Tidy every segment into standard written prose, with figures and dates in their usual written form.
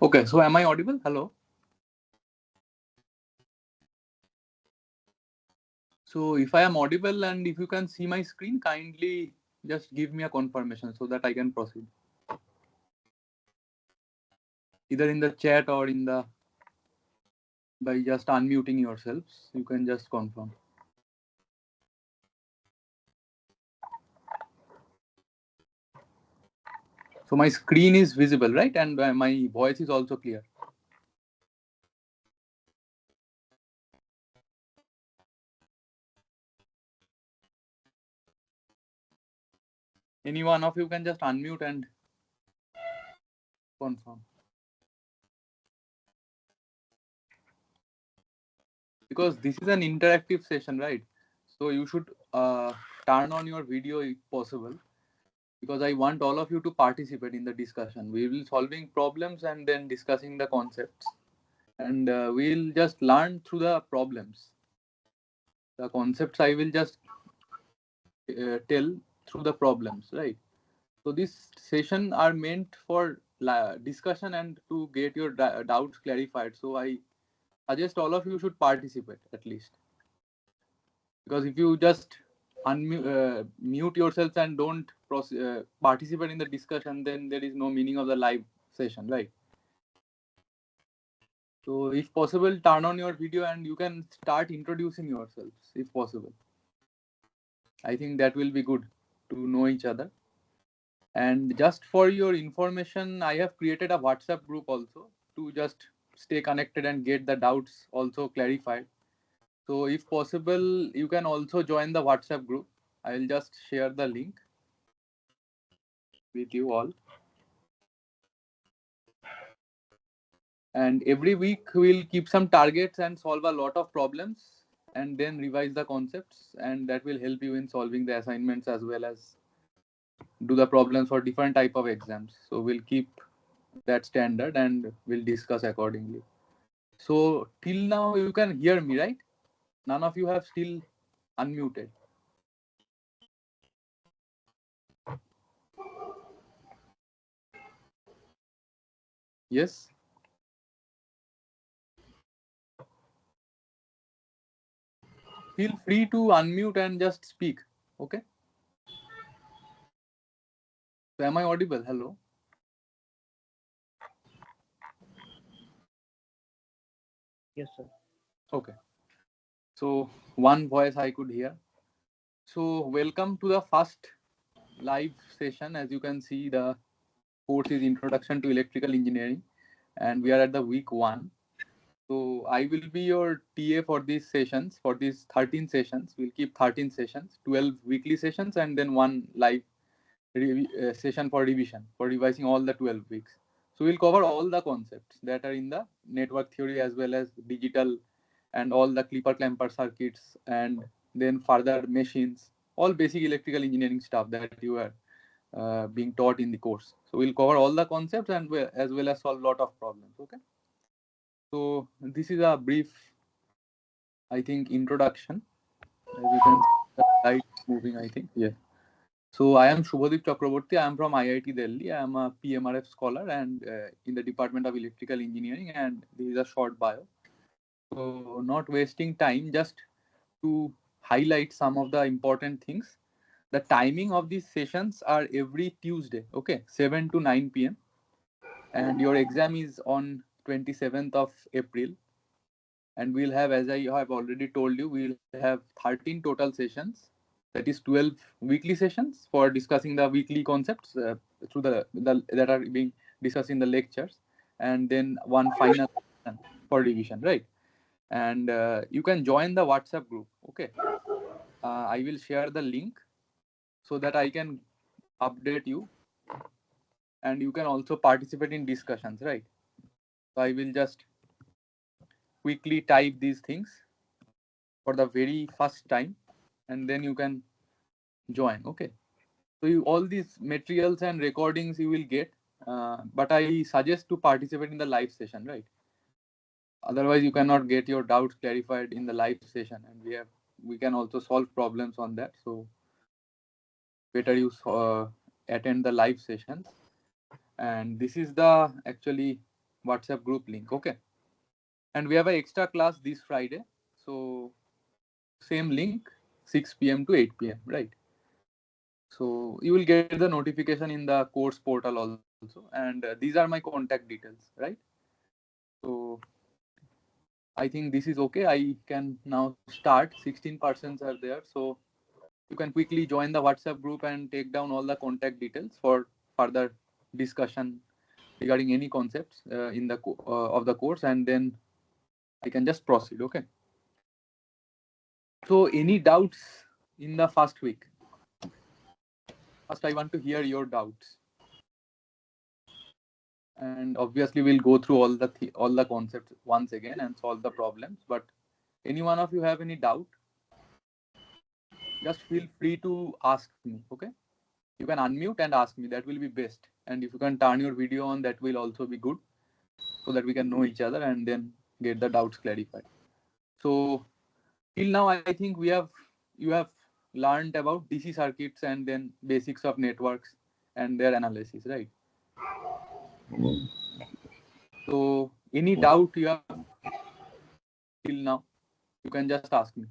Okay, so am I audible? Hello. So if I am audible and if you can see my screen, kindly just give me a confirmation so that I can proceed. Either in the chat or in the by just unmuting yourselves, you can just confirm. So my screen is visible, right? And my voice is also clear. Any one of you can just unmute and confirm. Because this is an interactive session, right? So you should turn on your video if possible, because I want all of you to participate in the discussion. We will solving problems and then discussing the concepts, and we'll just learn through the problems. The concepts I will just tell through the problems, right? So this session are meant for discussion and to get your doubts clarified. So I suggest all of you should participate at least, because if you just mute yourselves and don't participate in the discussion, then there is no meaning of the live session, right? So if possible, turn on your video and you can start introducing yourselves if possible. I think that will be good to know each other. And just for your information, I have created a WhatsApp group also to just stay connected and get the doubts also clarified. So if possible, you can also join the WhatsApp group. I will just share the link with you all. And every week we'll keep some targets and solve a lot of problems and then revise the concepts, and that will help you in solving the assignments as well as do the problems for different type of exams. So we'll keep that standard and we'll discuss accordingly. So till now you can hear me, right? None of you have still unmuted. Yes. Feel free to unmute and just speak. Okay. So am I audible? Hello. Yes, sir. Okay. So one voice I could hear. So welcome to the first live session. As you can see, the course is Introduction to Electrical Engineering, and we are at the week 1. So I will be your TA for these sessions, for these 13 sessions. We'll keep 13 sessions, 12 weekly sessions, and then one live session for revision, for revising all the 12 weeks. So we'll cover all the concepts that are in the network theory as well as digital and all the clipper clamper circuits, and then further machines, all basic electrical engineering stuff that you are being taught in the course. So we'll cover all the concepts and as well as solve a lot of problems. Okay. So this is a brief, I think, introduction. As you can see, the light moving, I think. Yeah. So I am Subhadip Chakraborty. I am from IIT Delhi. I am a PMRF scholar and in the Department of Electrical Engineering, and this is a short bio. So not wasting time, just to highlight some of the important things. The timing of these sessions are every Tuesday, okay, 7 to 9 p.m. And your exam is on 27th of April. And we'll have, as I have already told you, we'll have 13 total sessions. That is 12 weekly sessions for discussing the weekly concepts through the that are being discussed in the lectures, and then one final session for revision, right? And you can join the WhatsApp group. Okay, I will share the link so that I can update you, and you can also participate in discussions, right? So I will just quickly type these things for the very first time, and then you can join. Okay. So all these materials and recordings you will get, but I suggest to participate in the live session, right? Otherwise, you cannot get your doubts clarified in the live session, and we can also solve problems on that. So better you attend the live sessions. And this is the actually WhatsApp group link. Okay. And we have an extra class this Friday. So same link, 6 p.m. to 8 p.m. Right. So you will get the notification in the course portal also. And these are my contact details. Right. So I think this is okay. I can now start. 16 persons are there. So you can quickly join the WhatsApp group and take down all the contact details for further discussion regarding any concepts in the of the course, and then I can just proceed. Okay. So any doubts in the first week? First, I want to hear your doubts, and obviously we'll go through all the concepts once again and solve the problems. But any one of you have any doubt, just feel free to ask me. Okay. You can unmute and ask me. That will be best. And if you can turn your video on, that will also be good, so that we can know each other and then get the doubts clarified. So till now, I think you have learned about DC circuits and then basics of networks and their analysis, right? So any doubt you have till now, you can just ask me.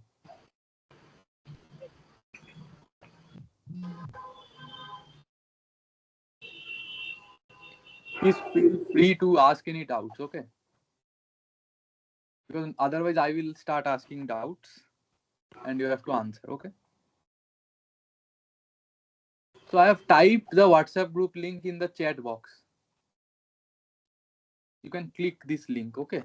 Please feel free to ask any doubts, okay? Because otherwise I will start asking doubts and you have to answer, okay? So I have typed the WhatsApp group link in the chat box. You can click this link, okay?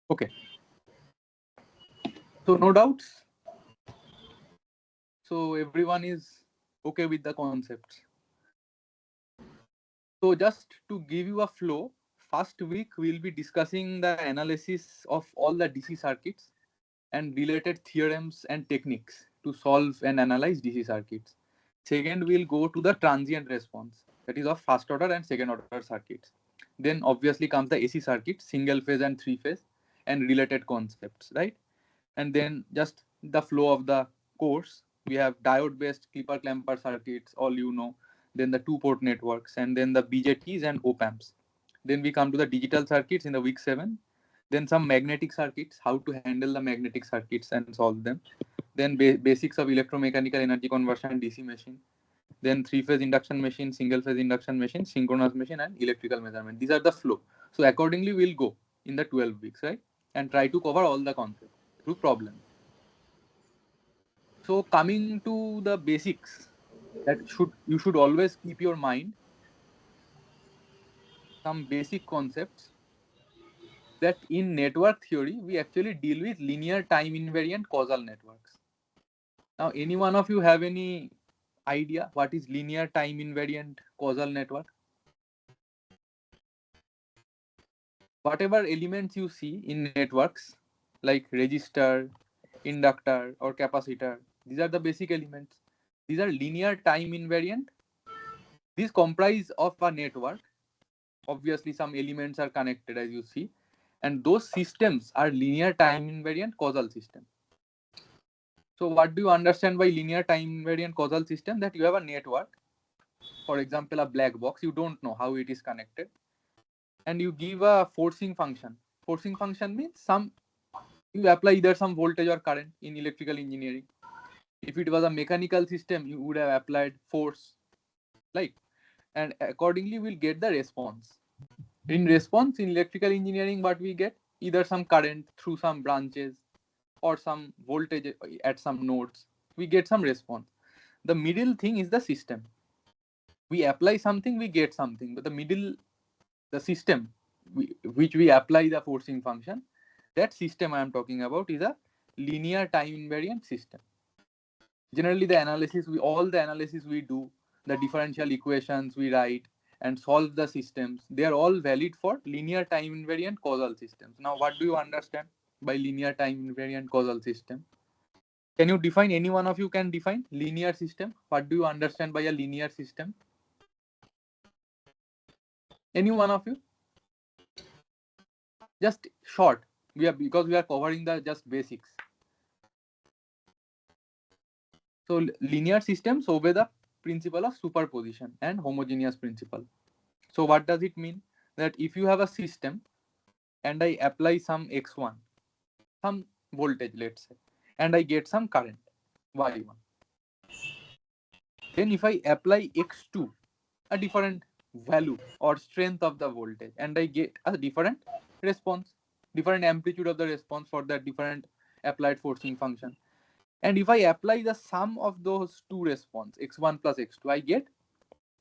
Okay. So no doubts. So everyone is okay with the concepts. So just to give you a flow, first week we'll be discussing the analysis of all the DC circuits and related theorems and techniques to solve and analyze DC circuits. Second, we'll go to the transient response, that is of first order and second order circuits. Then obviously comes the AC circuit, single phase and three phase, and related concepts, right? And then just the flow of the course, we have diode based clipper clamper circuits, all you know, then the two port networks, and then the BJTs and op amps. Then we come to the digital circuits in the week 7, then some magnetic circuits, how to handle the magnetic circuits and solve them, then basics of electromechanical energy conversion DC machine, then three phase induction machine, single phase induction machine, synchronous machine, and electrical measurement. These are the flow. So accordingly we'll go in the 12 weeks, right? And try to cover all the concepts through problems. So coming to the basics, that you should always keep your mind, some basic concepts, that in network theory we actually deal with linear time invariant causal networks. Now any one of you have any idea what is linear time invariant causal network? Whatever elements you see in networks like resistor, inductor or capacitor, these are the basic elements. These are linear time invariant. These comprise of a network. Obviously some elements are connected, as you see, and those systems are linear time invariant causal system. So what do you understand by linear time invariant causal system? That you have a network, for example a black box, you don't know how it is connected, and you give a forcing function. Forcing function means you apply either some voltage or current in electrical engineering. If it was a mechanical system, you would have applied force, like, and accordingly we'll get the response. In response in electrical engineering, what we get, either some current through some branches or some voltage at some nodes, we get some response. The middle thing is the system. We apply something, we get something, but the system which we apply the forcing function, that system I am talking about is a linear time invariant system. Generally all the analysis we do, the differential equations we write and solve the systems, they are all valid for linear time invariant causal systems. Now what do you understand by linear time invariant causal system? Can you define, any one of you can define linear system? What do you understand by a linear system? Any one of you? Just short, because we are covering the just basics. So linear systems obey the principle of superposition and homogeneous principle. So what does it mean? That if you have a system and I apply some x1, some voltage, let's say, and I get some current y1. Then if I apply x2, a different value or strength of the voltage, and I get a different response, different amplitude of the response for that different applied forcing function. And if I apply the sum of those two response, x1 plus x2, I get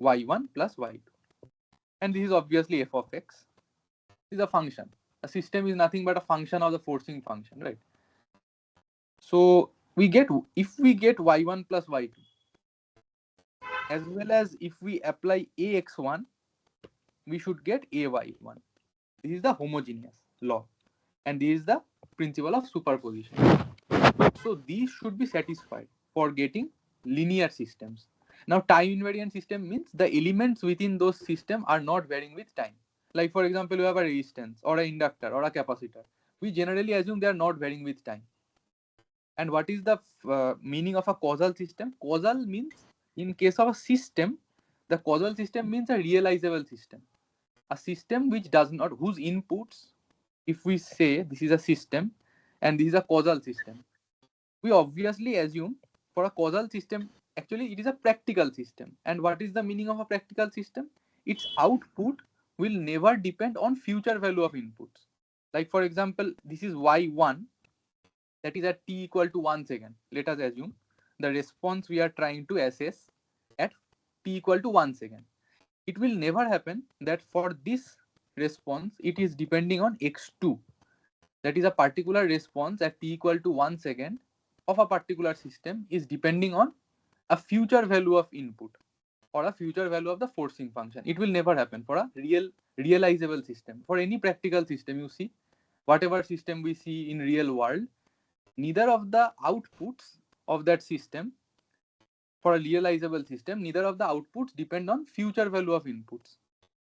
y1 plus y2. And this is obviously f of x. This is a function. A system is nothing but a function of the forcing function, right? So if we get y1 plus y2, as well as if we apply ax1, we should get ay1. This is the homogeneous law, and this is the principle of superposition. So these should be satisfied for getting linear systems. Now, time invariant system means the elements within those systems are not varying with time. Like for example, you have a resistance or an inductor or a capacitor. We generally assume they are not varying with time. And what is the meaning of a causal system? Causal means, in case of a system, the causal system means a realizable system. A system which does not, whose inputs, if we say this is a system and this is a causal system, we obviously assume for a causal system, actually it is a practical system. And what is the meaning of a practical system? Its output will never depend on future value of inputs. Like for example, this is y1, that is at t equal to 1 second. Let us assume the response we are trying to assess at t equal to 1 second. It will never happen that for this response it is depending on x2, that is a particular response at t equal to 1 second of a particular system is depending on a future value of input or a future value of the forcing function. It will never happen for a realizable system. For any practical system, you see, whatever system we see in real world, neither of the outputs of that system, for a realizable system, neither of the outputs depend on future value of inputs.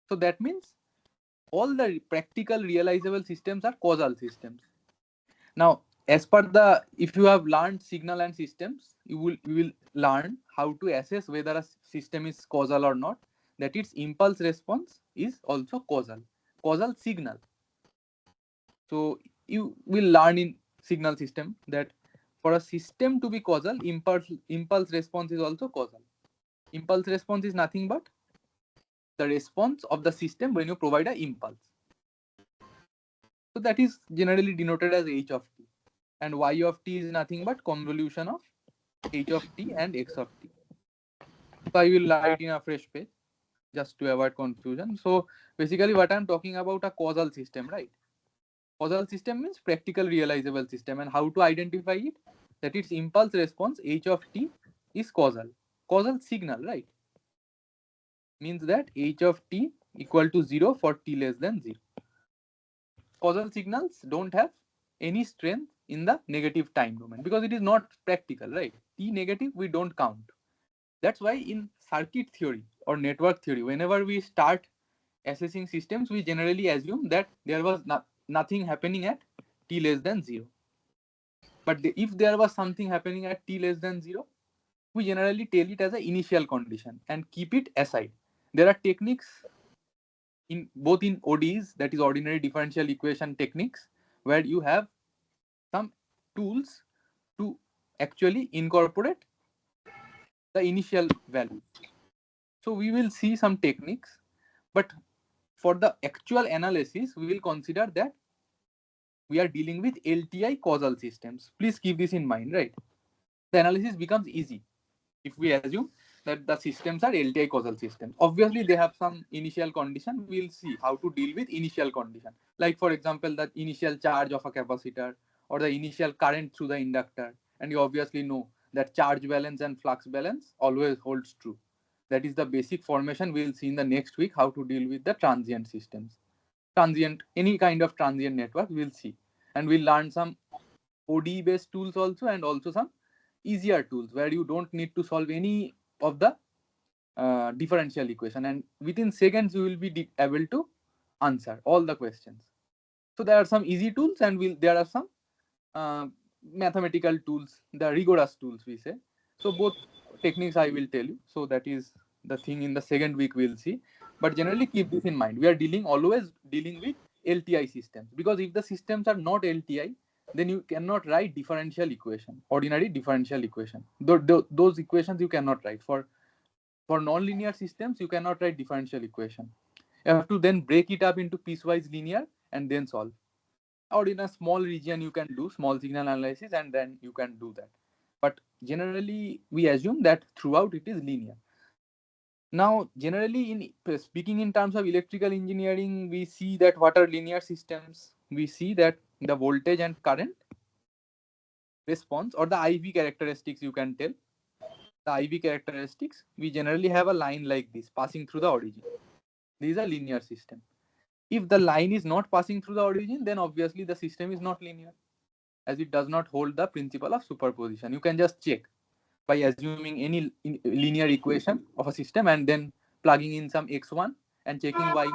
So that means all the practical realizable systems are causal systems. Now, as per the, if you have learned signal and systems, you will learn how to assess whether a system is causal or not. That its impulse response is also causal signal. So you will learn in signal system that for a system to be causal, impulse response is also causal. Impulse response is nothing but the response of the system when you provide an impulse. So that is generally denoted as h of t, and y of t is nothing but convolution of h of t and x of t. So I will write in a fresh page just to avoid confusion. So basically what I'm talking about, a causal system, right? Causal system means practical realizable system, and how to identify it? That its impulse response h of t is causal. Causal signal, right? Means that h of t equal to 0 for t less than 0. Causal signals don't have any strength in the negative time domain because it is not practical, right? T negative we don't count. That's why in circuit theory or network theory, whenever we start assessing systems, we generally assume that there was nothing happening at t less than 0. But if there was something happening at t less than 0, we generally tell it as an initial condition and keep it aside. There are techniques in both in ODEs, that is ordinary differential equation techniques, where you have some tools to actually incorporate the initial value. So we will see some techniques, but for the actual analysis, we will consider that we are dealing with LTI causal systems. Please keep this in mind, right? The analysis becomes easy if we assume that the systems are LTI causal systems. Obviously, they have some initial condition. We'll see how to deal with initial condition. Like for example, the initial charge of a capacitor or the initial current through the inductor. And you obviously know that charge balance and flux balance always holds true. That is the basic formation. We'll see in the next week how to deal with the transient systems. Transient, any kind of transient network, we'll see. And we'll learn some ODE based tools also, and also some easier tools where you don't need to solve any of the differential equation, and within seconds you will be able to answer all the questions. So there are some easy tools and there are some mathematical tools, the rigorous tools we say. So both techniques I will tell you. So that is the thing in the second week we'll see. But generally keep this in mind. We are always dealing with LTI systems, because if the systems are not LTI, then you cannot write differential equation, ordinary differential equation. Those equations you cannot write. For nonlinear systems, you cannot write differential equation. You have to then break it up into piecewise linear and then solve. Or in a small region, you can do small signal analysis and then you can do that. But generally, we assume that throughout it is linear. Now, generally, in speaking in terms of electrical engineering, we see that what are linear systems? We see that the voltage and current response, or the IV characteristics, you can tell. The IV characteristics, we generally have a line like this passing through the origin. This is a linear system. If the line is not passing through the origin, then obviously the system is not linear, as it does not hold the principle of superposition. You can just check by assuming any linear equation of a system and then plugging in some x1 and checking y2,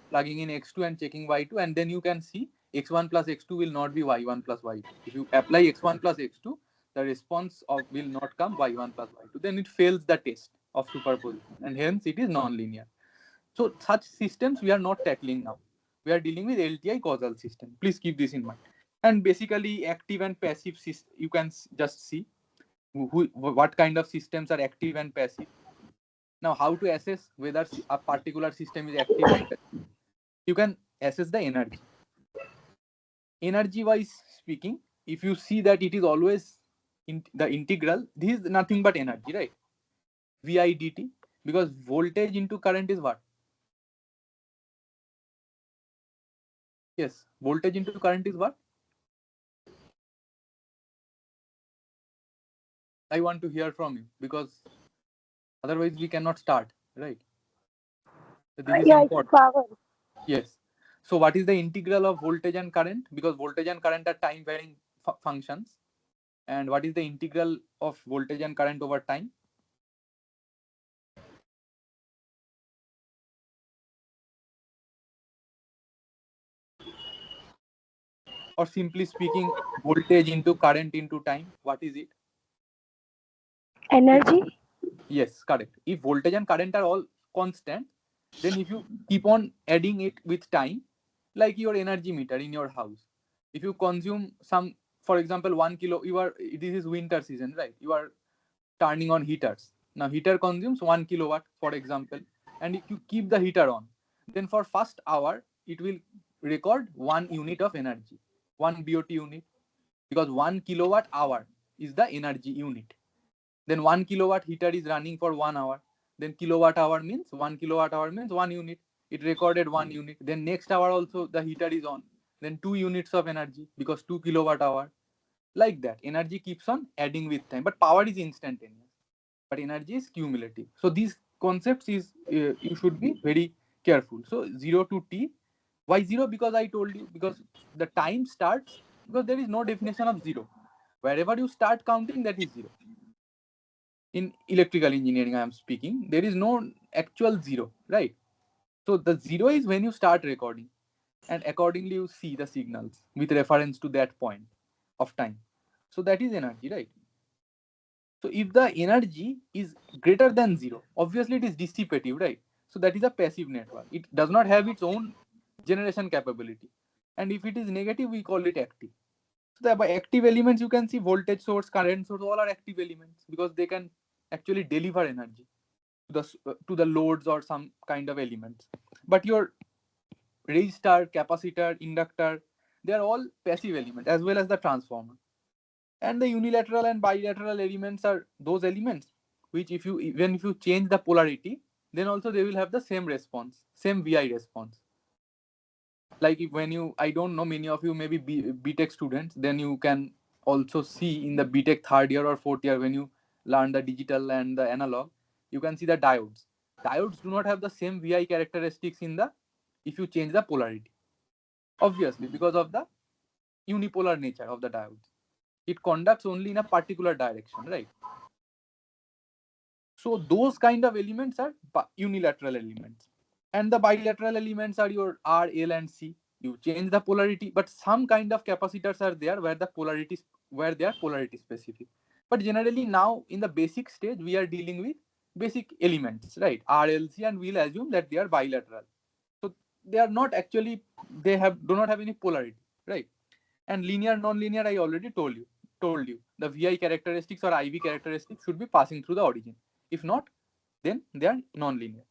plugging in x2 and checking y2, and then you can see x1 plus x2 will not be y1 plus y2. If you apply x1 plus x2, the response will not come y1 plus y2. Then it fails the test of superposition, and hence it is non-linear. So such systems we are not tackling now. We are dealing with LTI causal system. Please keep this in mind. And basically active and passive, you can just see what kind of systems are active and passive. Now, how to assess whether a particular system is active or passive? You can assess the energy. Energy wise speaking, if you see that it is always the integral, this is nothing but energy, right? Vi dt, because voltage into current is what? Yes, voltage into current is what? I want to hear from you, because otherwise we cannot start, right? So this is Yeah, it's important. power. Yes. So what is the integral of voltage and current? Because voltage and current are time varying functions. And what is the integral of voltage and current over time? Or simply speaking, voltage into current into time, what is it? Energy. Yes, correct. If voltage and current are all constant, then if you keep on adding it with time, like your energy meter in your house, if you consume some, for example, 1 kilo, this is winter season, right? You are turning on heaters. Now heater consumes 1 kilowatt, for example, and if you keep the heater on, then for first hour it will record 1 unit of energy, 1 BOT unit, because 1 kilowatt hour is the energy unit. Then 1 kilowatt heater is running for 1 hour. Then kilowatt hour means 1 kilowatt hour means 1 unit. It recorded 1 unit. Then next hour also the heater is on. Then 2 units of energy, because 2 kilowatt hour. Like that, energy keeps on adding with time, but power is instantaneous. But energy is cumulative. So these concepts is you should be very careful. So 0 to t. Why 0? Because I told you, because the time starts, because there is no definition of 0. Wherever you start counting, that is 0. In electrical engineering I am speaking, there is no actual 0, right? So the 0 is when you start recording, and accordingly you see the signals with reference to that point of time. So that is energy, right? So if the energy is greater than 0, obviously it is dissipative, right? So that is a passive network. It does not have its own generation capability. And if it is negative, we call it active. So by active elements, you can see voltage source, current source, all are active elements, because they can actually deliver energy to the loads or some kind of elements. But your resistor, capacitor, inductor, they are all passive elements, as well as the transformer. And the unilateral and bilateral elements are those elements which, if you even if you change the polarity, then also they will have the same response, same VI response. Like if when you, I don't know, many of you may be B.Tech students, then you can also see in the B.Tech third year or fourth year, when you learn the digital and the analog, you can see the diodes. Diodes do not have the same VI characteristics in the, if you change the polarity, obviously, because of the unipolar nature of the diodes. It conducts only in a particular direction, right? So those kind of elements are unilateral elements, and the bilateral elements are your R, L, and C. You change the polarity, but some kind of capacitors are there where they are polarity specific. But generally now in the basic stage, we are dealing with basic elements, right? RLC, and we'll assume that they are bilateral. So they are not actually, do not have any polarity, right? And linear, non-linear, I already told you. The VI characteristics or IV characteristics should be passing through the origin. If not, then they are non-linear.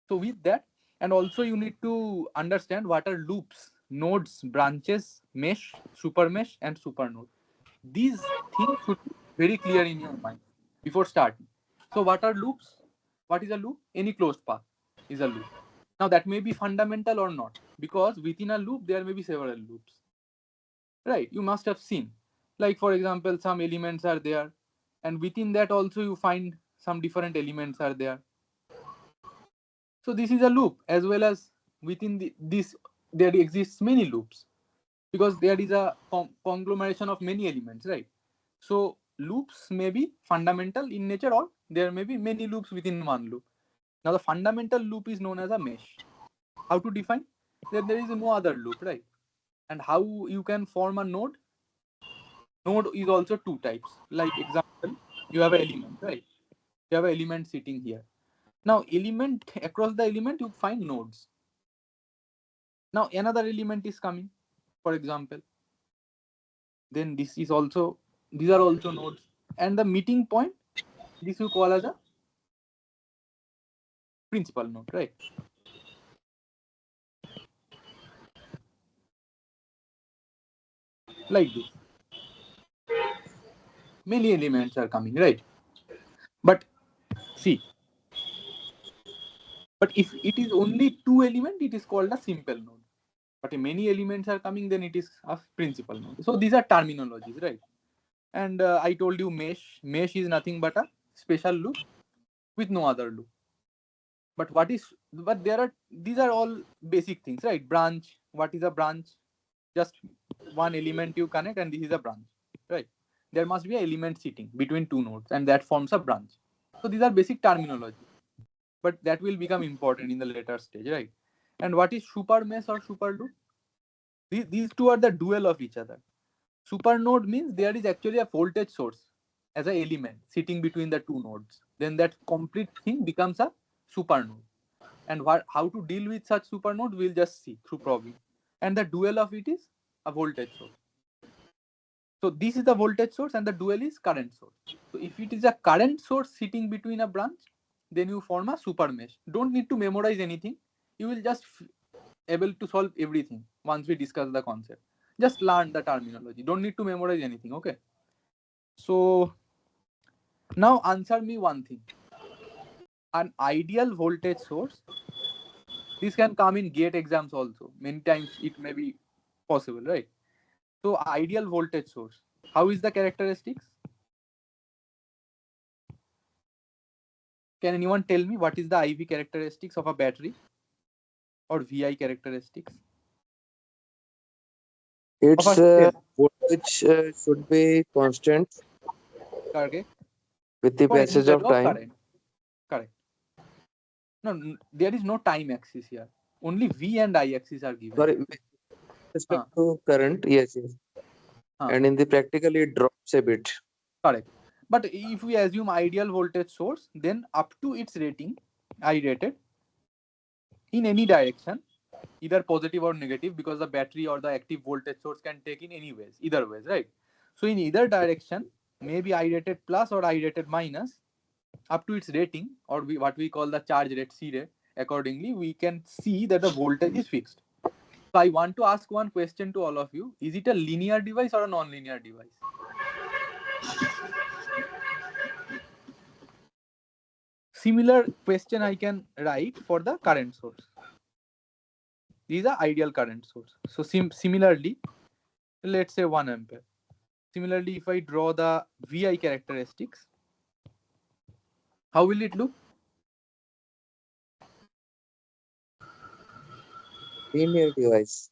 So with that, and also you need to understand what are loops, nodes, branches, mesh, super mesh, and supernode. These things should be very clear in your mind before starting. So what are loops? What is a loop? Any closed path is a loop. Now that may be fundamental or not, because within a loop there may be several loops. Right? You must have seen. Like for example, some elements are there, and within that also you find some different elements are there. So this is a loop, as well as within this there exists many loops, because there is a conglomeration of many elements, right? So loops may be fundamental in nature, or there may be many loops within one loop. Now the fundamental loop is known as a mesh. How to define? Then there is no other loop, right? And how you can form a node? Node is also two types. Like example, you have an element, right? You have an element sitting here. Now element, across the element you find nodes. Now another element is coming, for example. Then these are also nodes. And the meeting point, this you call as a principal node, right? Like this. Many elements are coming, right? But see, but if it is only two element, it is called a simple node. But if many elements are coming, then it is a principal node. So these are terminologies, right? And I told you mesh. Mesh is nothing but a special loop with no other loop. But there are, these are all basic things, right? Branch. What is a branch? Just one element you connect, and this is a branch, right? There must be an element sitting between two nodes, and that forms a branch. So these are basic terminology, but that will become important in the later stage, right? And what is super mesh or super loop? These two are the dual of each other. Supernode means there is actually a voltage source as an element sitting between the two nodes. Then that complete thing becomes a supernode. And how to deal with such supernode, we'll just see through problem. And the dual of it is a voltage source. So this is the voltage source, and the dual is current source. So if it is a current source sitting between a branch, then you form a super mesh. Don't need to memorize anything. You will just able to solve everything once we discuss the concept. Just learn the terminology. Don't need to memorize anything. Okay. So now answer me one thing. An ideal voltage source. This can come in gate exams also. Many times it may be possible, right? So ideal voltage source. How is the characteristics? Can anyone tell me what is the IV characteristics of a battery or VI characteristics of Its a cell? voltage should be constant Correct. with the For any passage value of of time. current. Correct. No, there is no time axis here. Only V and I axis are given. Sorry, with respect to current, yes, yes. And in the practical, it drops a bit. Correct. But if we assume ideal voltage source, then up to its rating, I rated, in any direction, either positive or negative, because the battery or the active voltage source can take in any ways, either ways, right? So in either direction, maybe I rated plus or I rated minus, up to its rating, or what we call the charge rate, C rate, accordingly, we can see that the voltage is fixed. So I want to ask one question to all of you. Is it a linear device or a non-linear device? Similar question I can write for the current source. These are ideal current source. So similarly, let's say 1 ampere. Similarly, if I draw the VI characteristics, how will it look? Linear device.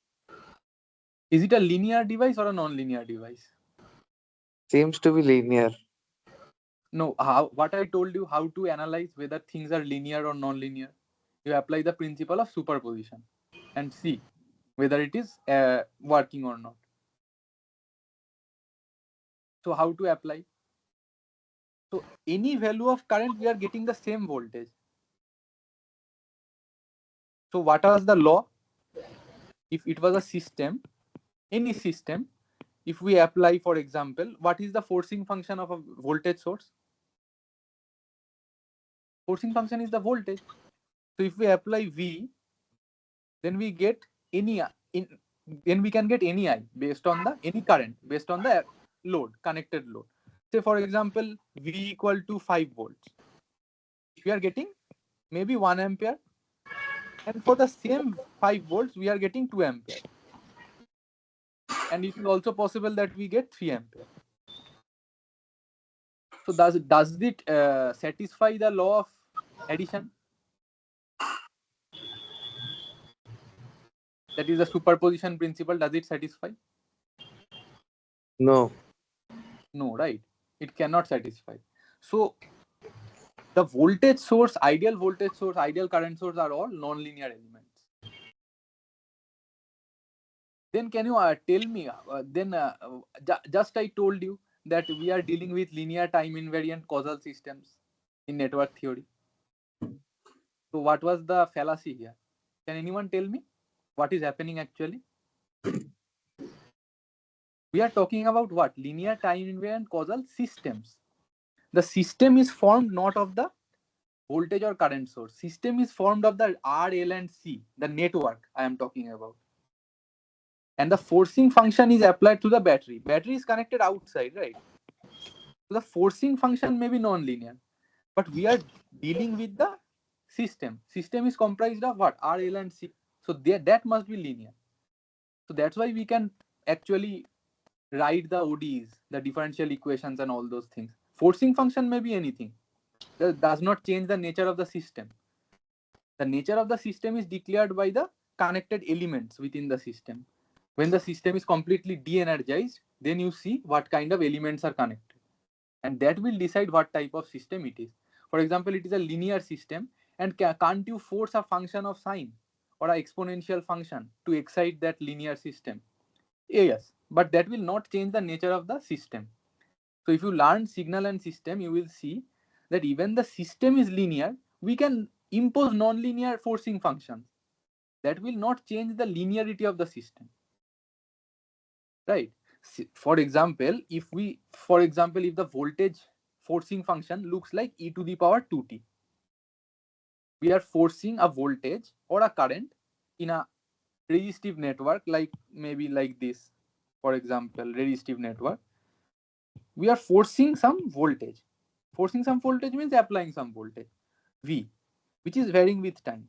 Is it a linear device or a non-linear device? Seems to be linear. No, what I told you, how to analyze whether things are linear or non-linear. You apply the principle of superposition and see whether it is working or not. So how to apply? So any value of current, we are getting the same voltage. So what was the law? If it was a system, any system, if we apply, for example, what is the forcing function of a voltage source? Forcing function is the voltage. So if we apply V, then we get any then we can get any I based on the any current based on the load, connected load. Say for example, V equal to 5 volts. We are getting maybe 1 ampere, and for the same 5 volts we are getting 2 ampere, and it is also possible that we get 3 ampere. So does it satisfy the law of addition? That is the superposition principle. Does it satisfy? No. No, right? It cannot satisfy. So the voltage source, ideal voltage source, ideal current source are all non-linear elements. Then can you tell me, just I told you that we are dealing with linear time invariant causal systems in network theory. So what was the fallacy here? Can anyone tell me what is happening actually? We are talking about what? Linear time invariant causal systems. The system is formed not of the voltage or current source. System is formed of the R, L, and C, the network I am talking about. And the forcing function is applied to the battery. Battery is connected outside, right? So the forcing function may be non-linear, but we are dealing with the system. System is comprised of what? R, L, and C. So that must be linear. So that's why we can actually write the ODEs, the differential equations, and all those things. Forcing function may be anything. That does not change the nature of the system. The nature of the system is declared by the connected elements within the system. When the system is completely de-energized, then you see what kind of elements are connected. And that will decide what type of system it is. For example, it is a linear system, and can't you force a function of sine or an exponential function to excite that linear system? Yes, but that will not change the nature of the system. So if you learn signal and system, you will see that even the system is linear, we can impose non-linear forcing functions. That will not change the linearity of the system. Right? For example, if the voltage forcing function looks like e to the power 2t, we are forcing a voltage or a current in a resistive network, like maybe like this, for example, resistive network. We are forcing some voltage. Forcing some voltage means applying some voltage, V, which is varying with time.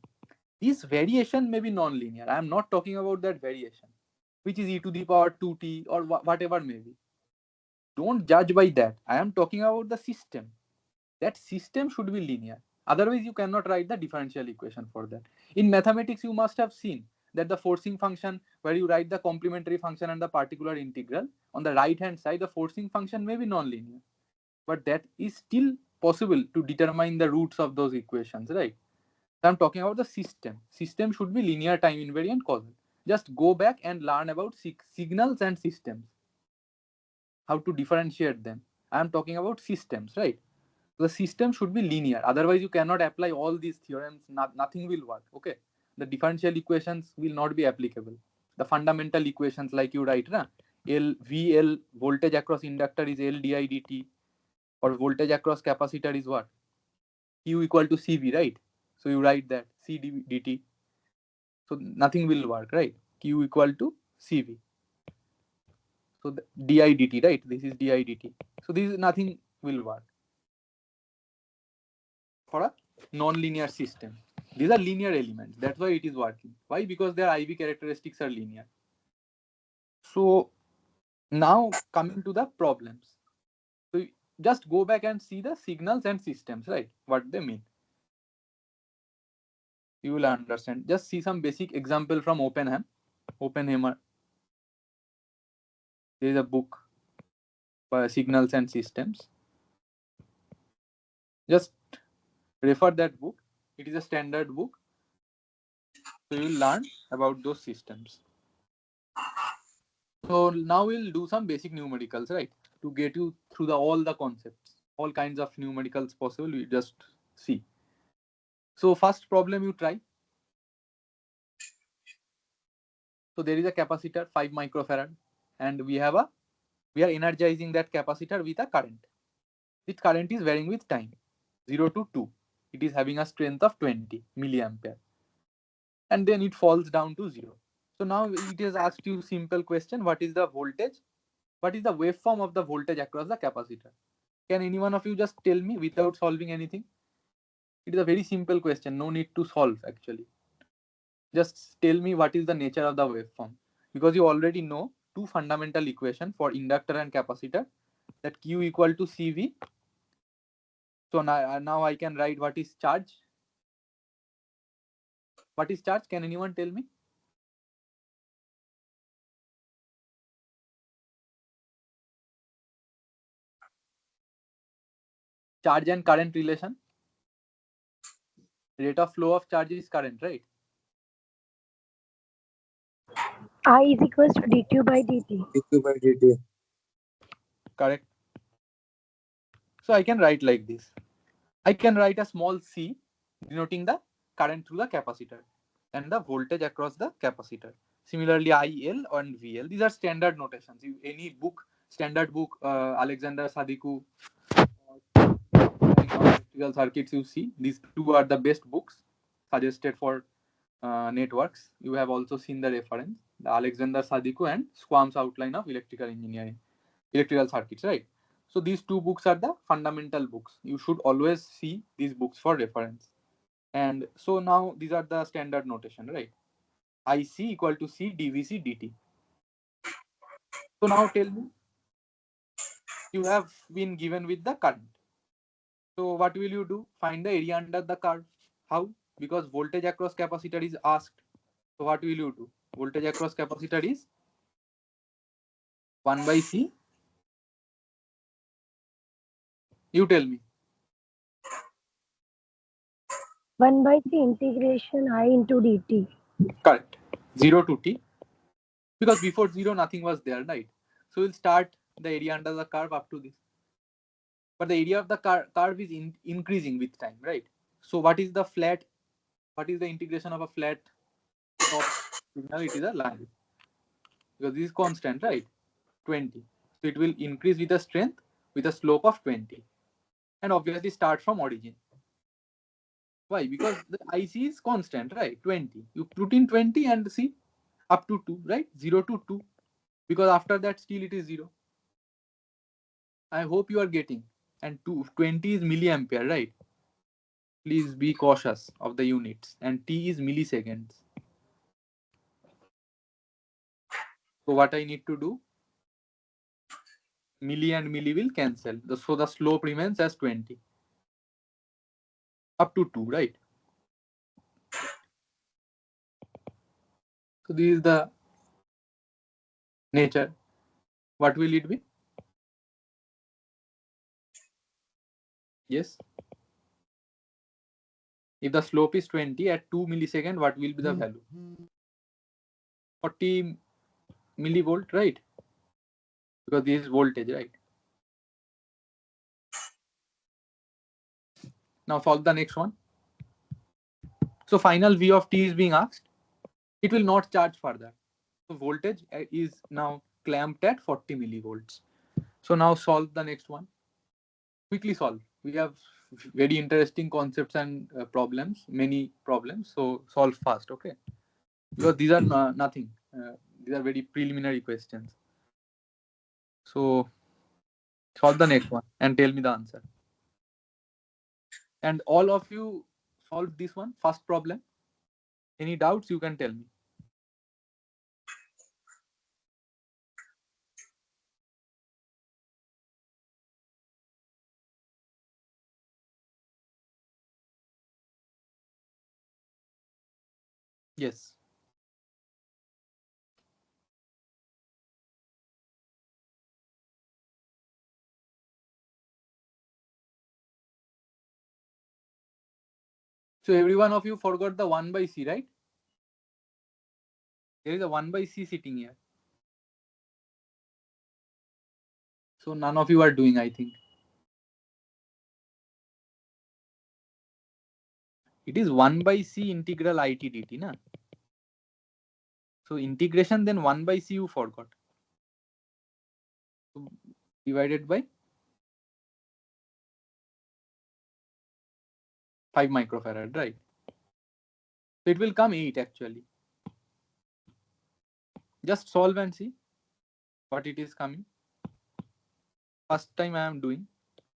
This variation may be non-linear. I am not talking about that variation, which is e to the power 2t or whatever may be. Don't judge by that. I am talking about the system. That system should be linear. Otherwise, you cannot write the differential equation for that. In mathematics, you must have seen that the forcing function, where you write the complementary function and the particular integral, on the right hand side, the forcing function may be non-linear. But that is still possible to determine the roots of those equations, right? So I'm talking about the system. System should be linear time invariant causal. Just go back and learn about signals and systems, how to differentiate them. I'm talking about systems, right? The system should be linear. Otherwise, you cannot apply all these theorems. Nothing will work. Okay, the differential equations will not be applicable. The fundamental equations, like you write, na, VL, voltage across inductor is L di dt, or voltage across capacitor is what? Q equal to CV, right? So you write that C dt. So nothing will work, right? Q equal to CV. So the di dt, right? This is di dt. So this is nothing will work for a non-linear system. These are linear elements. That's why it is working. Why? Because their IV characteristics are linear. So now coming to the problems. So just go back and see the signals and systems, right? What they mean. You will understand. Just see some basic example from Oppenheimer. There is a book by Signals and Systems. Just refer that book. It is a standard book. So you will learn about those systems. So now we'll do some basic numericals, right? To get you through all the concepts, all kinds of numericals possible. We just see. So first problem you try. So there is a capacitor 5 microfarad, and we are energizing that capacitor with a current. This current is varying with time, 0 to 2. It is having a strength of 20 milliampere, and then it falls down to 0. So now it has asked you simple question: what is the voltage? What is the waveform of the voltage across the capacitor? Can any one of you just tell me without solving anything? It is a very simple question. No need to solve actually. Just tell me what is the nature of the waveform, because you already know two fundamental equation for inductor and capacitor, that Q equal to CV. So now I can write what is charge. What is charge? Can anyone tell me? Charge and current relation. Rate of flow of charge is current, right? I is equals to dq by dt. dq by dt. Correct. So I can write like this. I can write a small c denoting the current through the capacitor and the voltage across the capacitor. Similarly, IL and VL. These are standard notations. Any book, standard book, Alexander Sadiku, electrical circuits, you see these two are the best books suggested for networks. You have also seen the reference, the Alexander Sadiku and Squam's Outline of Electrical Engineering, Electrical Circuits, right? So these two books are the fundamental books. You should always see these books for reference. And so now these are the standard notation, right? IC equal to C dVc dt. So now tell me, you have been given with the current. So what will you do? Find the area under the curve. How? Because voltage across capacitor is asked. So what will you do? Voltage across capacitor is 1 by C. You tell me. 1 by c integration I into dt. Correct. 0 to T. Because before 0 nothing was there, right? So we'll start the area under the curve up to this. But the area of the curve is increasing with time, right? So what is the flat? What is the integration of a flat top signal? It is a line. Because this is constant, right? 20. So it will increase with a strength with a slope of 20. And obviously start from origin. Why? Because the IC is constant, right? 20. You put in 20 and see up to 2, right? 0 to 2. Because after that still it is 0. I hope you are getting. And 20 is milliampere, right? Please be cautious of the units. And T is milliseconds. So what I need to do? Milli and milli will cancel. So the slope remains as 20. Up to 2, right? So this is the nature. What will it be? Yes. If the slope is 20 at 2 millisecond, what will be the value? 40 millivolt, right? Because this is voltage, right? Now solve the next one. So final V of T is being asked. It will not charge further. So voltage is now clamped at 40 millivolts. So now solve the next one. Quickly solve. We have very interesting concepts and problems, many problems. So solve fast, okay? Because these are nothing. These are very preliminary questions. So solve the next one and tell me the answer. And all of you solve this one, first problem. Any doubts, you can tell me. Yes. So every one of you forgot the 1 by C, right? There is a 1 by C sitting here. So none of you are doing, I think. It is 1 by C integral IT dt, na? So integration, then 1 by C you forgot. So divided by 5 microfarad, right? So it will come 8 actually. Just solve and see what it is coming. First time I am doing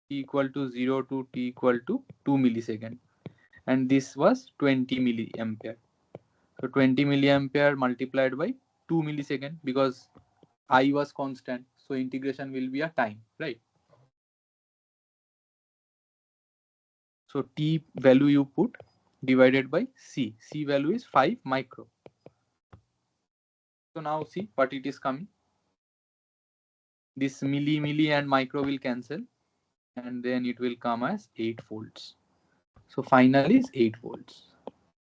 t equal to 0 to t equal to 2 millisecond. And this was 20 milliampere. So 20 milliampere multiplied by 2 millisecond because I was constant. So integration will be a time, right? So T value you put divided by C. C value is 5 micro. So now see what it is coming. This milli and micro will cancel. And then it will come as 8 volts. So finally is 8 volts.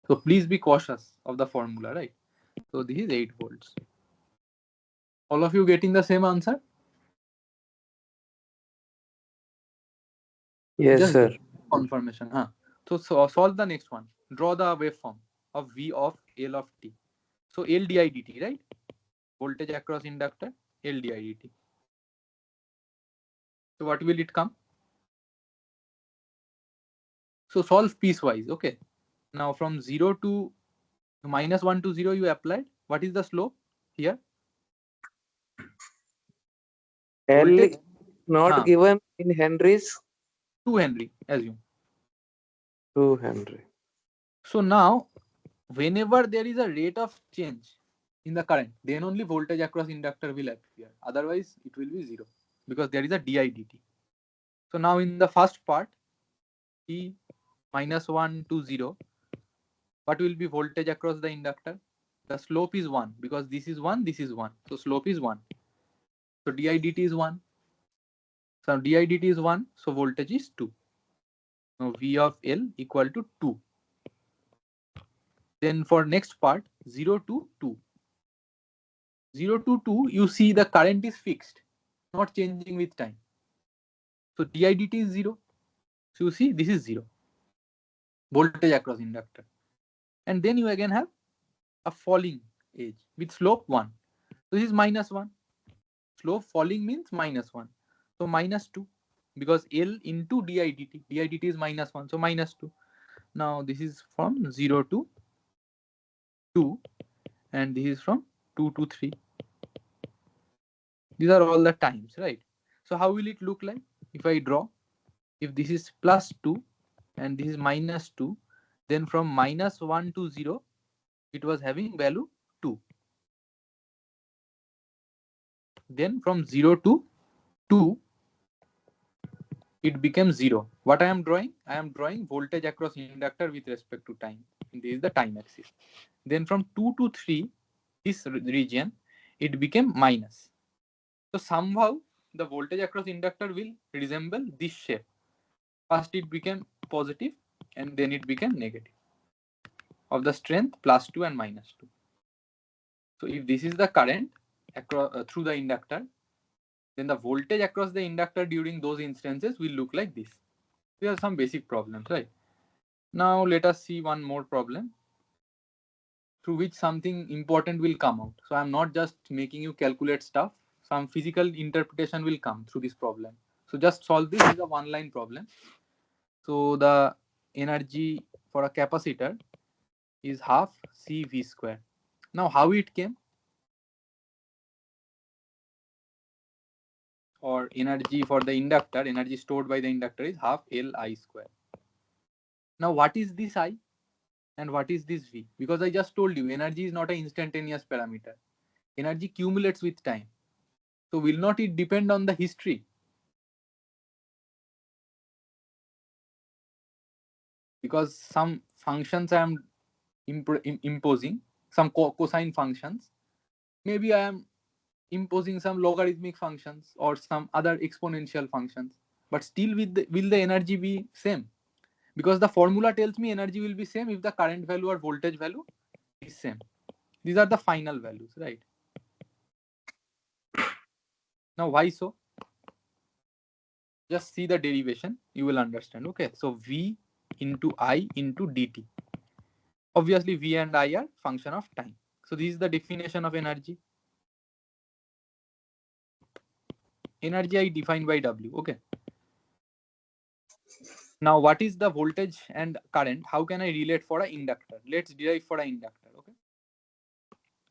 So please be cautious of the formula, right? So this is 8 volts. All of you getting the same answer? Yes, Just sir. confirmation. So solve the next one. Draw the waveform of V of L of T. So L di dt, right? Voltage across inductor, L di dt. So what will it come? So solve piecewise, okay? Now from 0 to minus 1 to 0 you applied. What is the slope here? L Voltage, not given in Henry's. 2 Henry, assume. 2 Henry. So now, whenever there is a rate of change in the current, then only voltage across inductor will appear. Otherwise, it will be 0 because there is a di dt. So now in the first part, t minus 1 to 0, what will be voltage across the inductor? The slope is 1 because this is 1, this is 1. So slope is 1. So di dt is 1. So di dt is 1. So voltage is 2. Now V of L equal to 2. Then for next part, 0 to 2. 0 to 2, you see the current is fixed, not changing with time. So di dt is 0. So you see this is 0. Voltage across inductor. And then you again have a falling edge with slope 1. So this is minus 1. Slope falling means minus 1. So minus 2 because L into di dt. Di dt is minus 1. So minus 2. Now this is from 0 to 2 and this is from 2 to 3. These are all the times, right? So how will it look like if I draw? If this is plus 2 and this is minus 2, then from minus 1 to 0, it was having value 2. Then from 0 to 2, it became 0. What I am drawing? I am drawing voltage across inductor with respect to time. This is the time axis. Then from 2 to 3, this region, it became minus. So somehow the voltage across inductor will resemble this shape. First it became positive and then it became negative of the strength plus 2 and minus 2. So if this is the current across, through the inductor, then the voltage across the inductor during those instances will look like this. There are some basic problems, right? Now let us see one more problem through which something important will come out. So I'm not just making you calculate stuff. Some physical interpretation will come through this problem. So just solve this. This is a one-line problem. So the energy for a capacitor is half CV square. Now how it came? Or energy for the inductor, energy stored by the inductor is half Li square. Now what is this I and what is this V? Because I just told you energy is not an instantaneous parameter. Energy accumulates with time. So will not it depend on the history? Because some functions I am imposing, some cosine functions, maybe I am imposing some logarithmic functions or some other exponential functions, but still will the energy be same? Because the formula tells me energy will be same if the current value or voltage value is same. These are the final values, right? Now why so? Just see the derivation, you will understand. Okay, so V into I into dt. Obviously, V and I are function of time. So this is the definition of energy. Energy I defined by W. Okay. Now, what is the voltage and current? How can I relate for an inductor? Let's derive for an inductor. Okay.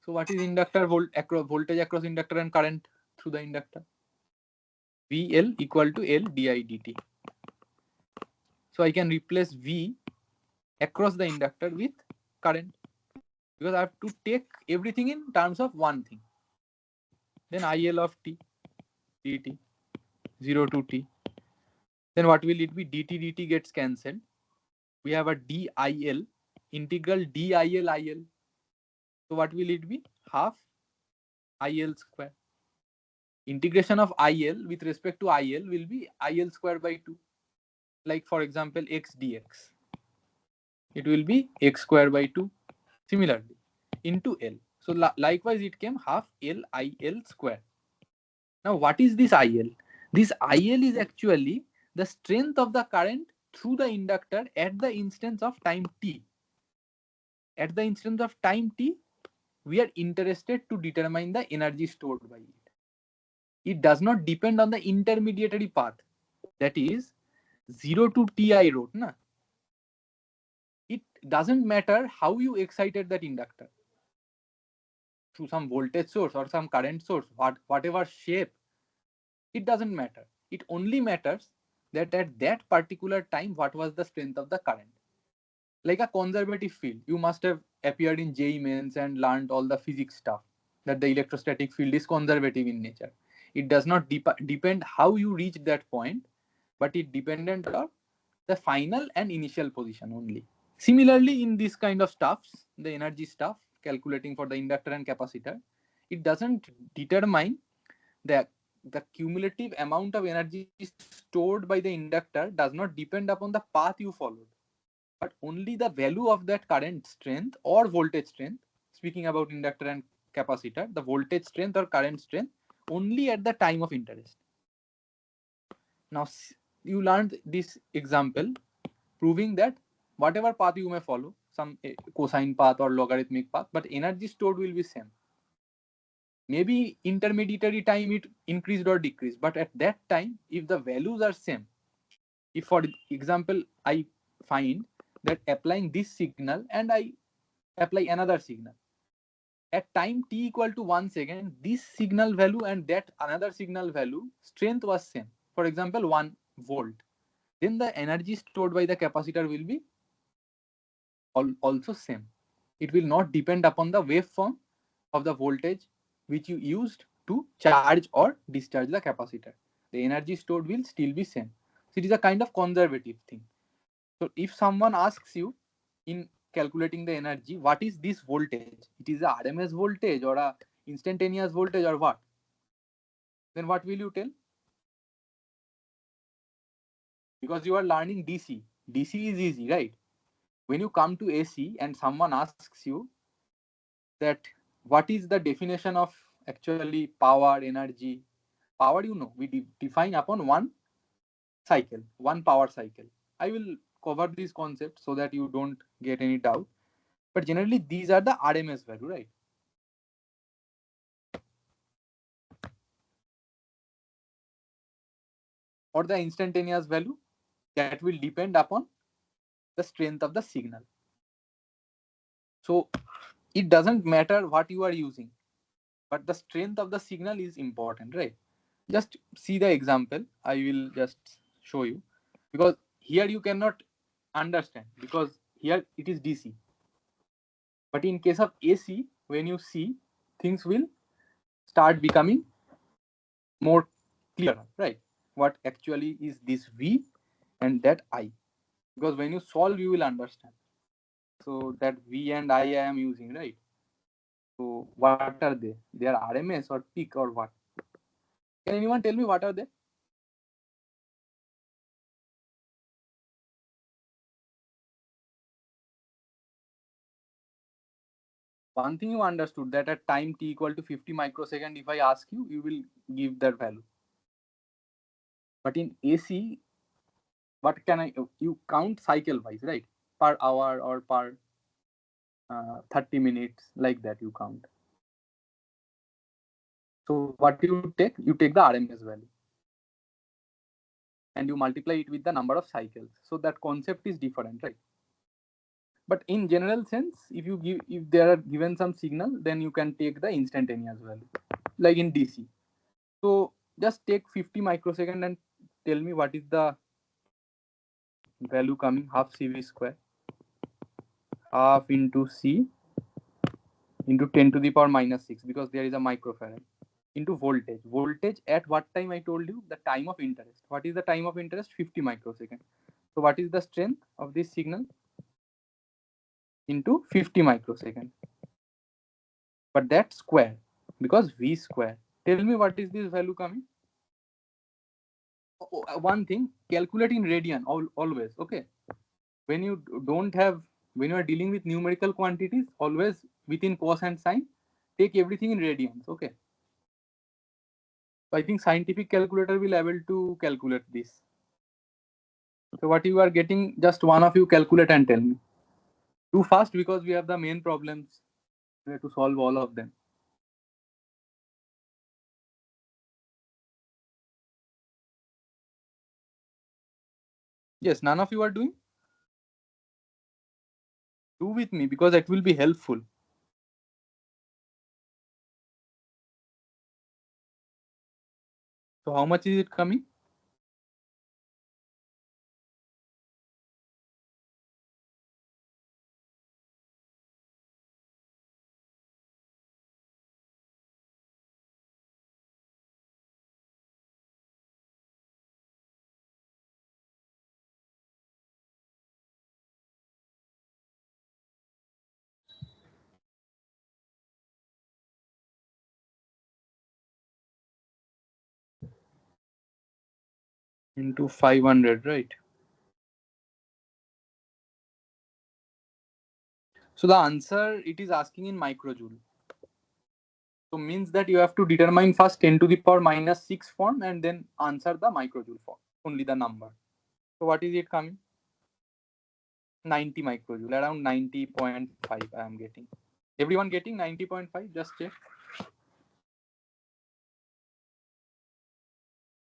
So what is inductor? Voltage across inductor and current through the inductor. VL equal to L di dt. So I can replace V across the inductor with current, because I have to take everything in terms of one thing. Then IL of t dt 0 to t. Then what will it be? Dt gets cancelled. We have a DIL, integral DIL IL. So what will it be? Half IL square. Integration of IL with respect to IL will be IL square by 2. Like for example, x dx. It will be x square by 2. Similarly, into L. So likewise, it came half LIL square. Now, what is this IL? This IL is actually the strength of the current through the inductor at the instance of time t. At the instance of time t, we are interested to determine the energy stored by it. It does not depend on the intermediary path, that is 0 to t I wrote. Na? It doesn't matter how you excited that inductor, through some voltage source or some current source, whatever shape, it doesn't matter. It only matters that at that particular time, what was the strength of the current. Like a conservative field, you must have appeared in JEE mains and learned all the physics stuff, that the electrostatic field is conservative in nature. It does not depend how you reach that point, but it dependent on the final and initial position only. Similarly, in this kind of stuffs, the energy stuff, calculating for the inductor and capacitor, it doesn't determine the cumulative amount of energy stored by the inductor does not depend upon the path you followed, but only the value of that current strength or voltage strength. Speaking about inductor and capacitor, the voltage strength or current strength only at the time of interest. Now, you learned this example proving that whatever path you may follow, some cosine path or logarithmic path, but energy stored will be same. Maybe intermediary time it increased or decreased, but at that time, if the values are same, if for example I find that applying this signal and I apply another signal at time t equal to 1 second, this signal value and that another signal value strength was same, for example 1 volt, then the energy stored by the capacitor will be also same. It will not depend upon the waveform of the voltage which you used to charge or discharge the capacitor. The energy stored will still be same. So it is a kind of conservative thing. So if someone asks you in calculating the energy, what is this voltage? It is a RMS voltage or a instantaneous voltage or what? Then what will you tell? Because you are learning DC. DC is easy, right? When you come to AC and someone asks you that what is the definition of actually power, energy? Power, you know, we define upon one cycle, one power cycle. I will cover this concept so that you don't get any doubt. But generally, these are the RMS value, right? Or the instantaneous value that will depend upon the strength of the signal. So it doesn't matter what you are using, but the strength of the signal is important, right? Just see the example. I will just show you, because here you cannot understand, because here it is DC. But in case of AC, when you see, things will start becoming more clear, right? What actually is this V and that I? Because when you solve, you will understand. So that V and I am using, right? So what are they? They are RMS or peak or what? Can anyone tell me what are they? One thing you understood, that at time t equal to 50 microsecond, if I ask you, you will give that value. But in AC, what can you count cycle wise, right? Per hour or per 30 minutes, like that you count. So what you take the RMS value and you multiply it with the number of cycles. So that concept is different, right? But in general sense, if there are given some signal, then you can take the instantaneous value, like in DC. So just take 50 microsecond and tell me what is the value coming. Half CV square, half into C into 10 to the power minus 6, because there is a microfarad, into voltage. Voltage at what time? I told you the time of interest. What is the time of interest? 50 microsecond. So what is the strength of this signal? Into 50 microsecond. But that square, because V square. Tell me what is this value coming? One thing, calculate in radian always. Okay. When you are dealing with numerical quantities, always within cos and sine, take everything in radians. Okay. So I think scientific calculator will able to calculate this. So what you are getting, just one of you calculate and tell me. Too fast, because we have the main problems. We have to solve all of them. Yes, none of you are doing? Do with me, because it will be helpful. So how much is it coming? Into 500, right? So the answer, it is asking in microjoule. So means that you have to determine first 10 to the power minus 6 form and then answer the microjoule form, only the number. So what is it coming? 90 microjoule, around 90.5 I am getting. Everyone getting 90.5? Just check.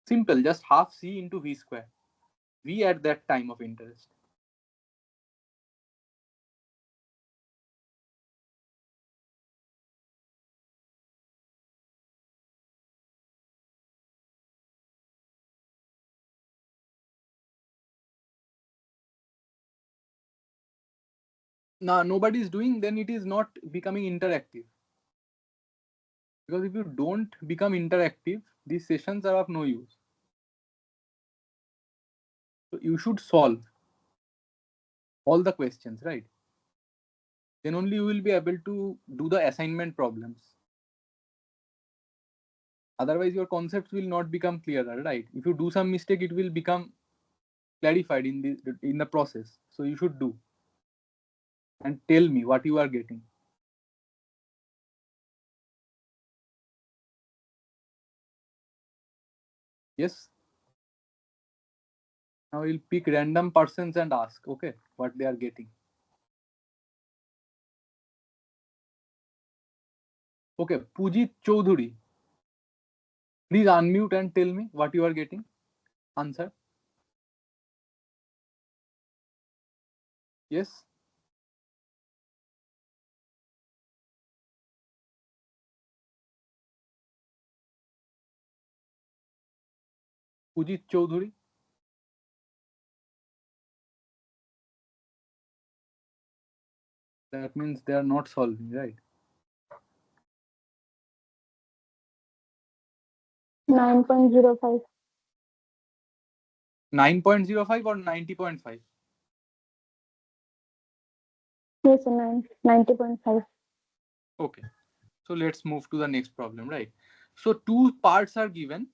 Simple, just half C into V square. V at that time of interest. Now nobody is doing, then it is not becoming interactive. Because if you don't become interactive, these sessions are of no use. So you should solve all the questions, right? Then only you will be able to do the assignment problems. Otherwise, your concepts will not become clearer, right? If you do some mistake, it will become clarified in the process. So you should do and tell me what you are getting. Yes. Now we'll pick random persons and ask, okay, what they are getting. Okay, Pujit Choudhury. Please unmute and tell me what you are getting. Answer. Yes. Pujit Choudhury. That means they are not solving, right? 9.05. 9.05 or 90.5? Yes, sir, 90.5. Okay. So let's move to the next problem, right? So two parts are given.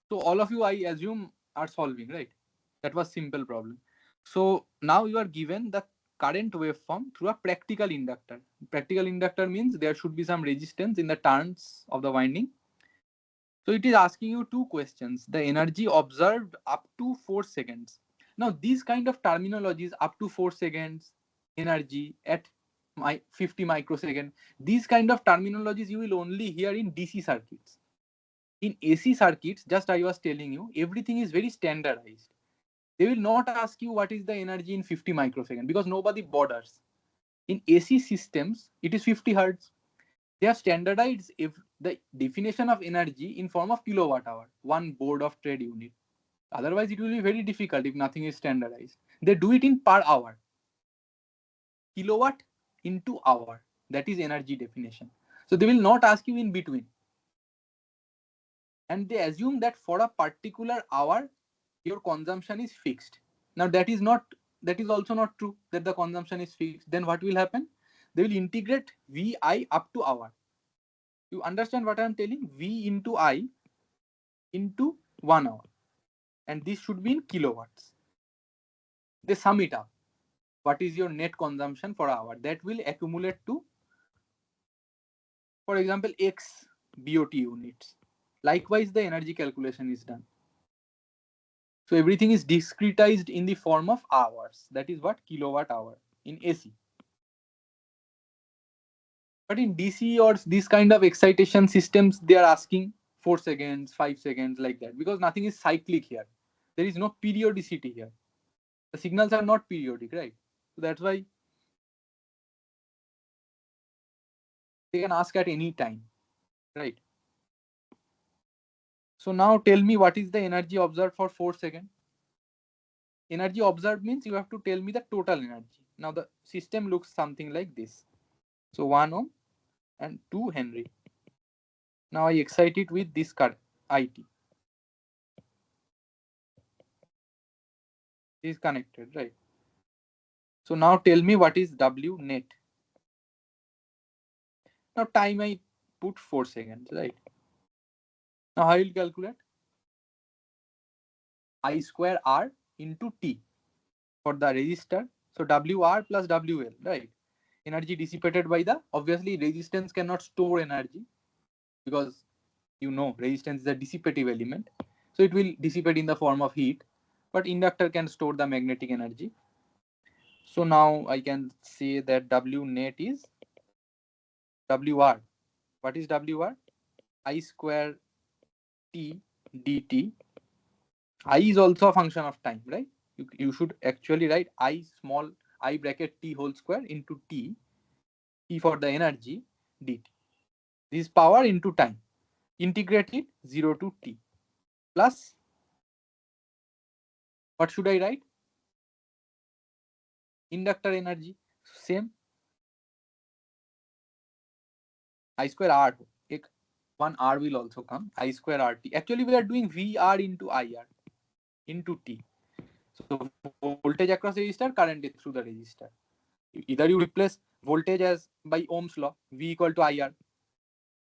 So all of you, I assume, are solving, right? That was simple problem. So now you are given the current waveform through a practical inductor. Practical inductor means there should be some resistance in the turns of the winding. So it is asking you two questions. The energy observed up to 4 seconds. Now these kind of terminologies, up to 4 seconds, energy at 50 microsecond, these kind of terminologies you will only hear in DC circuits. In AC circuits, just I was telling you, everything is very standardized. They will not ask you what is the energy in 50 microsecond because nobody bothers. In AC systems, it is 50 hertz. They have standardized if the definition of energy in form of kilowatt hour, one board of trade unit. Otherwise, it will be very difficult if nothing is standardized. They do it in per hour. Kilowatt into hour. That is energy definition. So they will not ask you in between. And they assume that for a particular hour, your consumption is fixed. Now that is also not true that the consumption is fixed. Then what will happen? They will integrate VI up to hour. You understand what I am telling? V into I into 1 hour. And this should be in kilowatts. They sum it up. What is your net consumption for hour? That will accumulate to, for example, X BOT units. Likewise, the energy calculation is done. So everything is discretized in the form of hours. That is what kilowatt hour in AC. But in DC or this kind of excitation systems, they are asking 4 seconds, 5 seconds, like that, because nothing is cyclic here. There is no periodicity here. The signals are not periodic, right? So that's why they can ask at any time, right? So now tell me what is the energy observed for 4 seconds. Energy observed means you have to tell me the total energy. Now the system looks something like this. So 1 ohm and 2 Henry. Now I excite it with this current IT. This is connected, right? So now tell me what is W net. Now time I put 4 seconds, right? Now how will calculate? I square R into T for the resistor. So WR plus WL, right? Energy dissipated by the, obviously resistance cannot store energy because you know resistance is a dissipative element. So it will dissipate in the form of heat, but inductor can store the magnetic energy. So now I can say that W net is WR. What is WR? I square T dt. I is also a function of time, right? You should actually write I small I bracket T whole square into T for the energy dt. This is power into time. Integrate it 0 to T plus, what should I write? Inductor energy, same. I square R, one R will also come, I square RT. Actually, we are doing VR into IR into T. So voltage across resistor, current is through the resistor. Either you replace voltage as by Ohm's law, V equal to IR,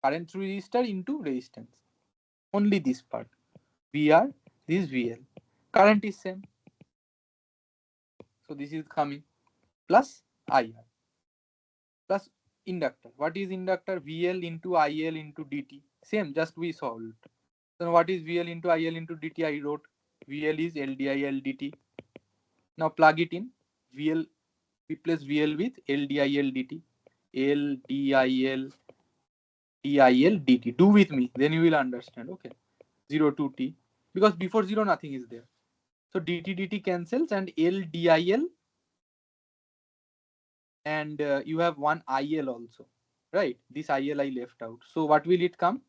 current through resistor into resistance. Only this part. VR, this is VL. Current is same. So this is coming plus IR plus inductor. What is inductor? VL into IL into DT. Same, just we solved. So what is VL into IL into DT? I wrote VL is LDIL DT. Now plug it in. VL, replace VL with LDIL DT. LDIL DIL DT. Do with me, then you will understand. Okay. 0 to T. Because before 0, nothing is there. So DT DT cancels and LDIL, and you have one IL also, right? This IL I left out. So what will it come?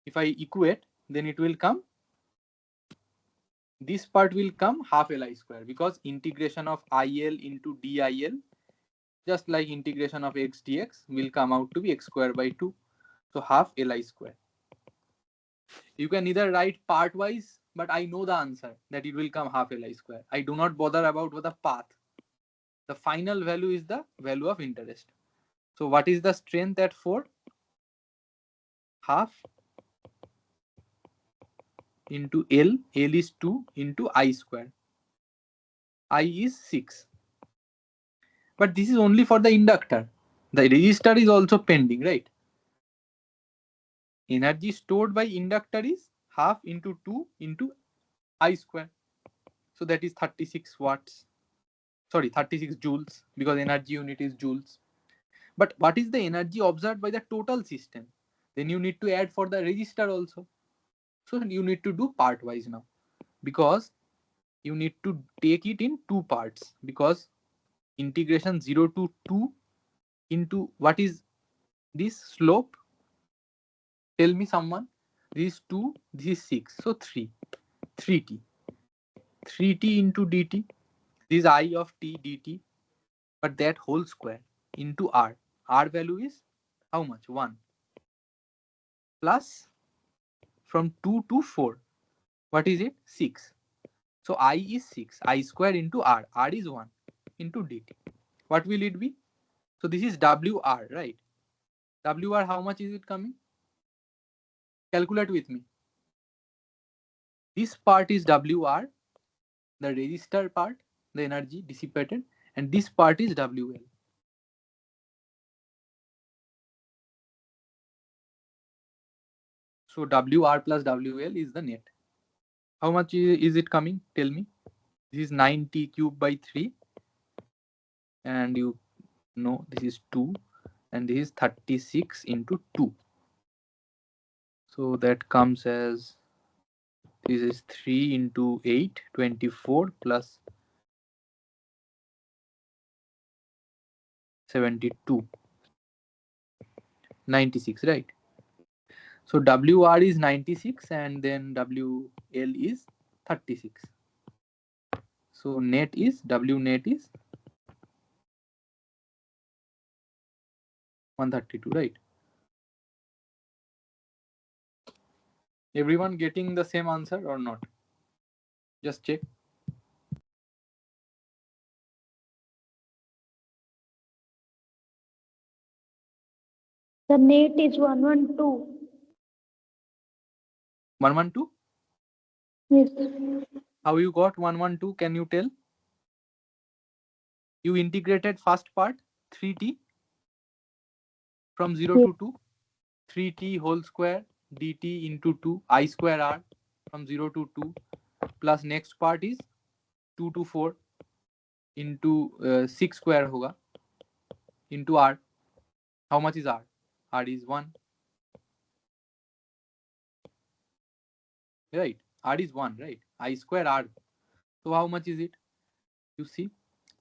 If I equate, then it will come, this part will come half Li square, because integration of IL into DIL, just like integration of x dx, will come out to be x square by 2. So half Li square. You can either write part wise, but I know the answer that it will come half Li square. I do not bother about the path. The final value is the value of interest. So what is the strength at 4? Half into L. L is 2 into I square. I is 6. But this is only for the inductor. The resistor is also pending, right? energy stored by inductor is half into 2 into I square. So that is 36 watts. Sorry, 36 joules, because energy unit is joules. But what is the energy observed by the total system? Then you need to add for the resistor also. So you need to do part wise now, because you need to take it in two parts, because integration 0 to 2 into what is this slope? Tell me someone. This is 2, this is 6. So 3t. 3t into dt. This is I of t dt. But that whole square into r. R value is how much? 1. Plus from 2 to 4. What is it? 6. So I is 6. I square into r. R is 1 into dt. What will it be? So this is WR, right? WR, how much is it coming? Calculate with me. This part is WR, the resistor part, the energy dissipated, and this part is WL. So WR plus WL is the net. How much is it coming? Tell me. This is 9t cube by 3. And you know this is 2. And this is 36 into 2. So that comes as, this is 3 into 8, 24 plus 72. 96, right? So WR is 96 and then WL is 36. So net is, W net is 132, right? Everyone getting the same answer or not? Just check. The net is 112. 112? Yes. How you got 112? Can you tell? You integrated first part 3t from 0 Yes. to 2. 3t whole square dt into 2 I square r from 0 to 2 plus next part is 2 to 4 into 6 square hoga into r. How much is r? R is 1. Right? R is 1, right? I square r. So how much is it? You see,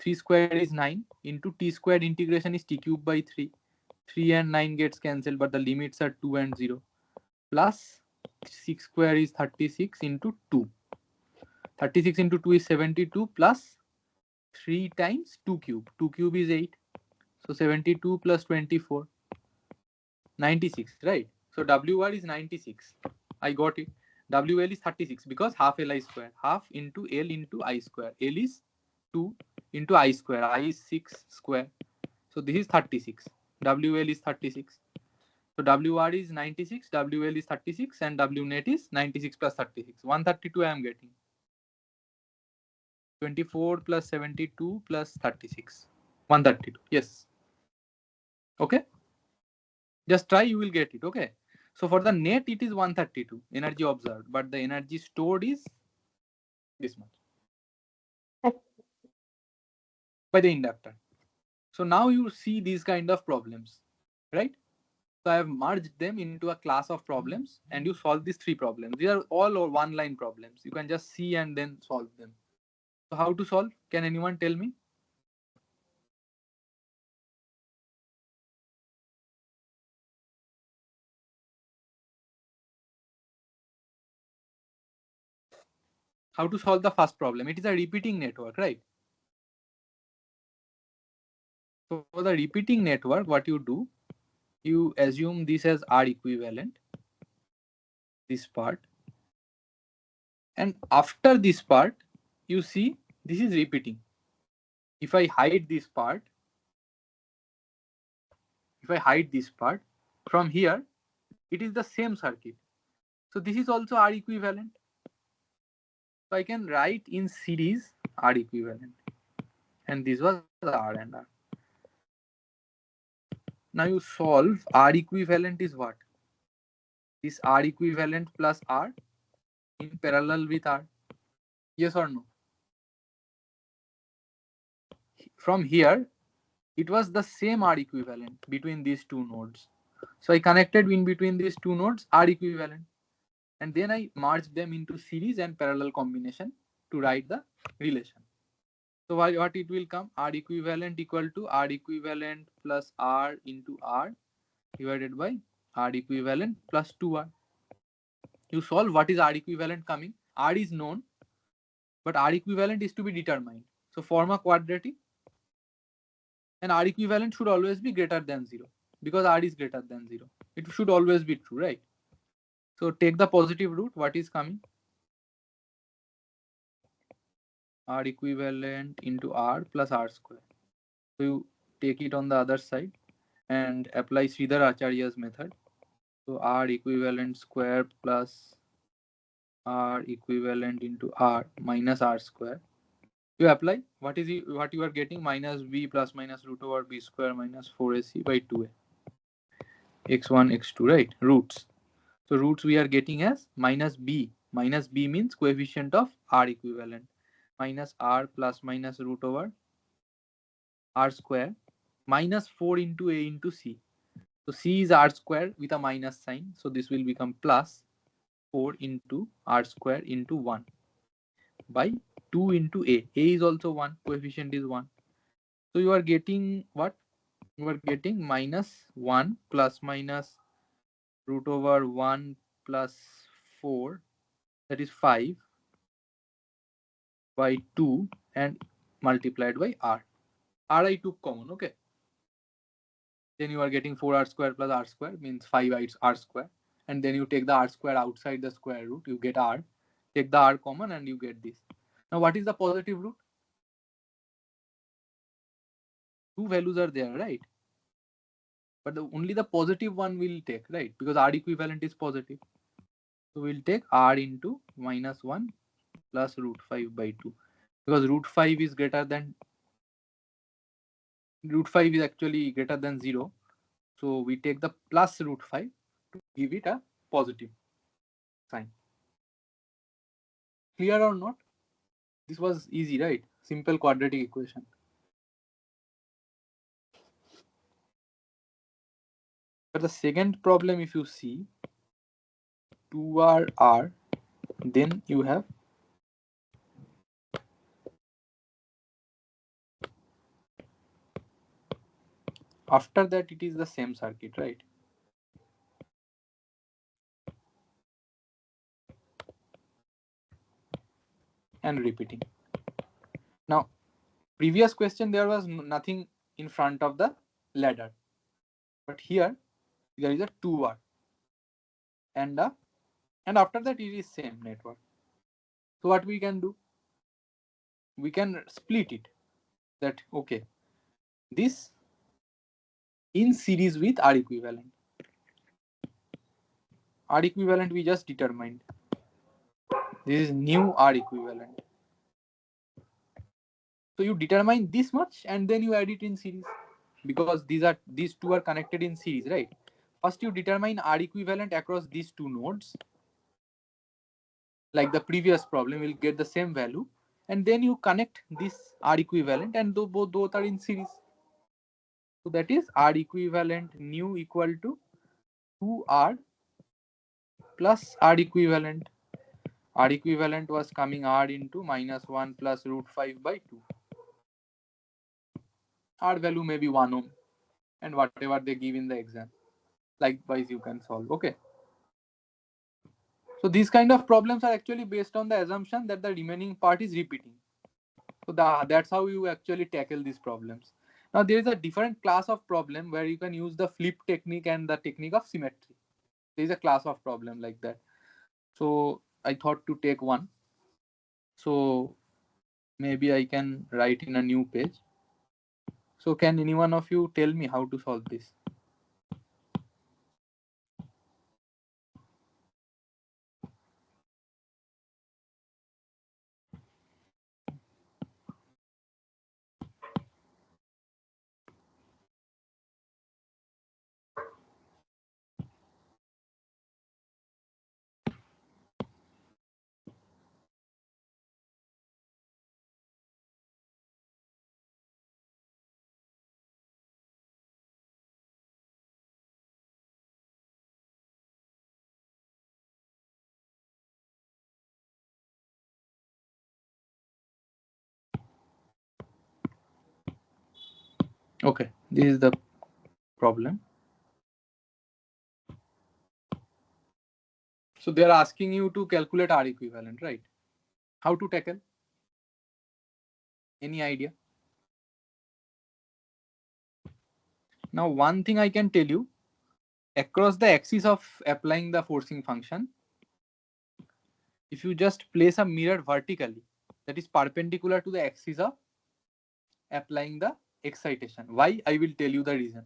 3 square is 9 into t squared integration is t cube by 3. 3 and 9 gets cancelled, but the limits are 2 and 0. Plus 6 square is 36 into 2. 36 into 2 is 72 plus 3 times 2 cube. 2 cube is 8. So 72 plus 24. 96, right? So WR is 96. I got it. WL is 36 because half Li square. Half into L into I square. L is 2 into I square. I is 6 square. So this is 36. WL is 36. So WR is 96, WL is 36, and W net is 96 plus 36. 132 I am getting. 24 plus 72 plus 36. 132. Yes. Okay. Just try, you will get it. Okay. So for the net, it is 132 energy observed, but the energy stored is this much by the inductor. So now you see these kind of problems, right? So I have merged them into a class of problems and you solve these 3 problems. These are all or one line problems. You can just see and then solve them. So how to solve? Can anyone tell me? How to solve the first problem? It is a repeating network, right? So for the repeating network, what you do, you assume this as R equivalent, this part. And after this part, you see this is repeating. If I hide this part, from here, it is the same circuit. So this is also R equivalent. So I can write in series R equivalent. And this was R and R. Now you solve R equivalent is what? this R equivalent plus R in parallel with R? Yes or no? From here, it was the same R equivalent between these two nodes. So I connected in between these two nodes R equivalent, and then I merged them into series and parallel combination to write the relation. So what it will come? R equivalent equal to R equivalent plus R into R divided by R equivalent plus 2R. You solve what is R equivalent coming. R is known, but R equivalent is to be determined. So form a quadratic, and R equivalent should always be greater than 0 because R is greater than 0. It should always be true, right? So take the positive root. What is coming? R equivalent into R plus R square. So you take it on the other side and apply Sridhar Acharya's method. So R equivalent square plus R equivalent into R minus R square. You apply what you are getting? Minus b plus minus root over b square minus 4ac by 2a. x1 x2, right? Roots. So roots we are getting as minus b. Minus b means coefficient of R equivalent minus R plus minus root over R square minus 4 into a into c. So c is R square with a minus sign. So this will become plus 4 into R square into 1 by 2 into a. A is also 1. Coefficient is 1. So you are getting what? You are getting minus 1 plus minus root over 1 plus 4, that is 5 by 2 and multiplied by R. R I took common, okay? Then you are getting 4R square plus R square means 5R square. And then you take the R square outside the square root, you get R. Take the R common and you get this. Now what is the positive root? Two values are there, right? But only the positive one will take, right? Because R equivalent is positive. So we'll take R into minus 1 plus root 5 by 2. Because root 5 is actually greater than 0. So we take the plus root 5 to give it a positive sign. Clear or not? This was easy, right? Simple quadratic equation. But the second problem, if you see 2R R, then you have after that it is the same circuit, right? And repeating. Now, previous question there was nothing in front of the ladder, but here there is a 2R and after that it is same network. So what we can do? We can split it. That okay, this in series with R equivalent. R equivalent we just determined. This is new R equivalent. So you determine this much and then you add it in series because these two are connected in series, right? First you determine R equivalent across these two nodes. Like the previous problem, we'll get the same value, and then you connect this R equivalent and both are in series. So that is R equivalent new equal to 2R plus R equivalent. R equivalent was coming R into minus 1 plus root 5 by 2. R value may be 1 ohm and whatever they give in the exam. Likewise, you can solve. Okay. So these kind of problems are actually based on the assumption that the remaining part is repeating. So that's how you actually tackle these problems. Now there is a different class of problem where you can use the flip technique and the technique of symmetry. There is a class of problem like that. So I thought to take one. So maybe I can write in a new page. So can any one of you tell me how to solve this? Okay, this is the problem. So they are asking you to calculate R equivalent, right? How to tackle? Any idea? Now, one thing I can tell you, across the axis of applying the forcing function, if you just place a mirror vertically, that is perpendicular to the axis of applying the excitation. Why? I will tell you the reason.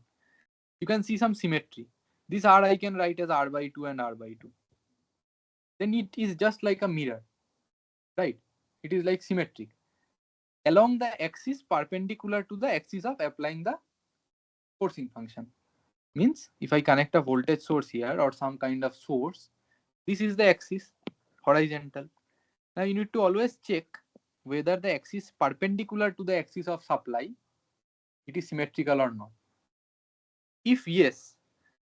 You can see some symmetry. This R I can write as R by 2 and R by 2. Then it is just like a mirror, right? It is like symmetric. Along the axis perpendicular to the axis of applying the forcing function. Means if I connect a voltage source here or some kind of source, this is the axis, horizontal. Now you need to always check whether the axis perpendicular to the axis of supply, it is symmetrical or not. If yes,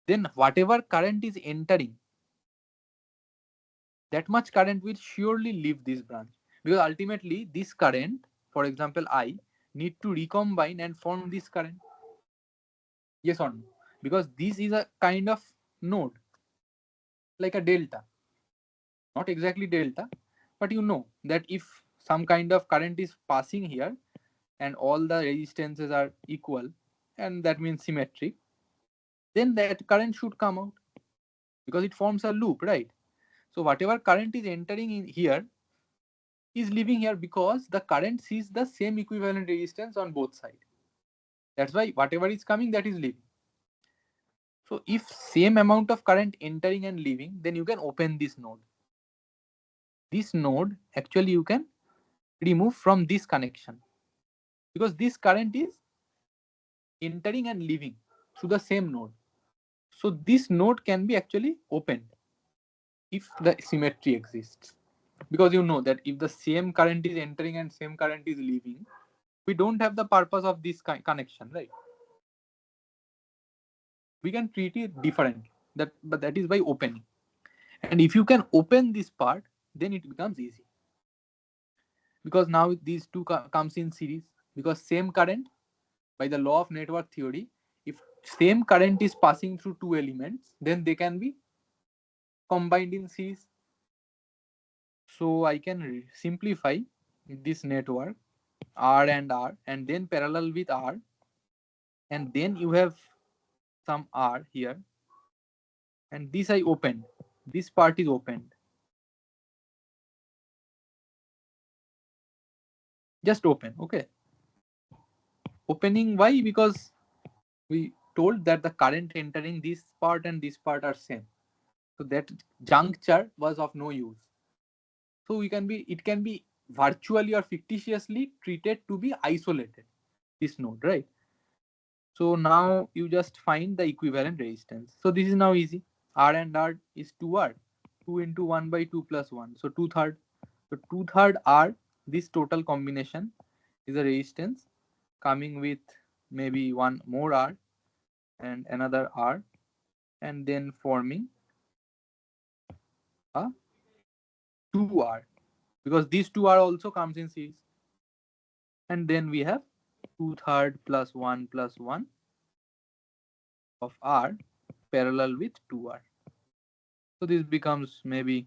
then whatever current is entering, that much current will surely leave this branch, because ultimately this current, for example I, need to recombine and form this current. Yes or no? Because this is a kind of node, like a delta. Not exactly delta, but you know that if some kind of current is passing here and all the resistances are equal, and that means symmetric, then that current should come out because it forms a loop, right? So whatever current is entering in here is leaving here because the current sees the same equivalent resistance on both sides. That's why whatever is coming, that is leaving. So if same amount of current entering and leaving, then you can open this node. This node actually you can remove from this connection, because this current is entering and leaving through the same node. So this node can be actually opened if the symmetry exists, because you know that if the same current is entering and same current is leaving, we don't have the purpose of this connection, right? We can treat it differently, but that is by opening. And if you can open this part, then it becomes easy, because now these two comes in series, because same current, by the law of network theory, if same current is passing through two elements, then they can be combined in series. So I can simplify this network R and R, and then parallel with R, and then you have some R here, and this I opened. This part is opened. Just open, okay? Opening, why? Because we told that the current entering this part and this part are same. So that juncture was of no use. So it can be virtually or fictitiously treated to be isolated, this node, right? So now you just find the equivalent resistance. So this is now easy. R and R is 2R. 2 into 1 by 2 plus 1. So 2/3. So 2/3 R, this total combination is a resistance coming with maybe one more R and another R, and then forming a 2R, because these two R also comes in series. And then we have 2/3 plus 1 of R parallel with 2R. So this becomes maybe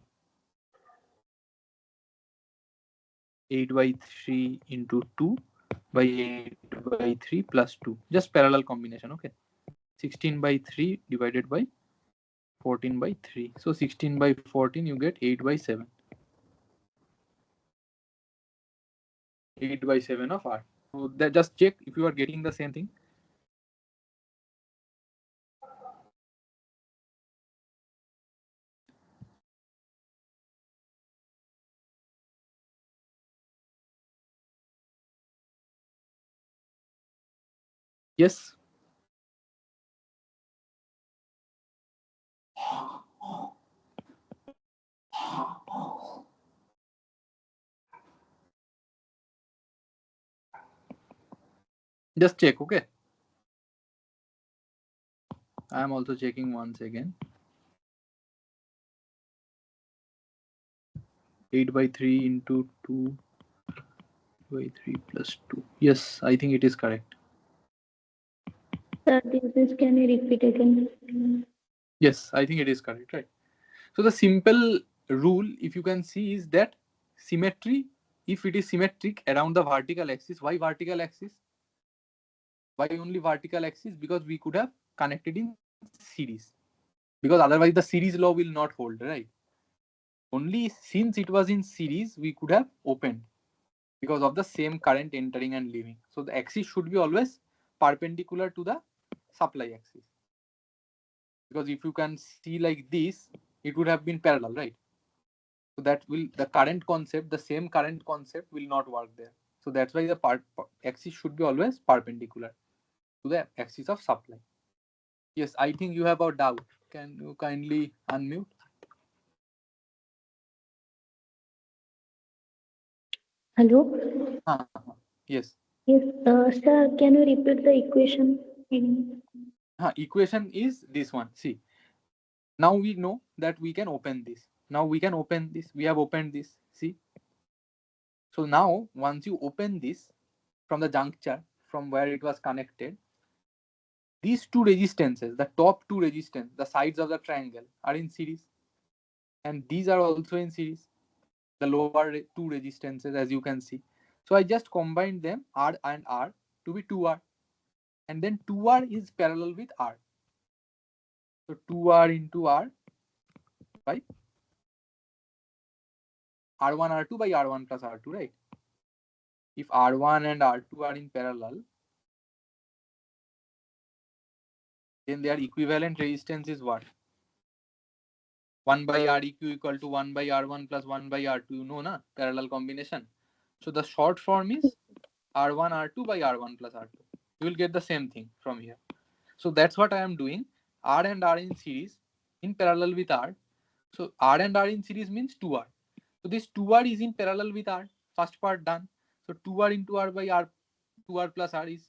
8 by 3 into 2 by 8 by 3 plus 2. Just parallel combination, okay? 16 by 3 divided by 14 by 3. So 16 by 14, you get 8 by 7. 8 by 7 of R. So that, just check if you are getting the same thing. Yes. Just check, okay? I am also checking once again. 8 by 3 into 2 by 3 plus 2. Yes, I think it is correct. Sir, can you repeat again? Yes, I think it is correct, right? So the simple rule, if you can see, is that symmetry, if it is symmetric around the vertical axis, why vertical axis? Why only vertical axis? Because we could have connected in series. Because otherwise the series law will not hold, right? Only since it was in series, we could have opened because of the same current entering and leaving. So the axis should be always perpendicular to the supply axis. Because if you can see like this, it would have been parallel, right? So that will, the current concept, the same current concept will not work there. So that's why the axis should be always perpendicular to the axis of supply. Yes, I think you have a doubt. Can you kindly unmute? Hello? Yes. Yes, sir, can you repeat the equation? Equation is this one. See, now we know that we can open this. Now we can open this. We have opened this. See. So now once you open this from the juncture from where it was connected, these two resistances, the top two resistance, the sides of the triangle are in series. And these are also in series. The lower two resistances, as you can see. So I just combined them, R and R, to be 2R. And then 2R is parallel with R. So 2R into R by R1 R2 by R1 plus R2, right? If R1 and R2 are in parallel, then their equivalent resistance is what? 1 by Req equal to 1 by R1 plus 1 by R2, you know, na? Parallel combination. So the short form is R1 R2 by R1 plus R2. You will get the same thing from here. So that's what I am doing. R and R in series in parallel with R. So R and R in series means 2R. So this 2R is in parallel with R. First part done. So 2R into R by R, 2R plus R is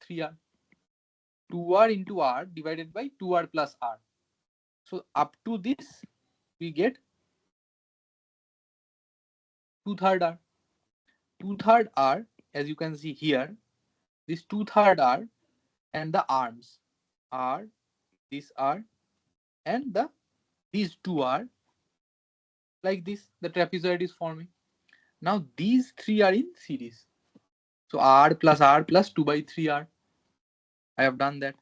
3R. 2R into R divided by 2R plus R. So up to this, we get 2/3 R. 2/3 R, as you can see here, this 2/3 R and the arms are this R and these two are like this. The trapezoid is forming. Now these three are in series. So R plus 2 by 3R. I have done that.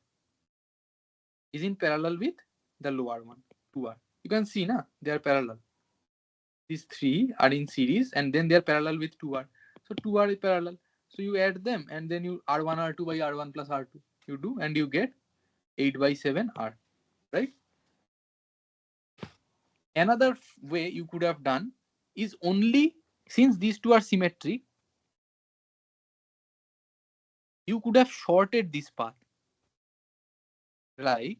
Is in parallel with the lower one, 2R. You can see, na, they are parallel. These three are in series and then they are parallel with 2R. So 2R is parallel. So you add them and then you R1 R2 by R1 plus R2. You do and you get 8 by 7R, right? Another way you could have done is only, since these two are symmetric, you could have shorted this path. Like,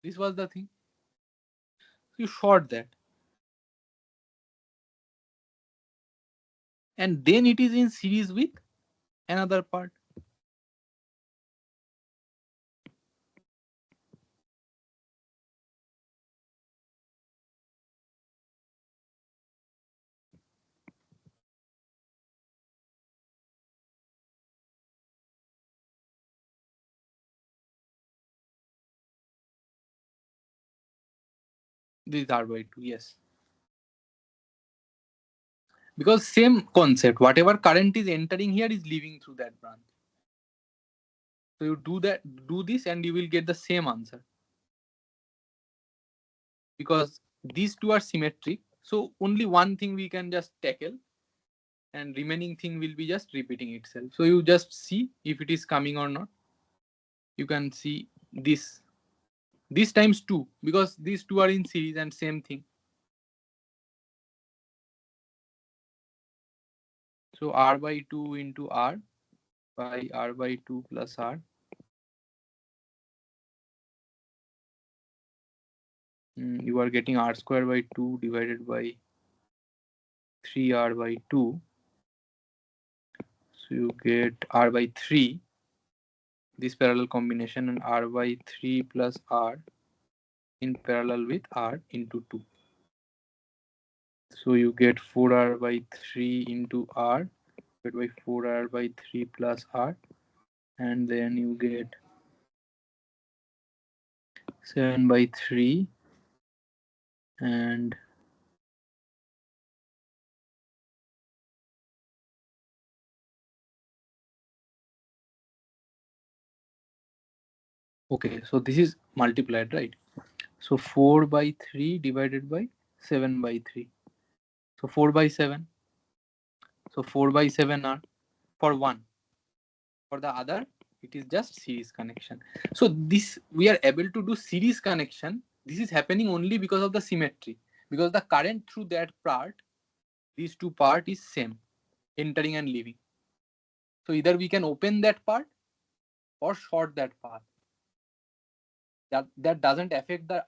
this was the thing. You short that. And then it is in series with another part. This is R by 2, yes. Because same concept, whatever current is entering here is leaving through that branch. So you do this and you will get the same answer. Because these two are symmetric. So only one thing we can just tackle and remaining thing will be just repeating itself. So you just see if it is coming or not. You can see this times 2 because these two are in series and same thing. So R by 2 into R by R by 2 plus R. You are getting R square by 2 divided by 3R by 2. So you get R by 3 this parallel combination, and r by 3 plus r in parallel with r into 2. So you get 4r by 3 into r divided by 4r by 3 plus r, and then you get 7 by 3 and okay, so this is multiplied, right? So 4 by 3 divided by 7 by 3. So 4 by 7. So 4 by 7 are for one. For the other, it is just series connection. So this, we are able to do series connection. This is happening only because of the symmetry. Because the current through that part, these two part is same, entering and leaving. So either we can open that part or short that path. That doesn't affect the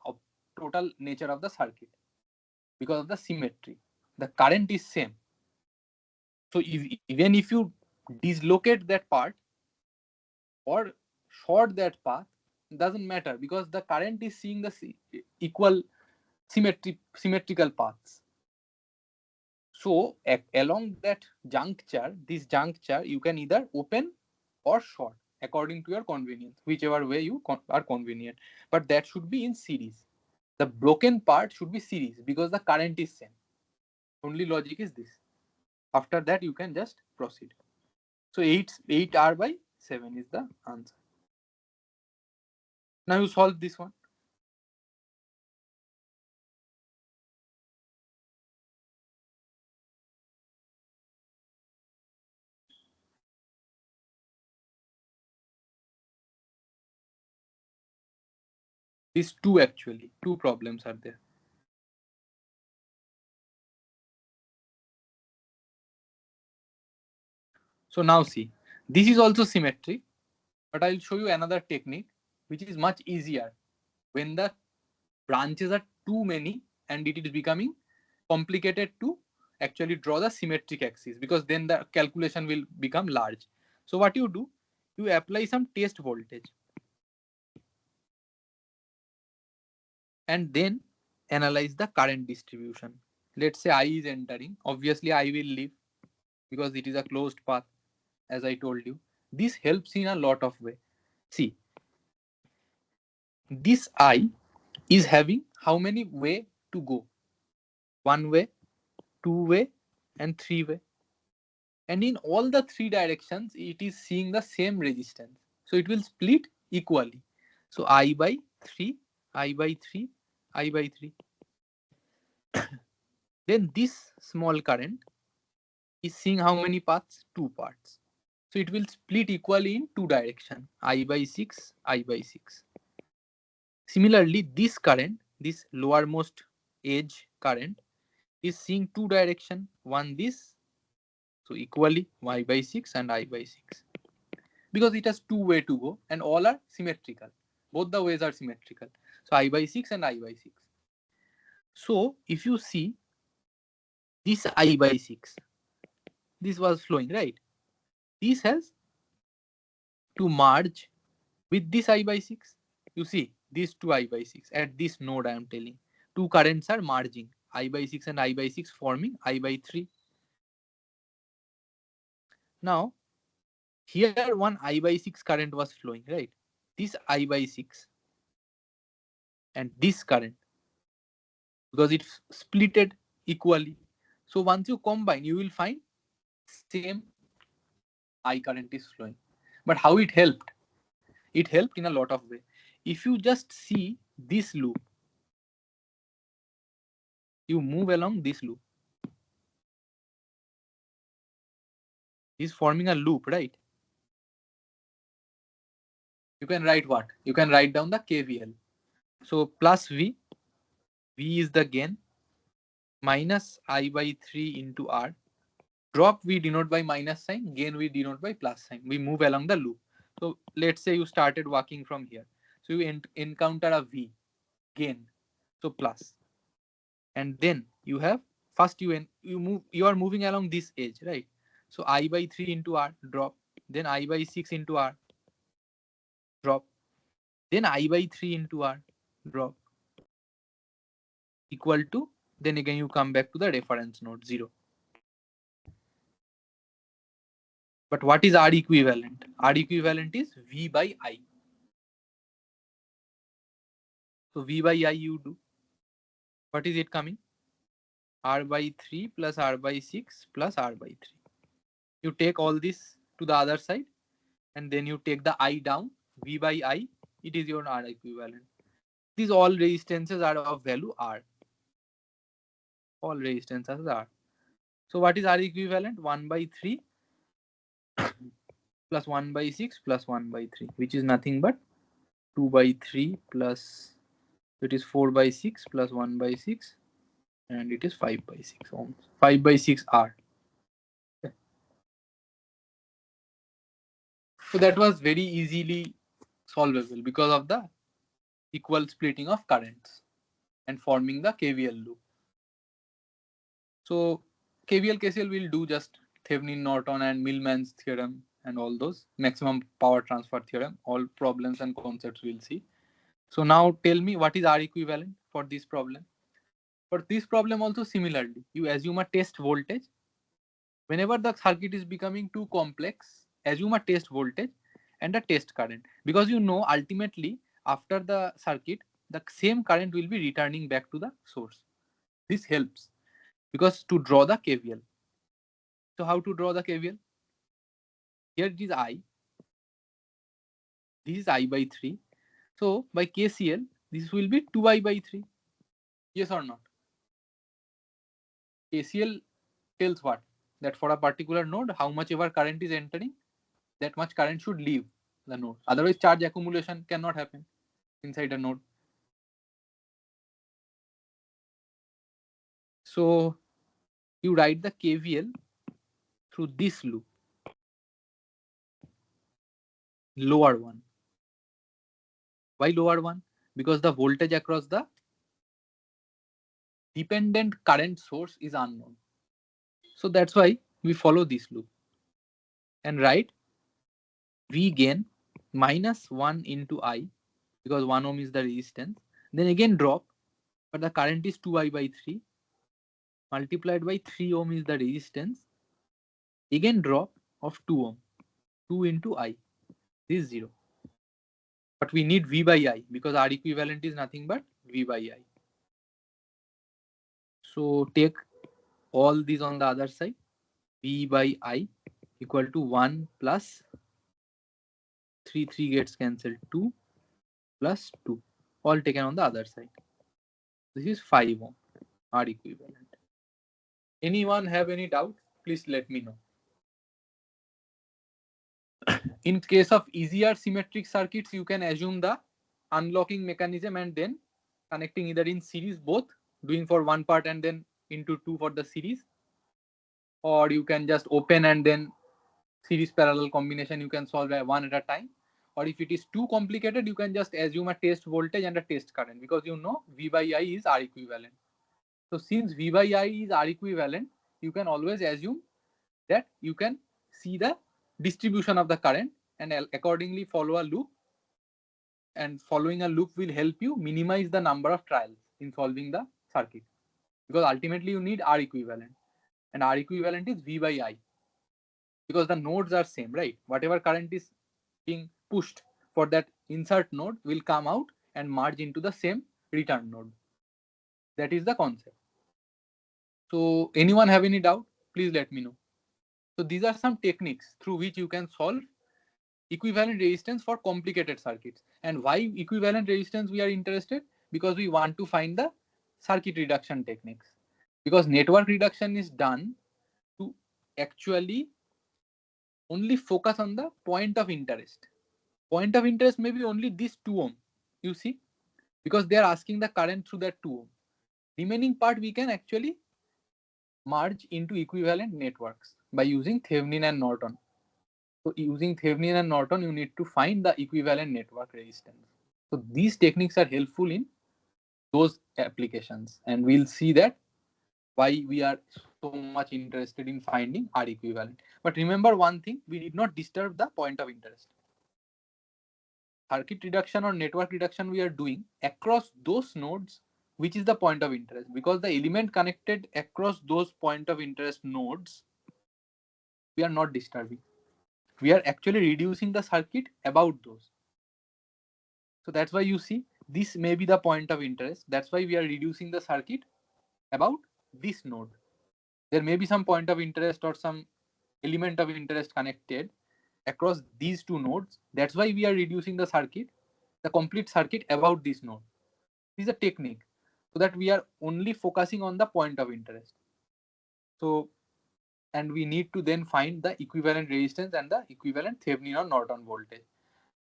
total nature of the circuit because of the symmetry. The current is same. So even if you dislocate that part or short that path, doesn't matter because the current is seeing the equal symmetrical paths. So along that juncture, this juncture, you can either open or short according to your convenience, whichever way you are convenient. But that should be in series. The broken part should be series because the current is same. Only logic is this. After that, you can just proceed. So 8r by 7 is the answer. Now you solve this one. These two actually, two problems are there. So now see, this is also symmetry, but I'll show you another technique which is much easier when the branches are too many and it is becoming complicated to actually draw the symmetric axis because then the calculation will become large. So what you do, you apply some test voltage and then analyze the current distribution. Let's say I is entering. Obviously, I will leave because it is a closed path, as I told you. This helps in a lot of way. See, this I is having how many way to go? One way, two way, and three way. And in all the three directions, it is seeing the same resistance. So it will split equally. So I by 3, I by 3, I by 3. Then this small current is seeing how many paths? Two parts. So it will split equally in two directions, I by 6, I by 6. Similarly, this current, this lowermost edge current, is seeing two directions, one this, so equally I by 6 and I by 6. Because it has two way to go and all are symmetrical. Both the ways are symmetrical. So I by 6 and I by 6. So if you see this I by 6, this was flowing, right? This has to merge with this I by 6. You see, these two I by 6 at this node I am telling. Two currents are merging, I by 6 and I by 6 forming I by 3. Now, here one I by 6 current was flowing, right? This I by 6 and this current, because it's splitted equally. So once you combine, you will find same I current is flowing. But how it helped? It helped in a lot of way. If you just see this loop, you move along this loop. Is forming a loop, right? You can write what? You can write down the KVL. So plus V, V is the gain, minus I by 3 into R. Drop we denote by minus sign, gain we denote by plus sign. We move along the loop. So let's say you started walking from here. So you encounter a V, gain, so plus. And then you have, first you are moving along this edge, right? So I by 3 into R, drop. Then I by 6 into R, drop. Then I by 3 into R, drop. Equal to, then again you come back to the reference node, 0. But what is R equivalent? R equivalent is V by I. So V by I you do. What is it coming? R by 3 plus R by 6 plus R by 3. You take all this to the other side and then you take the I down, V by I, it is your R equivalent. These all resistances are of value R. All resistances are. So what is R equivalent? 1 by 3 plus 1 by 6 plus 1 by 3, which is nothing but 2 by 3 plus, it is 4 by 6 plus 1 by 6, and it is 5 by 6 ohms. 5 by 6 R. So that was very easily solvable because of the equal splitting of currents and forming the KVL loop. So KVL, KCL will do just Thevenin, Norton and Millman's theorem and all those maximum power transfer theorem, all problems and concepts we'll see. So now tell me what is R equivalent for this problem. For this problem also similarly, you assume a test voltage. Whenever the circuit is becoming too complex, assume a test voltage and a test current, because you know ultimately after the circuit the same current will be returning back to the source. This helps because to draw the KVL. So how to draw the KVL? Here it is I. This is I by 3. So by KCL, this will be 2I by 3. Yes or not? KCL tells what? That for a particular node, how much ever current is entering, that much current should leave the node. Otherwise, charge accumulation cannot happen inside a node. So you write the KVL through this loop, lower one. Why lower one? Because the voltage across the dependent current source is unknown. So that's why we follow this loop and write V gain minus 1 into I, because 1 ohm is the resistance. Then again drop, but the current is 2I by 3 multiplied by 3 ohm is the resistance. Again drop of 2 ohm. 2 into I. This is 0. But we need V by I because R equivalent is nothing but V by I. So take all these on the other side. V by I equal to 1 plus 3 gets cancelled, 2 plus 2, all taken on the other side. This is 5 ohm, R equivalent. Anyone have any doubt? Please let me know. In case of easier symmetric circuits, you can assume the unlocking mechanism and then connecting either in series both, doing for one part and then into 2 for the series, or you can just open and then series parallel combination you can solve one at a time. Or if it is too complicated, you can just assume a test voltage and a test current, because you know V by I is R equivalent. So since V by I is R equivalent, you can always assume that you can see the distribution of the current and accordingly follow a loop, and following a loop will help you minimize the number of trials in solving the circuit, because ultimately you need R equivalent, and R equivalent is V by I, because the nodes are same, right? Whatever current is being pushed for that insert node will come out and merge into the same return node. That is the concept. So anyone have any doubt? Please let me know. So these are some techniques through which you can solve equivalent resistance for complicated circuits. And why equivalent resistance we are interested? Because we want to find the circuit reduction techniques. Because network reduction is done to actually only focus on the point of interest. Point of interest may be only this 2 ohm, you see, because they are asking the current through that 2 ohm. Remaining part we can actually merge into equivalent networks by using Thevenin and Norton. So using Thevenin and Norton, you need to find the equivalent network resistance. So these techniques are helpful in those applications, and we'll see that why we are so much interested in finding R equivalent. But remember one thing, we did not disturb the point of interest. circuit reduction or network reduction we are doing across those nodes, which is the point of interest, because the element connected across those point of interest nodes, we are not disturbing. We are actually reducing the circuit about those. So that's why you see this may be the point of interest. That's why we are reducing the circuit about this node. There may be some point of interest or some element of interest connected across these two nodes. That's why we are reducing the circuit, the complete circuit about this node. This is a technique so that we are only focusing on the point of interest. So, and we need to then find the equivalent resistance and the equivalent Thevenin or Norton voltage,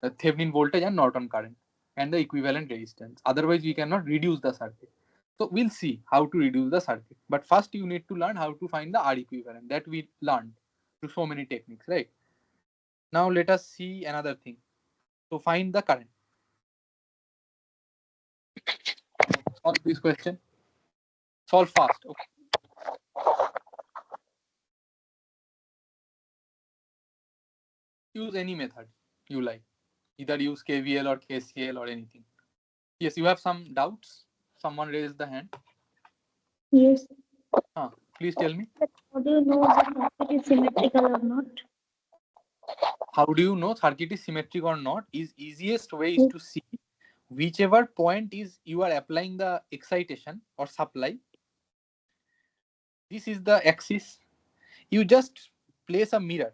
the Thevenin voltage and Norton current, and the equivalent resistance. Otherwise, we cannot reduce the circuit. So we'll see how to reduce the circuit. But first, you need to learn how to find the R equivalent that we learned through so many techniques, right? Now let us see another thing. So find the current. Solve this question. Solve fast. Okay. Use any method you like. Either use KVL or KCL or anything. Yes, you have some doubts? Someone raised the hand. Yes. Please tell me. How do you know the circuit is symmetrical or not? How do you know circuit is symmetric or not? Is easiest way is Yes. to see whichever point is you are applying the excitation or supply. This is the axis. You just place a mirror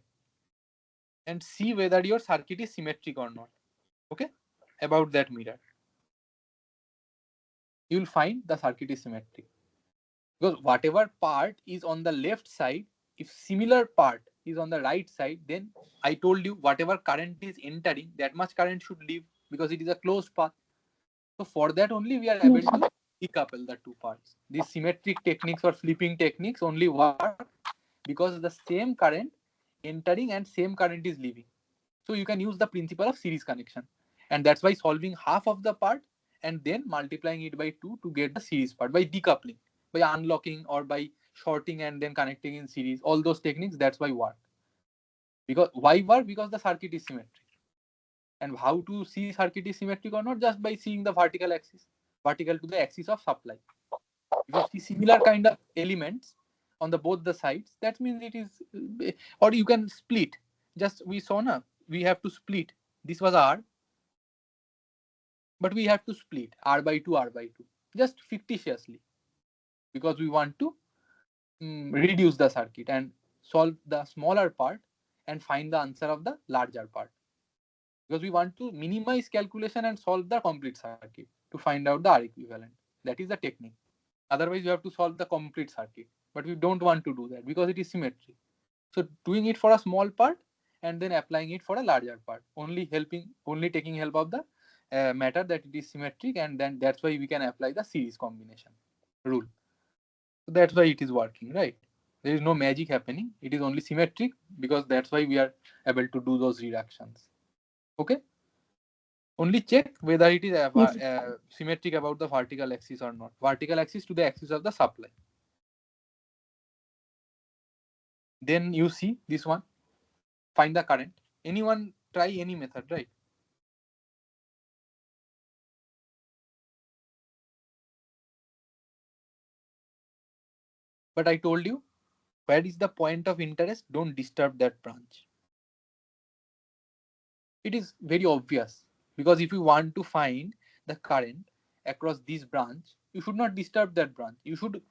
and see whether your circuit is symmetric or not. Okay, about that mirror, you will find the circuit is symmetric, because whatever part is on the left side, if similar part is on the right side, then I told you whatever current is entering, that much current should leave, because it is a closed path. So for that only we are able to decouple the two parts. These symmetric techniques or flipping techniques only work because the same current entering and same current is leaving. So you can use the principle of series connection, and that's why solving half of the part and then multiplying it by 2 to get the series part by decoupling, by unlocking or by shorting and then connecting in series. All those techniques, that's why work. Because why work? Because the circuit is symmetric. And how to see circuit is symmetric or not? Just by seeing the vertical axis, vertical to the axis of supply. If you see similar kind of elements on the both the sides, that means it is, or you can split. Just we saw now, we have to split. This was R, but we have to split R by 2, R by 2, just fictitiously, because we want to reduce the circuit and solve the smaller part and find the answer of the larger part, because we want to minimize calculation and solve the complete circuit to find out the R equivalent. That is the technique. Otherwise, you have to solve the complete circuit, but we don't want to do that because it is symmetric. So doing it for a small part and then applying it for a larger part, only taking help of the matter that it is symmetric, and then that's why we can apply the series combination rule. So that's why it is working, right? There is no magic happening. It is only symmetric, because that's why we are able to do those reductions. Okay. Only check whether it is symmetric about the vertical axis or not. Vertical axis to the axis of the supply. Then you see this one. Find the current. Anyone try any method, right? But I told you, where is the point of interest? Don't disturb that branch. It is very obvious, because if you want to find the current across this branch, you should not disturb that branch. You should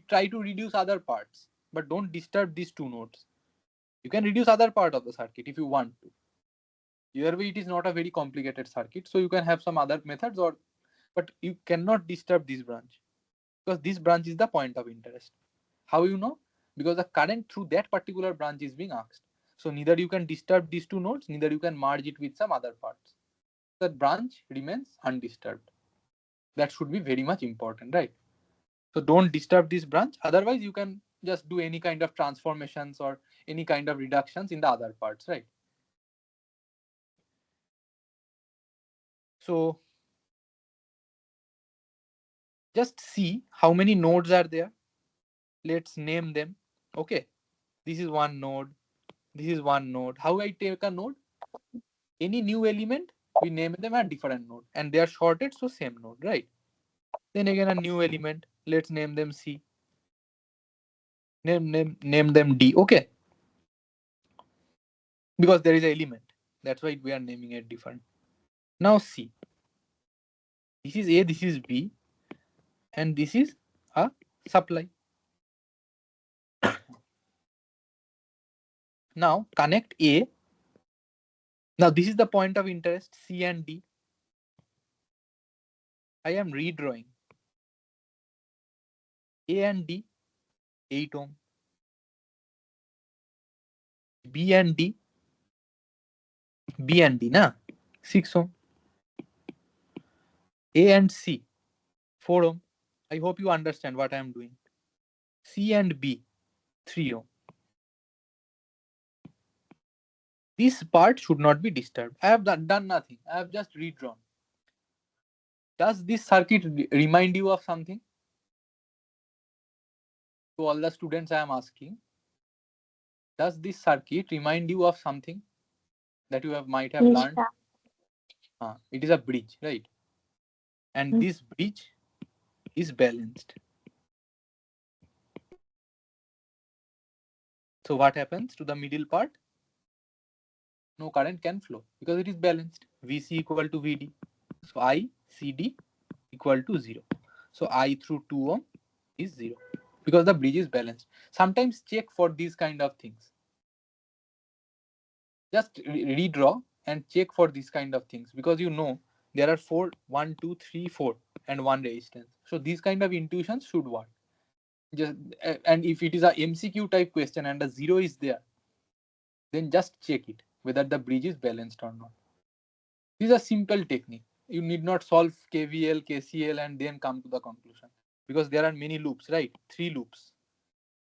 try to reduce other parts, but don't disturb these two nodes. You can reduce other part of the circuit if you want to. Either way, it is not a very complicated circuit, so you can have some other methods, but you cannot disturb this branch, because this branch is the point of interest. How you know? Because the current through that particular branch is being asked. So neither you can disturb these two nodes, neither you can merge it with some other parts. That branch remains undisturbed. That should be very much important, right? So don't disturb this branch. Otherwise, you can just do any kind of transformations or any kind of reductions in the other parts, right? So just see how many nodes are there. Let's name them. Okay. This is one node. This is one node. How I take a node? Any new element we name them a different node, and they are shorted, so same node, right? Then again a new element, let's name them C. Name them D, okay? Because there is an element, that's why we are naming it different. Now C, this is A, this is B, and this is a supply. Now connect A. Now this is the point of interest, C and D. I am redrawing A and D, 8 ohm. B and D, na, 6 ohm. A and C, 4 ohm. I hope you understand what I am doing. C and B, 3 ohm. This part should not be disturbed. I have done nothing. I have just redrawn. Does this circuit remind you of something? To all the students I am asking, does this circuit remind you of something that you might have learned? It is a bridge, right? And this bridge is balanced. So what happens to the middle part? No current can flow because it is balanced. VC equal to VD. So I CD equal to 0. So I through 2 ohm is 0 because the bridge is balanced. Sometimes check for these kind of things. Just redraw and check for these kind of things, because you know there are 4, 1, 2, 3, 4 and 1 resistance. So these kind of intuitions should work. Just and if it is a MCQ type question and a 0 is there, then just check it whether the bridge is balanced or not. This is a simple technique. You need not solve KVL, KCL and then come to the conclusion, because there are many loops, right? 3 loops.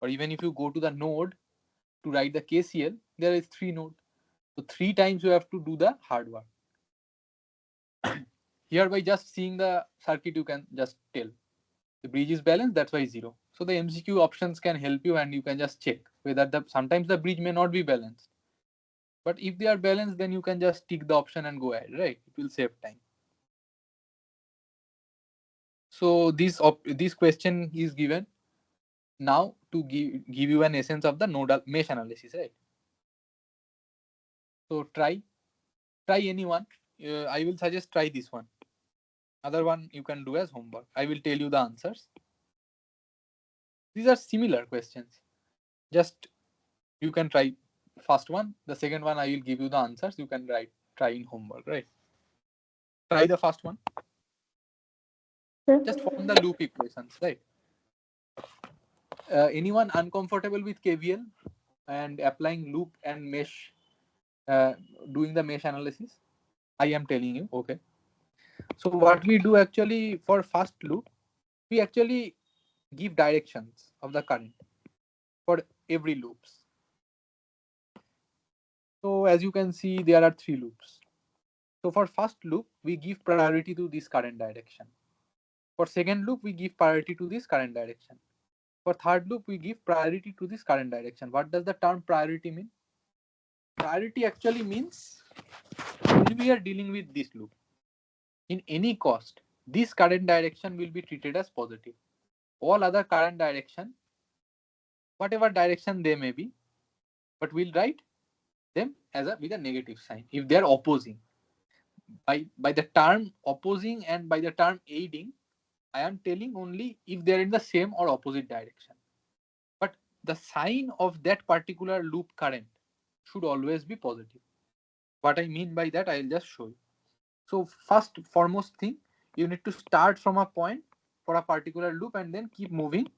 Or even if you go to the node to write the KCL, there is 3 nodes. So 3 times you have to do the hard work. Here by just seeing the circuit, you can just tell the bridge is balanced, that's why 0. So the MCQ options can help you, and you can just check whether sometimes the bridge may not be balanced. But if they are balanced, then you can just tick the option and go ahead, right? It will save time. So this question is given now to give you an essence of the nodal mesh analysis, right? So try anyone. I will suggest try this one. Other one you can do as homework. I will tell you the answers. These are similar questions. Just you can try first one. The second one I will give you the answers. You can try in homework, right? Try the first one. Just form the loop equations, right? Anyone uncomfortable with KVL and applying loop and mesh, doing the mesh analysis? I am telling you, okay. So what we do actually for first loop, we actually give directions of the current for every loops. So as you can see, there are 3 loops. So for first loop, we give priority to this current direction. For second loop, we give priority to this current direction. For third loop, we give priority to this current direction. What does the term priority mean? Priority actually means when we are dealing with this loop, in any cost, this current direction will be treated as positive. All other current direction, whatever direction they may be, but we'll write them as with a negative sign if they are opposing. By the term opposing and by the term aiding, I am telling only if they are in the same or opposite direction. But the sign of that particular loop current should always be positive. What I mean by that, I'll just show you. So first foremost thing, you need to start from a point for a particular loop and then keep moving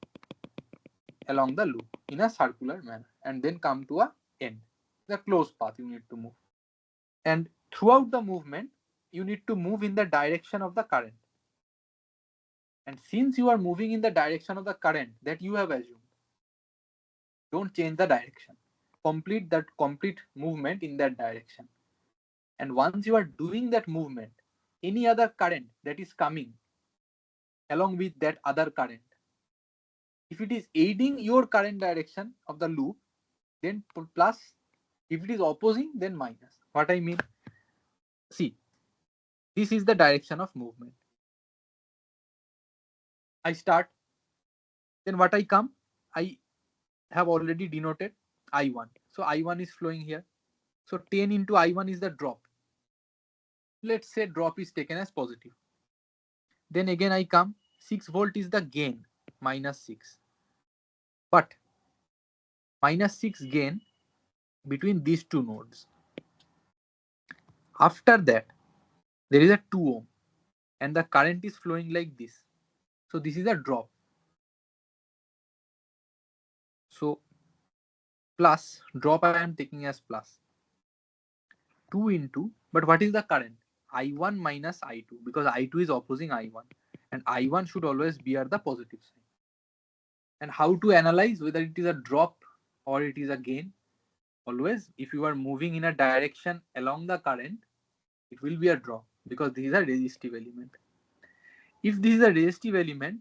along the loop in a circular manner and then come to a end. The closed path you need to move. And throughout the movement, you need to move in the direction of the current. And since you are moving in the direction of the current that you have assumed, don't change the direction. Complete movement in that direction. And once you are doing that movement, any other current that is coming along with that other current, if it is aiding your current direction of the loop, then plus. If it is opposing, then minus. What I mean, see, This is the direction of movement. I start. Then what I come, I have already denoted I1. So I1 is flowing here. So 10 into I1 is the drop. Let's say drop is taken as positive. Then again I come, 6 volt is the gain, minus 6. But minus 6 gain between these two nodes. After that, there is a 2 ohm and the current is flowing like this. So this is a drop. So plus, drop I am taking as plus. 2 into, but what is the current? I1 minus I2, because I2 is opposing I1 and I1 should always be at the positive side. And how to analyze whether it is a drop or it is a gain? Always, if you are moving in a direction along the current, it will be a drop because this is a resistive element. If this is a resistive element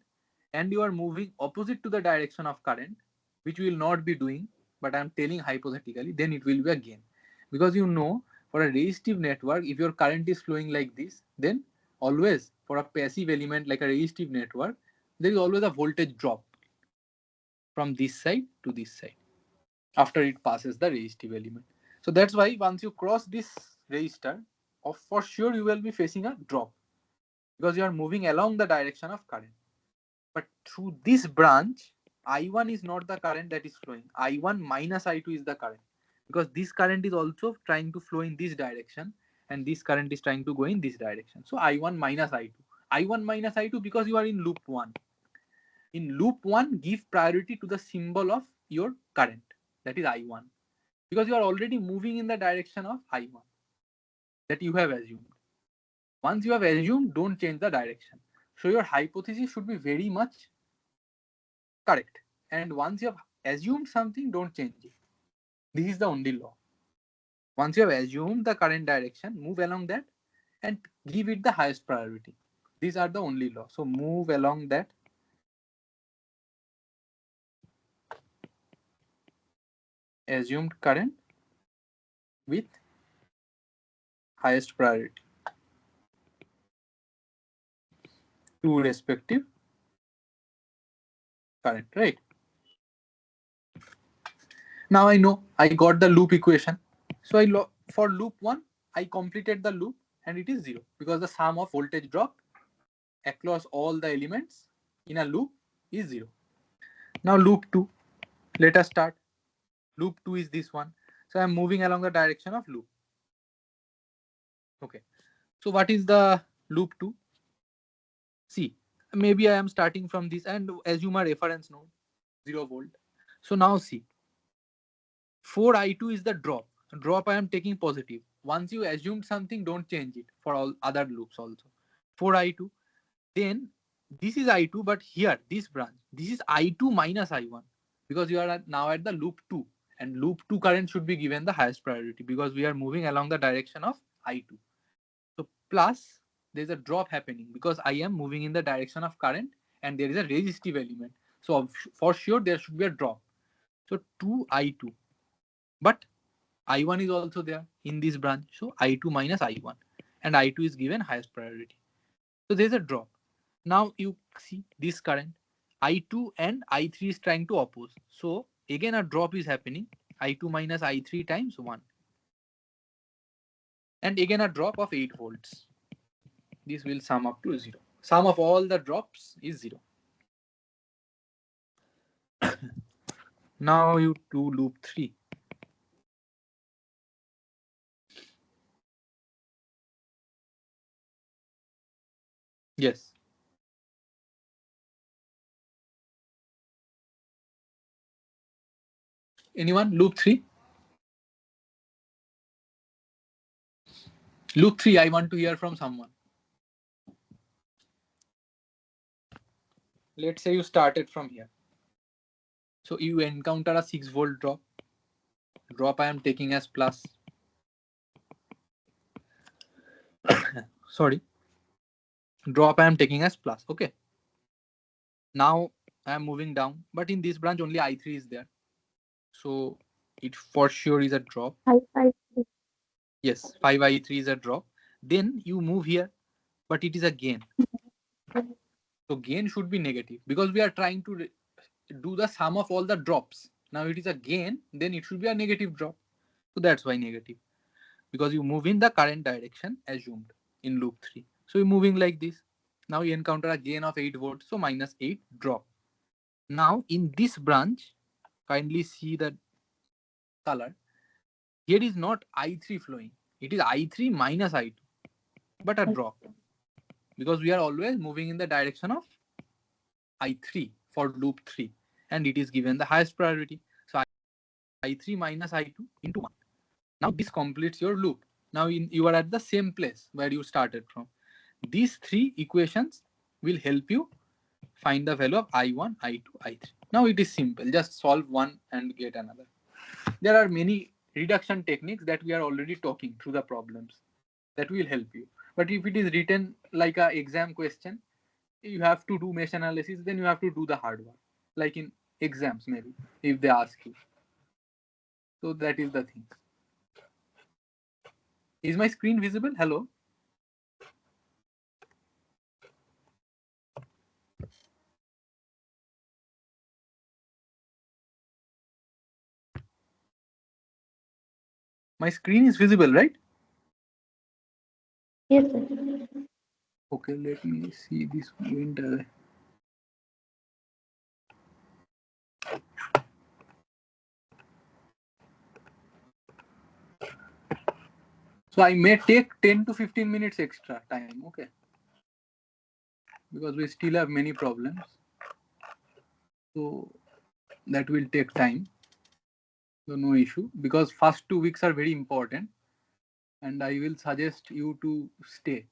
and you are moving opposite to the direction of current, which we will not be doing, but I am telling hypothetically, then it will be a gain. Because you know, for a resistive network, if your current is flowing like this, then always for a passive element like a resistive network, there is always a voltage drop from this side to this side after it passes the resistive element. So that's why once you cross this resistor, for sure you will be facing a drop because you are moving along the direction of current. But through this branch, I1 is not the current that is flowing. I1 minus I2 is the current because this current is also trying to flow in this direction and this current is trying to go in this direction. So I1 minus I2. I1 minus I2 because you are in loop 1. In loop 1, give priority to the symbol of your current, that is I1, because you are already moving in the direction of I1 that you have assumed. Once you have assumed, don't change the direction. So your hypothesis should be very much correct. And once you have assumed something, don't change it. This is the only law. Once you have assumed the current direction, move along that and give it the highest priority. These are the only law. So move along that. Assumed current with highest priority to respective current, right? Now I know I got the loop equation. So for loop 1, I completed the loop and it is 0 because the sum of voltage drop across all the elements in a loop is 0. Now loop 2, let us start. Loop 2 is this one. So I'm moving along the direction of loop. Okay. So what is the loop 2? See, maybe I am starting from this and assume a reference node, 0 volt. So now see, 4I2 is the drop. Drop I am taking positive. Once you assume something, don't change it for all other loops also. 4I2. Then this is I2, but here, this branch, this is I2 minus I1 because you are now at the loop 2 and loop 2 current should be given the highest priority because we are moving along the direction of I2. So plus there's a drop happening because I am moving in the direction of current and there is a resistive element. So for sure there should be a drop. So 2I2. But I1 is also there in this branch. So I2 minus I1 and I2 is given highest priority. So there's a drop. Now you see this current I2 and I3 is trying to oppose. So again a drop is happening. I2 minus I3 times 1. And again a drop of 8 volts. This will sum up to 0. Sum of all the drops is 0. Now you do loop 3. Yes. Anyone? Loop 3? Loop 3, I want to hear from someone. Let's say you started from here. So you encounter a 6 volt drop. Drop I am taking as plus. Sorry. Drop I am taking as plus. Okay. Now I am moving down, but in this branch only I3 is there. So it for sure is a drop. I Yes, 5I3 is a drop. Then you move here. but it is a gain. So gain should be negative because we are trying to do the sum of all the drops. Now it is a gain, then it should be a negative drop. So that's why negative, because you move in the current direction assumed in loop 3. So you're moving like this. Now you encounter a gain of 8 volts, so minus 8 drop. Now in this branch, kindly see the color. Here is not I3 flowing. It is I3 minus I2, but a drop. Because we are always moving in the direction of I3 for loop 3. And it is given the highest priority. So I3 minus I2 into 1. Now this completes your loop. Now you are at the same place where you started from. These three equations will help you find the value of I1, I2, I3. Now it is simple. Just solve one and get another. There are many reduction techniques that we are already talking through the problems that will help you. But if it is written like an exam question, you have to do mesh analysis, then you have to do the hard work. Like in exams, maybe, if they ask you. So that is the thing. Is my screen visible? Hello? My screen is visible, right? Yes, sir. Okay, let me see this went away. So I may take 10 to 15 minutes extra time, okay? Because we still have many problems. So that will take time. So no issue, because first 2 weeks are very important. And I will suggest you to stay,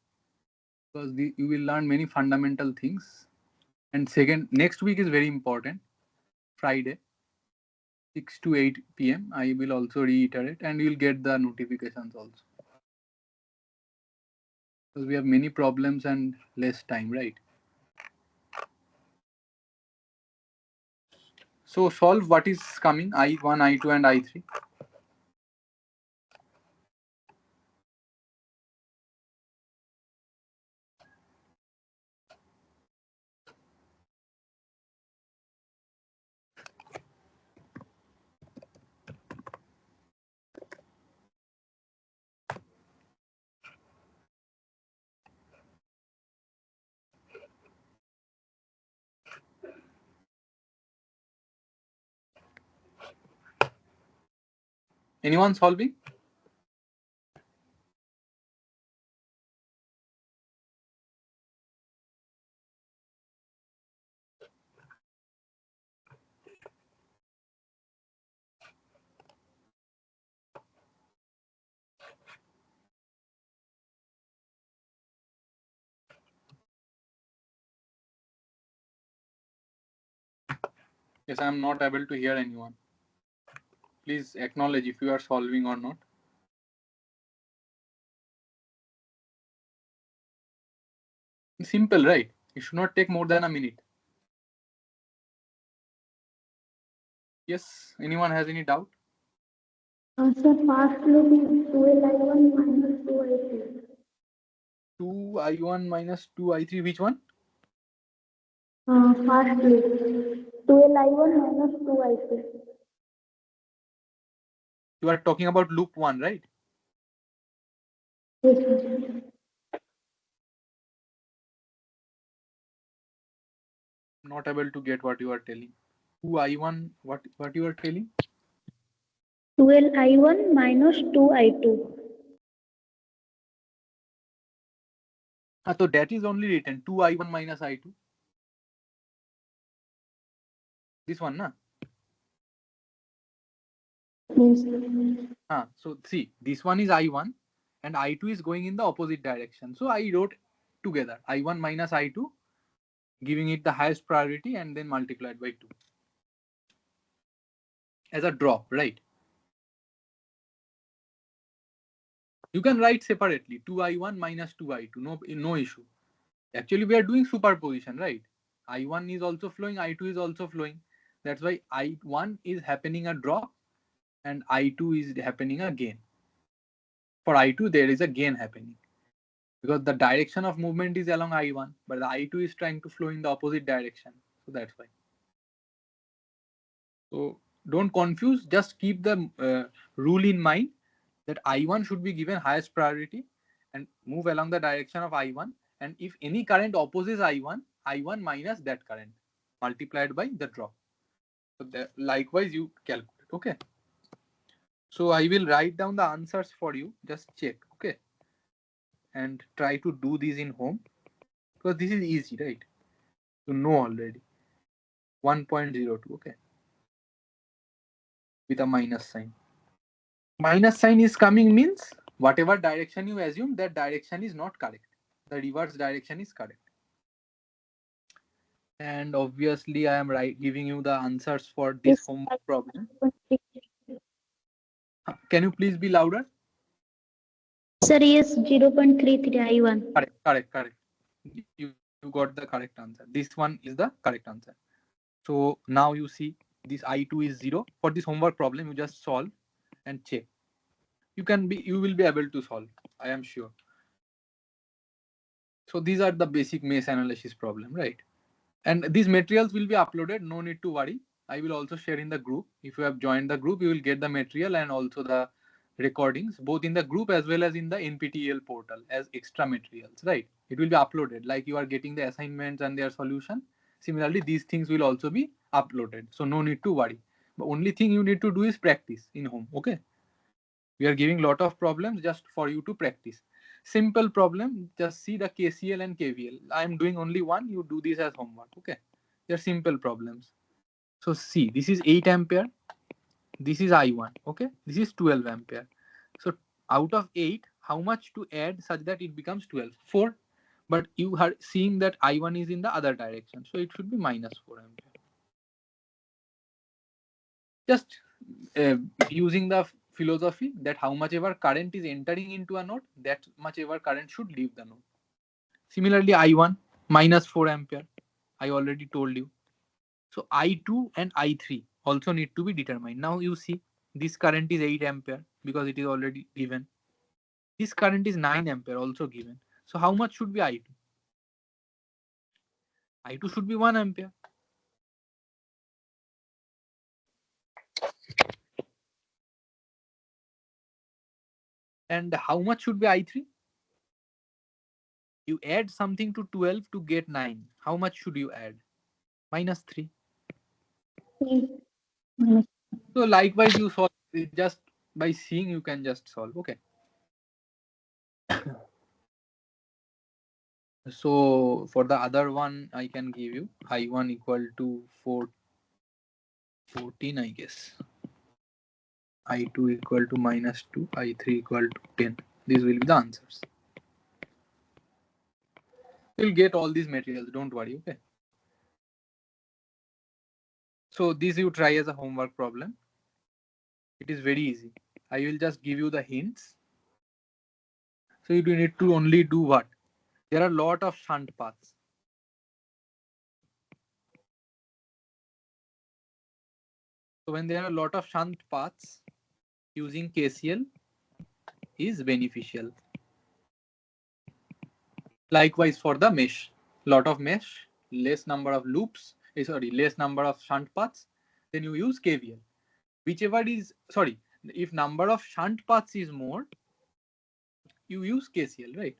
because you will learn many fundamental things. And second, next week is very important. Friday, 6 to 8 p.m. I will also reiterate, and you'll get the notifications also. Because we have many problems and less time, right? So solve what is coming, I1, I2 and I3. Anyone solving? Yes, I am not able to hear anyone. Please acknowledge if you are solving or not. Simple, right? It should not take more than a minute. Yes, anyone has any doubt? Sir, fast loop is 12I1 minus 2I2. 2I1 minus 2I3, which one? Fast loop 12I1 minus 2I2. You are talking about loop 1, right? Yes, sir. Not able to get what you are telling. 2I1, what you are telling? 12I1 minus 2I2. So that is only written 2I1 minus I2. This one, na? Yes, sir. So see, this one is I1 and I2 is going in the opposite direction. So I wrote together I1 minus I2, giving it the highest priority and then multiplied by 2 as a drop, right? You can write separately 2I1 minus 2I2, no issue. Actually, we are doing superposition, right? I1 is also flowing, I2 is also flowing. That's why I1 is happening a drop and I2 is happening a gain. For I2, there is a gain happening because the direction of movement is along I1, but the I2 is trying to flow in the opposite direction. So that's why. So don't confuse, just keep the rule in mind that I1 should be given highest priority and move along the direction of I1. And if any current opposes I1, I1 minus that current multiplied by the drop. So that, likewise you calculate. Okay. So I will write down the answers for you. Just check. Okay. And try to do this in home because this is easy, right? You know already. 1.02. Okay. With a minus sign. Minus sign is coming means whatever direction you assume, that direction is not correct. The reverse direction is correct. And obviously, I am giving you the answers for this homework problem. Can you please be louder? Sir, yes, 0.33 I1. Correct. You got the correct answer. This one is the correct answer. So now you see this I2 is 0. For this homework problem, you just solve and check. You will be able to solve, I am sure. So these are the basic mesh analysis problem, right? And these materials will be uploaded, no need to worry. I will also share in the group. If you have joined the group, you will get the material and also the recordings, both in the group as well as in the NPTEL portal as extra materials, right? It will be uploaded like you are getting the assignments and their solution. Similarly, these things will also be uploaded. So no need to worry. The only thing you need to do is practice in home, okay? We are giving lot of problems just for you to practice. Simple problem, just see the KCL and KVL. I am doing only one, you do this as homework, okay? They're simple problems. So see, this is 8 ampere, this is I1, okay? This is 12 ampere. So out of 8, how much to add such that it becomes 12? 4. But you are seeing that I1 is in the other direction, so it should be minus 4 ampere. Just using the philosophy that how much ever current is entering into a node, that much ever current should leave the node. Similarly, I1 minus 4 ampere, I already told you. So I2 and I3 also need to be determined. Now you see this current is 8 ampere because it is already given. This current is 9 ampere also given. So how much should be I2? I2 should be 1 ampere. And how much should be I3? You add something to 12 to get 9. How much should you add? Minus 3. So likewise, you solve it just by seeing, you can just solve. Okay. So for the other one, I can give you I1 equal to 14, I guess. I2 equal to minus 2, I3 equal to 10. These will be the answers. You'll get all these materials, don't worry, okay? So this you try as a homework problem. It is very easy. I will just give you the hints. So you need to only do what? There are a lot of shunt paths. So when there are a lot of shunt paths, using KCL is beneficial. Likewise for the mesh, lot of mesh, less number of loops, less number of shunt paths, then you use KVL. Whichever is, if number of shunt paths is more, you use KCL, right?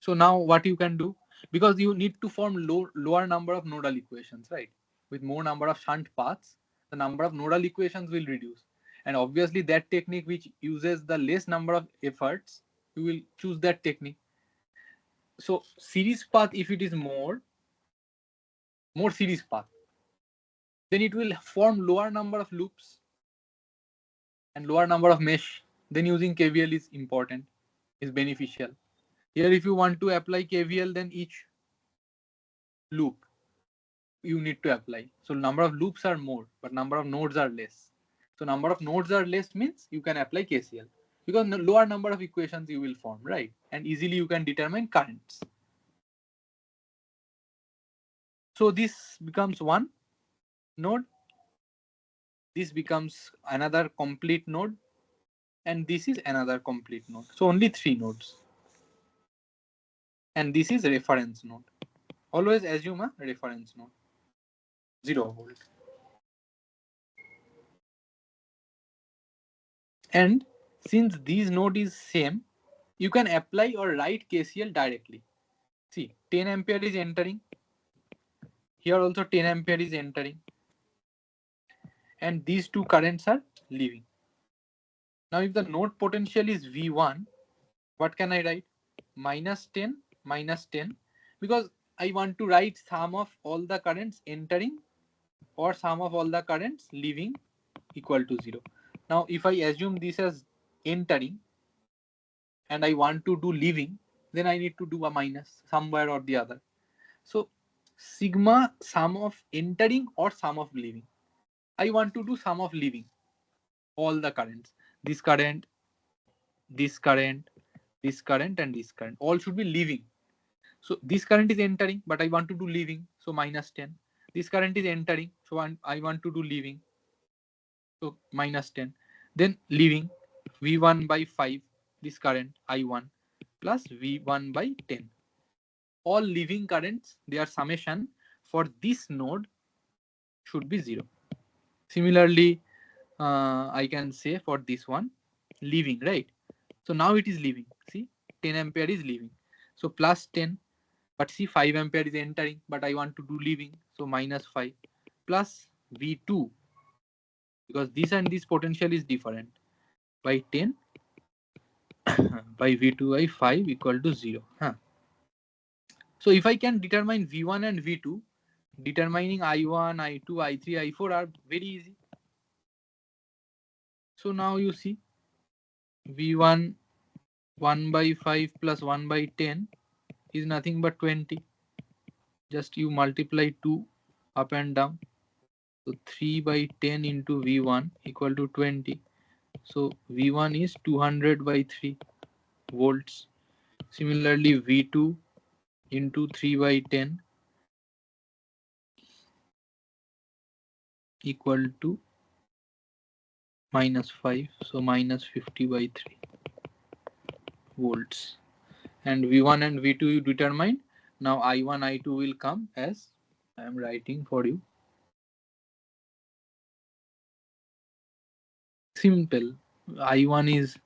So now what you can do, because you need to form lower number of nodal equations, right? With more number of shunt paths, the number of nodal equations will reduce. And obviously that technique which uses the less number of efforts, you will choose that technique. So series path, if it is more series path, then it will form lower number of loops and lower number of mesh. Then using KVL is important, is beneficial. Here if you want to apply KVL, then each loop you need to apply. So number of loops are more, but number of nodes are less. So number of nodes are less means you can apply KCL because the lower number of equations you will form, right? And easily you can determine currents. So this becomes one node. this becomes another complete node, and this is another complete node. So only 3 nodes. And this is reference node. Always assume a reference node. 0 volt. And since these node is same, you can apply or write KCL directly. See, 10 ampere is entering. Here also 10 ampere is entering. And these two currents are leaving. Now if the node potential is V1, what can I write? Minus 10, minus 10. Because I want to write sum of all the currents entering or sum of all the currents leaving equal to 0. Now if I assume this as entering and I want to do leaving, then I need to do a minus somewhere or the other. So sigma sum of entering or sum of leaving. I want to do sum of leaving all the currents. This current, this current, this current, and this current all should be leaving. So this current is entering, but I want to do leaving, so minus 10. This current is entering, so I want to do leaving, so minus 10. Then leaving V1 by 5, this current I1 plus V1 by 10. All leaving currents, their summation for this node should be 0. Similarly, I can say for this one, leaving, right? So now it is leaving. See, 10 ampere is leaving. So plus 10. But see, 5 ampere is entering, but I want to do leaving. So minus 5 plus V2, because this and this potential is different, by 10 by V2 by 5 equal to 0. So if I can determine V1 and V2, determining I1, I2, I3, I4 are very easy. So now you see V1 1 by 5 plus 1 by 10 is nothing but 20. Just you multiply 2 up and down. So 3 by 10 into V1 equal to 20. So V1 is 200 by 3 volts. Similarly, V2 into 3 by 10 equal to minus 5. So minus 50 by 3 volts. And V1 and V2 you determine. Now I1, I2 will come as I am writing for you. Simple. I1 is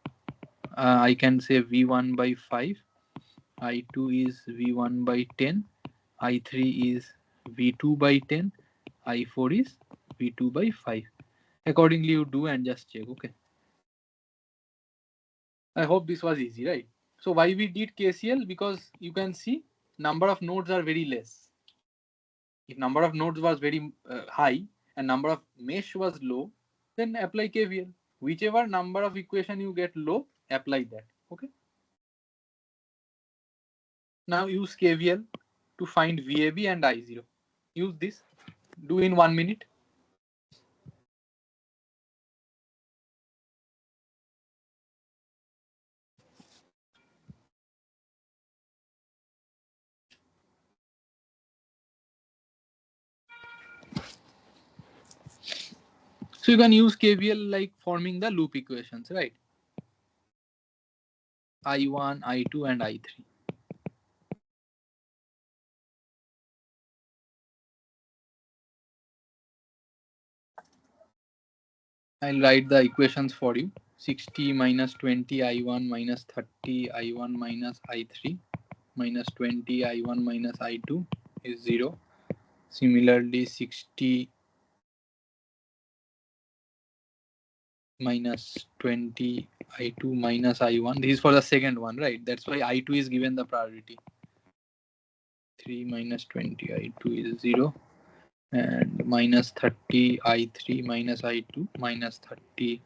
I can say V1 by 5. I2 is V1 by 10. I3 is V2 by 10. I4 is V2 by 5. Accordingly, you do and just check. Okay. I hope this was easy, right? So why we did KCL? Because you can see number of nodes are very less. If number of nodes was very high and number of mesh was low, then apply KVL. Whichever number of equation you get low, apply that. Okay. Now use KVL to find VAB and I0. Use this. Do in 1 minute. So you can use KVL like forming the loop equations, right? I1, I2, and I3. I'll write the equations for you. 60 minus 20 I1 minus 30 I1 minus I3 minus 20 I1 minus I2 is 0. Similarly, 60 minus 20 I2 minus I1. This is for the second one, right? That's why I2 is given the priority. 3 minus 20 I2 is 0. And minus 30 I3 minus I2 minus 30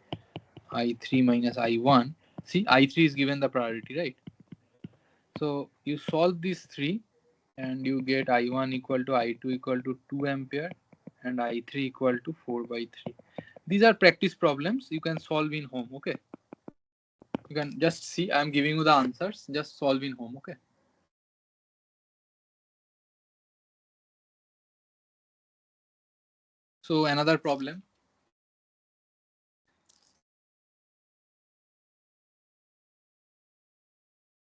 I3 minus I1. See, I3 is given the priority, right? So you solve these three and you get I1 equal to I2 equal to 2 ampere and I3 equal to 4 by 3. These are practice problems you can solve in home, okay? You can just see, I'm giving you the answers, just solve in home, okay? So another problem.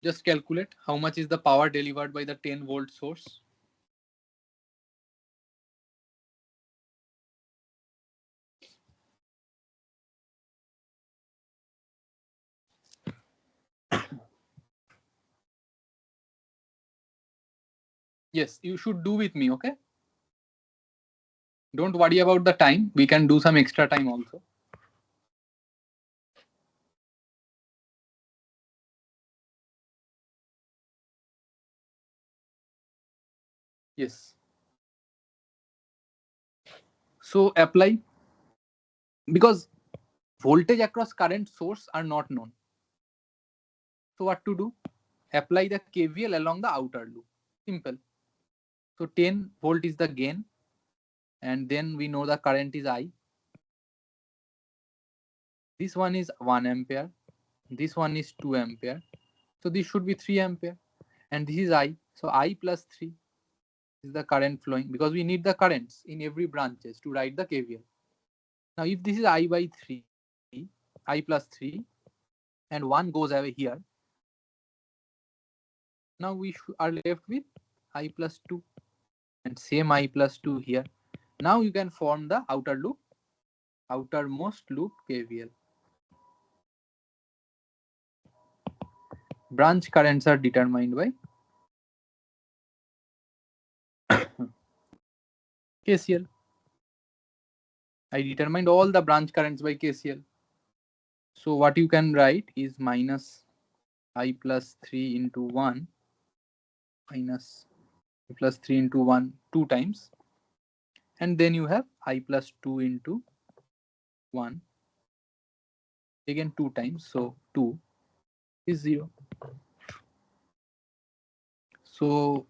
just calculate how much is the power delivered by the 10-volt source. Yes, you should do with me, okay? Don't worry about the time. We can do some extra time also. Yes. So apply, because voltage across current source are not known. So what to do? Apply the KVL along the outer loop. Simple. So 10 volt is the gain, and then we know the current is I. This one is 1 ampere. This one is 2 ampere. So this should be 3 ampere. And this is I. So I plus 3 is the current flowing, because we need the currents in every branches to write the KVL. Now if this is I by 3, I plus 3, and 1 goes away here, now we are left with I plus 2, and same I plus 2 here. Now you can form the outer loop, outermost loop KVL. Branch currents are determined by KCL. I determined all the branch currents by KCL. So what you can write is minus I plus 3 into 1 minus I plus 3 into 1 2 times, and then you have I plus 2 into 1 again 2 times, so 2 is 0. So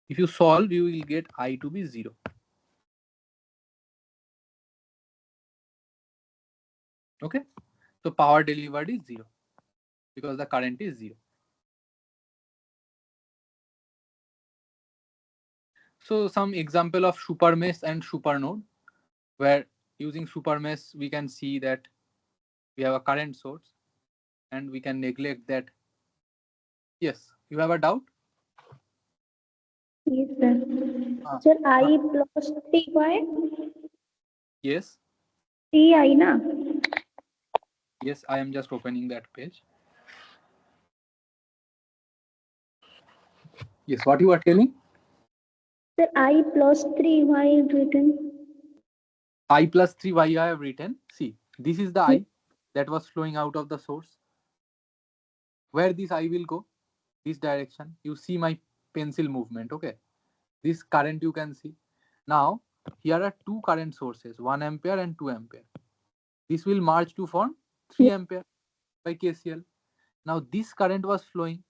if you solve, you will get I to be 0. Okay, so power delivered is 0 because the current is 0. So some example of super mesh and super node, where using super mesh we can see that we have a current source and we can neglect that. Yes, you have a doubt? Yes, sir. Sir, I plus T y. Yes. T I na. Yes, I am just opening that page. Yes, what you are telling? Sir, I plus 3y is written. I plus 3y I have written. See, this is the I that was flowing out of the source. Where this I will go? This direction. You see my pencil movement, okay? This current you can see. Now, here are two current sources, 1 ampere and 2 ampere. This will merge to form 3 ampere by KCL. Now, this current was flowing.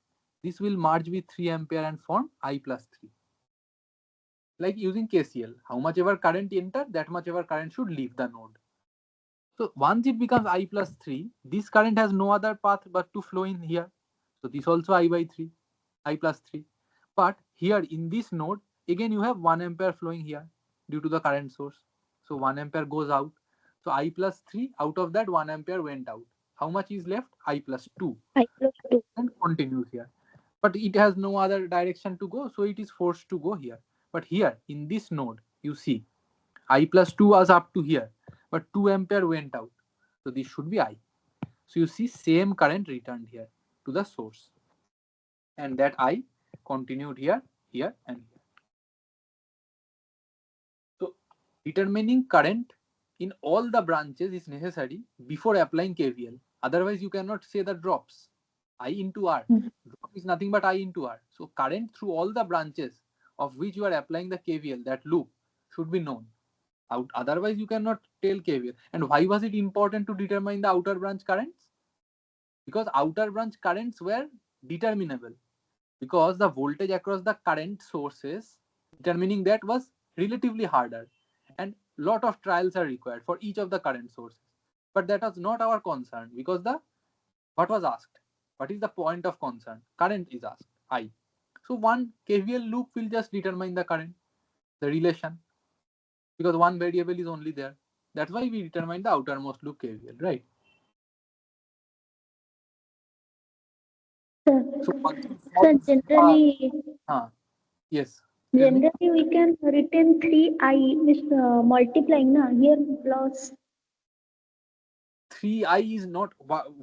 This will merge with 3 ampere and form I plus 3. Like using KCL, how much ever current enter, that much ever current should leave the node. So once it becomes I plus 3, this current has no other path but to flow in here. So this also I by 3, I plus 3. But here in this node, again you have 1 ampere flowing here due to the current source. So 1 ampere goes out. So I plus 3, out of that 1 ampere went out. How much is left? I plus 2. I plus 2. And continues here. But it has no other direction to go, so it is forced to go here. But here in this node, you see, I plus 2 was up to here, but 2 ampere went out. So this should be I. So you see same current returned here to the source. And that I continued here, here and here. So determining current in all the branches is necessary before applying KVL. Otherwise you cannot say the drops. I into R. Drop is nothing but I into R. So current through all the branches of which you are applying the KVL, that loop should be known. Otherwise you cannot tell KVL. And why was it important to determine the outer branch currents? Because outer branch currents were determinable. Because the voltage across the current sources, determining that was relatively harder. And lot of trials are required for each of the current sources. But that was not our concern, because what was asked? What is the point of concern? Current is asked, I. So one KVL loop will just determine the current, the relation, because one variable is only there. That's why we determine the outermost loop KVL, right? Sir, So once you sir, solve yes. Tell me. generally we can retain 3i with multiplying na here plus 3i is not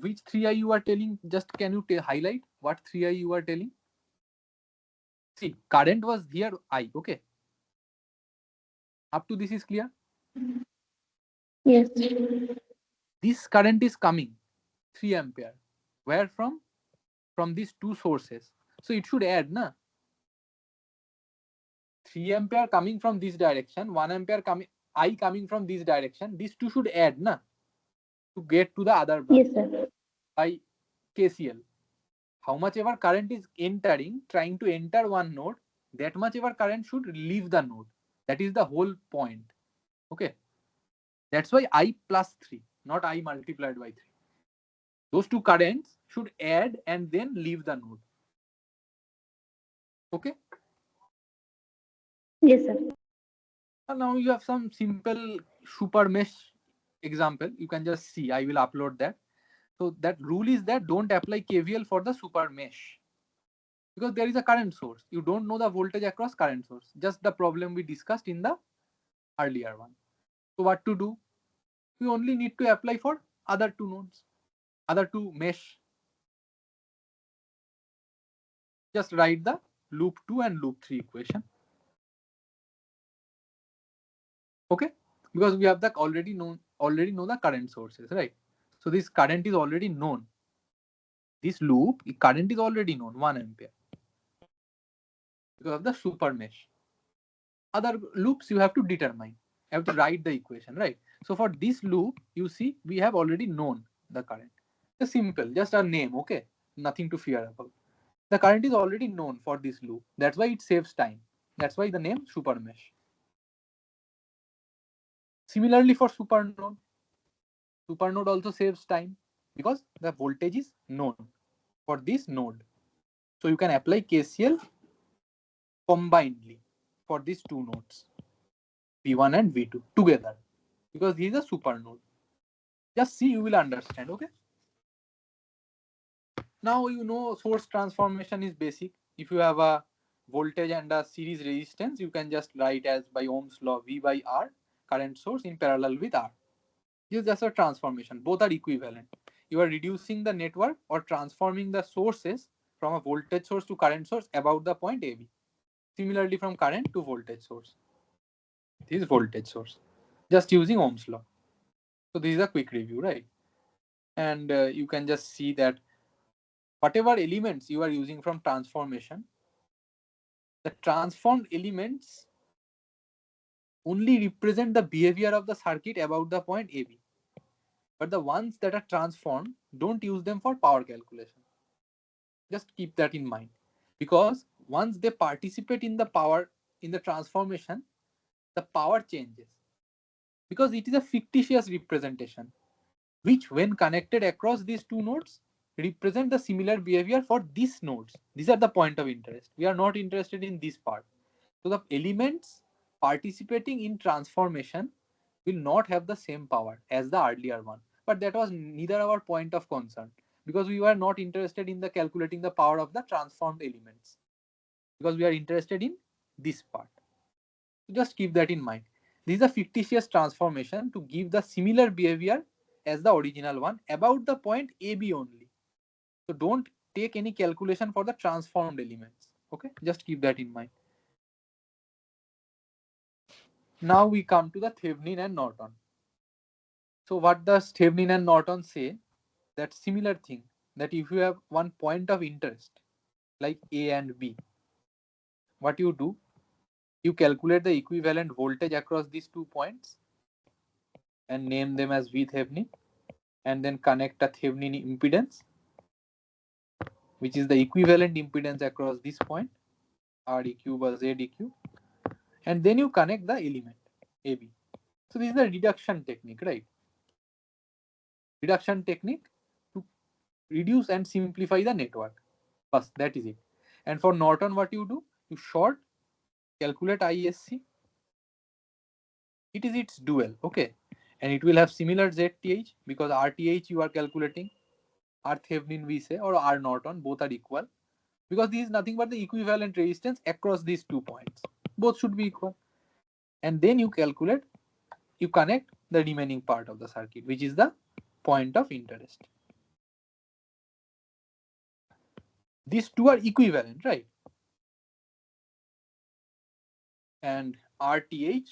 which 3i you are telling. Just can you highlight what 3i you are telling? See, current was here I. Okay. Up to this is clear. yes. This current is coming 3 ampere. Where from? From these two sources. So it should add na. 3 ampere coming from this direction, 1 ampere coming I coming from this direction. These two should add na to get to the other branch. Yes, sir. By KCL. How much ever current is entering, trying to enter one node, that much ever current should leave the node. That is the whole point. Okay. That's why I plus 3, not I multiplied by 3. Those two currents should add and then leave the node. Okay. Yes, sir. And now you have some simple super mesh example. You can just see. I will upload that. So that rule is that don't apply KVL for the super mesh. Because there is a current source. You don't know the voltage across current source. Just the problem we discussed in the earlier one. So what to do? We only need to apply for other two nodes, other two mesh. Just write the loop 2 and loop 3 equation. Okay, because we have the already know the current sources, right? So this current is already known. This loop current is already known 1 ampere because of the super mesh. Other loops you have to determine. You have to write the equation, right? So for this loop, you see we have already known the current. It's simple, just a name, okay? Nothing to fear about. The current is already known for this loop. That's why it saves time. That's why the name super mesh. Similarly for supernode also saves time because the voltage is known for this node. So you can apply KCL combinedly for these two nodes, V1 and V2 together, because this is a supernode. Just see, you will understand. Okay. Now you know source transformation is basic. If you have a voltage and a series resistance, you can just write as by Ohm's law V by R, current source in parallel with R. This is just a transformation. Both are equivalent. You are reducing the network or transforming the sources from a voltage source to current source about the point AB. Similarly, from current to voltage source. This is voltage source. Just using Ohm's law. So this is a quick review, right? And you can just see that whatever elements you are using from transformation, the transformed elements only represent the behavior of the circuit about the point AB. But the ones that are transformed, don't use them for power calculation. Just keep that in mind. Because once they participate in the power, in the transformation, the power changes. Because it is a fictitious representation, which when connected across these two nodes, represent the similar behavior for these nodes. These are the point of interest. We are not interested in this part. So the elements participating in transformation will not have the same power as the earlier one. But that was neither our point of concern, because we were not interested in the calculating the power of the transformed elements, because we are interested in this part. So just keep that in mind. This is a fictitious transformation to give the similar behavior as the original one about the point AB only. So don't take any calculation for the transformed elements. Okay, just keep that in mind. Now we come to the Thevenin and Norton. So what does Thevenin and Norton say? That similar thing, that if you have one point of interest like A and B, what you do, you calculate the equivalent voltage across these 2 points and name them as V Thevenin, and then connect a Thevenin impedance, which is the equivalent impedance across this point, Req by Zeq, and then you connect the element AB. So this is the reduction technique, right? Reduction technique to reduce and simplify the network. Bas, that is it. And for Norton, what you do? You short, calculate ISC. It is its dual, okay? And it will have similar ZTH because RTH you are calculating. R Thevenin we say, or R Norton, both are equal, because this is nothing but the equivalent resistance across these 2 points. Both should be equal. And then you calculate, you connect the remaining part of the circuit, which is the point of interest. These two are equivalent, right? And RTH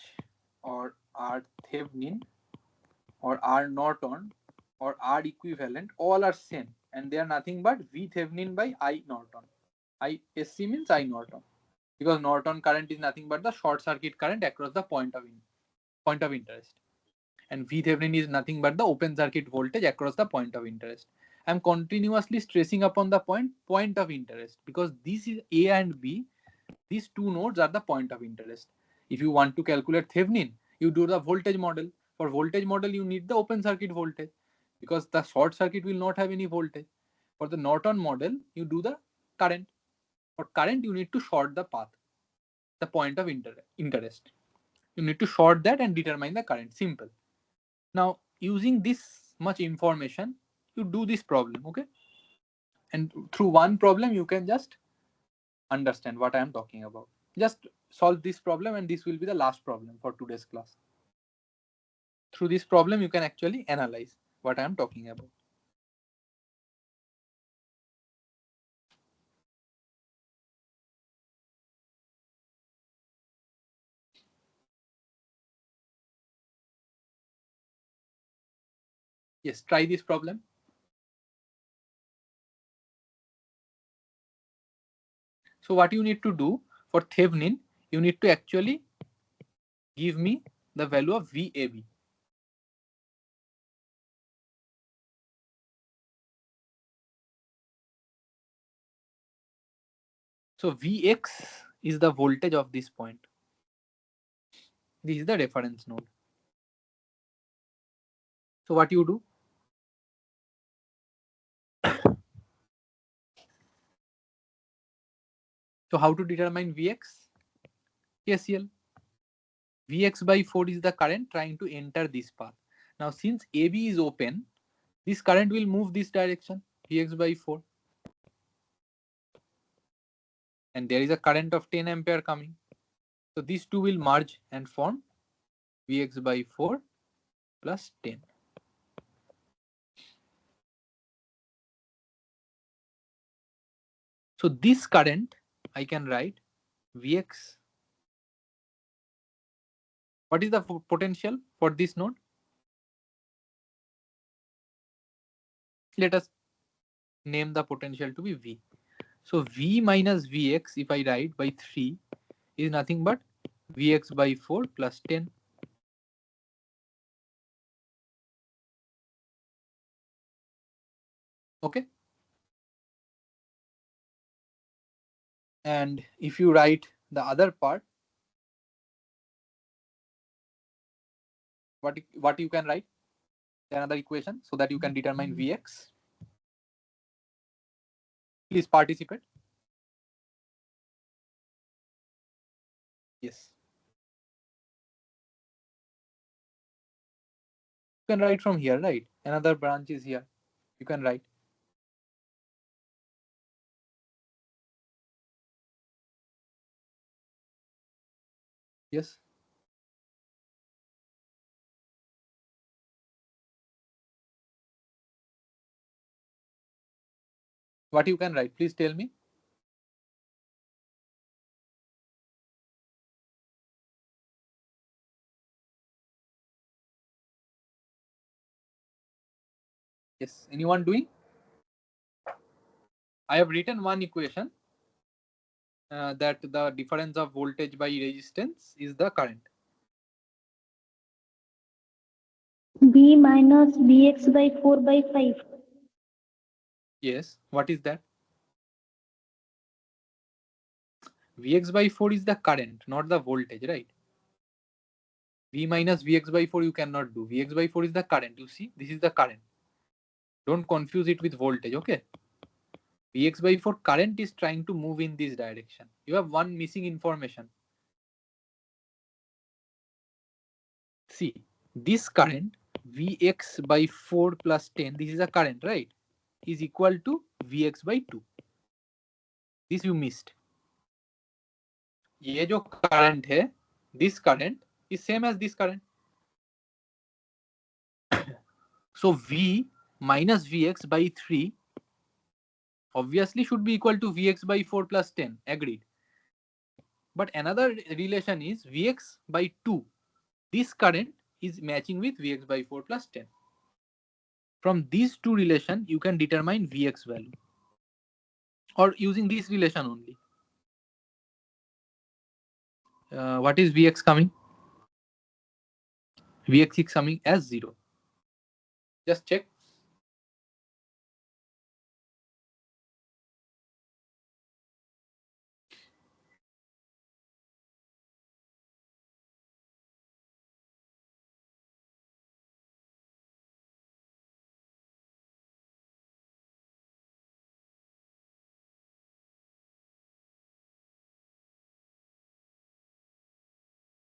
or R Thevenin or R Norton or R equivalent all are same, and they are nothing but V Thevenin by I Norton. ISC means I Norton, because Norton current is nothing but the short circuit current across the point of interest, and V Thevenin is nothing but the open circuit voltage across the point of interest. I'm continuously stressing upon the point of interest, because this is A and B. These two nodes are the point of interest. If you want to calculate Thevenin, you do the voltage model. For voltage model, you need the open circuit voltage, because the short circuit will not have any voltage. For the Norton model, you do the current. For current, you need to short the path, the point of interest. You need to short that and determine the current. Simple. Now, using this much information, you do this problem, okay? And through one problem, you can just understand what I am talking about. Just solve this problem, and this will be the last problem for today's class. Through this problem, you can actually analyze what I am talking about. Yes, try this problem. So what you need to do for Thevenin, you need to actually give me the value of VAB. So Vx is the voltage of this point. This is the reference node. So what you do? So how to determine Vx? KCL. Vx by 4 is the current trying to enter this path. Now since AB is open, this current will move this direction, Vx by 4. And there is a current of 10 ampere coming. So these two will merge and form Vx by 4 plus 10. So this current, I can write Vx. What is the potential for this node? Let us name the potential to be V. So V minus Vx, if I write by 3, is nothing but Vx by 4 plus 10. Okay. And if you write the other part, what you can write? Another equation so that you can determine Vx. Please participate. Yes. You can write from here, right? Another branch is here. You can write. Yes. What you can write? Please tell me. Yes. Anyone doing? I have written one equation that the difference of voltage by resistance is the current. B minus Bx by 4 by 5. Yes. What is that? Vx by 4 is the current, not the voltage, right? V minus Vx by 4 you cannot do. Vx by 4 is the current. You see, this is the current. Don't confuse it with voltage, okay? Vx by 4 current is trying to move in this direction. You have one missing information. See, this current Vx by 4 plus 10, this is a current, right? is equal to Vx by 2. This you missed. ये जो current है, this current is same as this current. So V minus Vx by 3 obviously should be equal to Vx by 4 plus 10. Agreed. But another relation is Vx by 2. This current is matching with Vx by 4 plus 10. From these two relations, you can determine Vx value. Or using this relation only. What is Vx coming? Vx is coming as 0. Just check.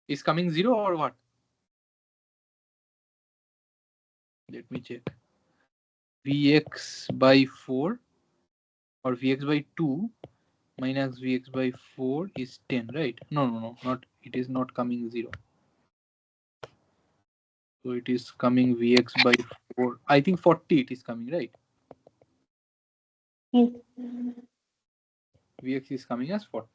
Is coming 0 or what? Let me check. Vx by 4 or Vx by 2 minus Vx by 4 is 10, right? No, not. It is not coming 0. So it is coming Vx by 4. I think 40 it is coming, right? Yes. Vx is coming as 40.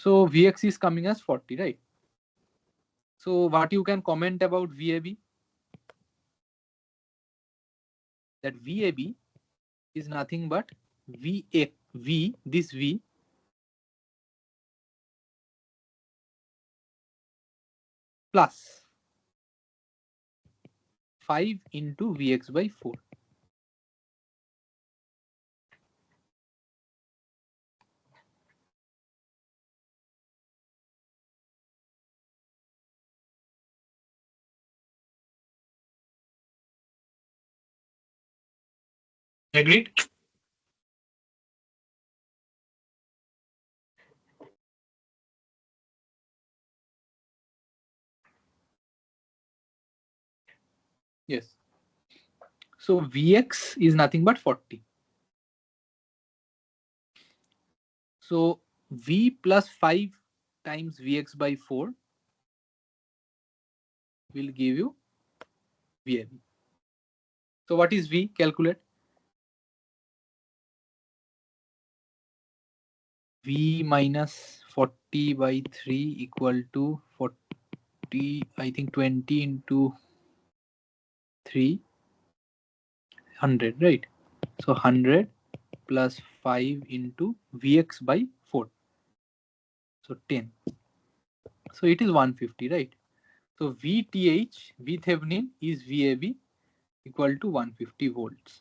So Vx is coming as 40, right? So what you can comment about VAB? That VAB is nothing but this V plus 5 into Vx by 4. Agreed? Yes. So Vx is nothing but 40. So V plus 5 times Vx by 4 will give you VAB. So what is V? Calculate. V minus 40 by 3 equal to 40, I think 20 into 3, 100, right? So 100 plus 5 into Vx by 4. So 10. So it is 150, right? So VThevenin is VAB equal to 150 volts.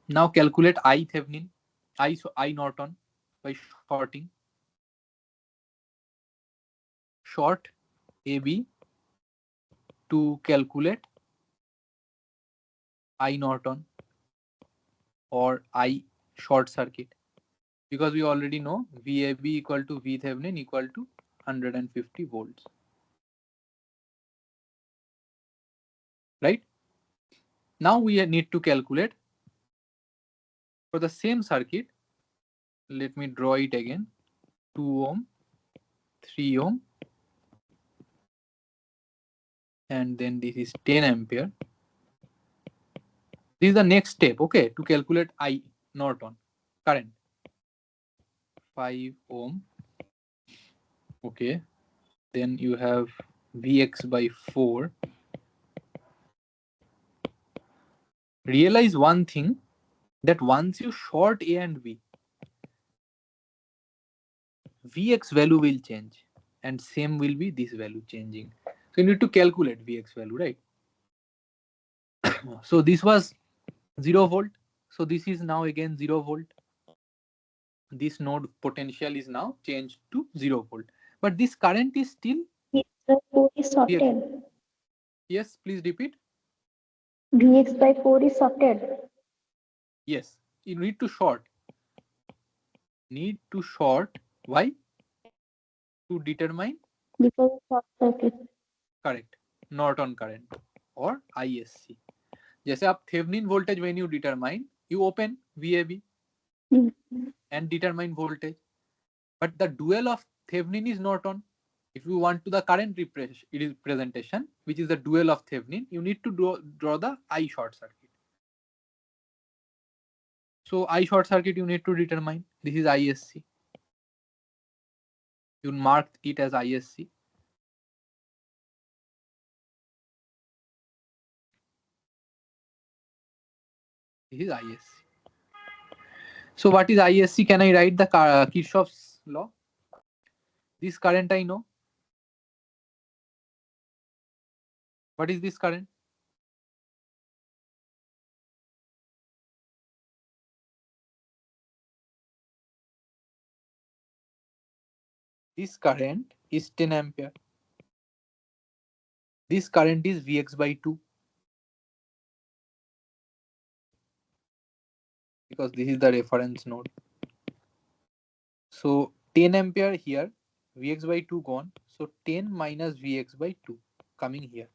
Now calculate I Norton by shorting. Short AB to calculate I Norton or I short circuit, because we already know VAB equal to VThevenin equal to 150 volts. Right? Now we need to calculate for the same circuit. Let me draw it again. 2 ohm, 3 ohm, and then this is 10 ampere. This is the next step, okay, to calculate I Norton current. 5 ohm. Okay. Then you have Vx by 4. Realize one thing, that once you short A and B, Vx value will change and same will be this value changing. So you need to calculate Vx value, right? So this was 0 volt. So this is now again 0 volt. This node potential is now changed to 0 volt. But this current is still Vx by 4 is sorted. Vx. Yes, please repeat. Vx by 4 is sorted. Yes, you need to short. Need to short. Why? To determine Because of short circuit. Correct. Norton current or ISC. जैसे आप Thevenin voltage when you determine, you open VAB and determine voltage. But the dual of Thevenin is Norton. If you want to the current representation, which is the dual of Thevenin, you need to draw the I short circuit. So I short circuit you need to determine. This is ISC. You mark it as ISC. This is ISC. So what is ISC? Can I write the Kirchhoff's law? This current I know. What is this current? This current is 10 ampere. This current is Vx by 2. Because this is the reference node. So 10 ampere here, Vx by 2 gone. So 10 minus Vx by 2 coming here.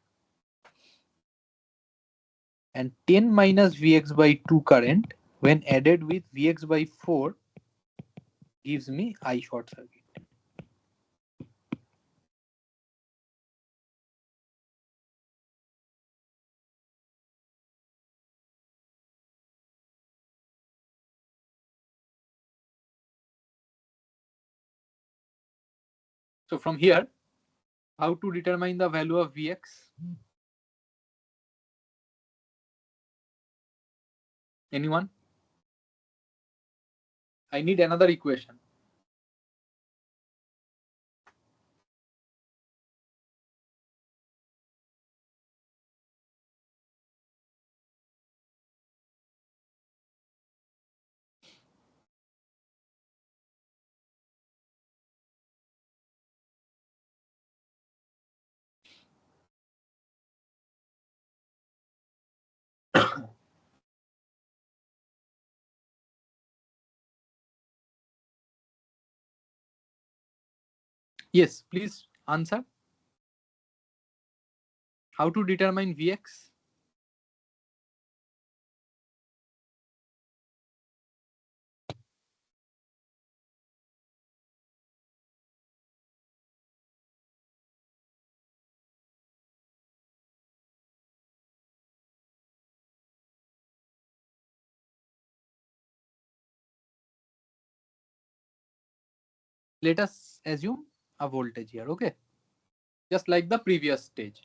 And 10 minus Vx by 2 current when added with Vx by 4 gives me I short circuit. So from here, how to determine the value of Vx? Anyone? I need another equation. Yes, please answer. How to determine Vx? Let us assume a voltage here, okay? Just like the previous stage.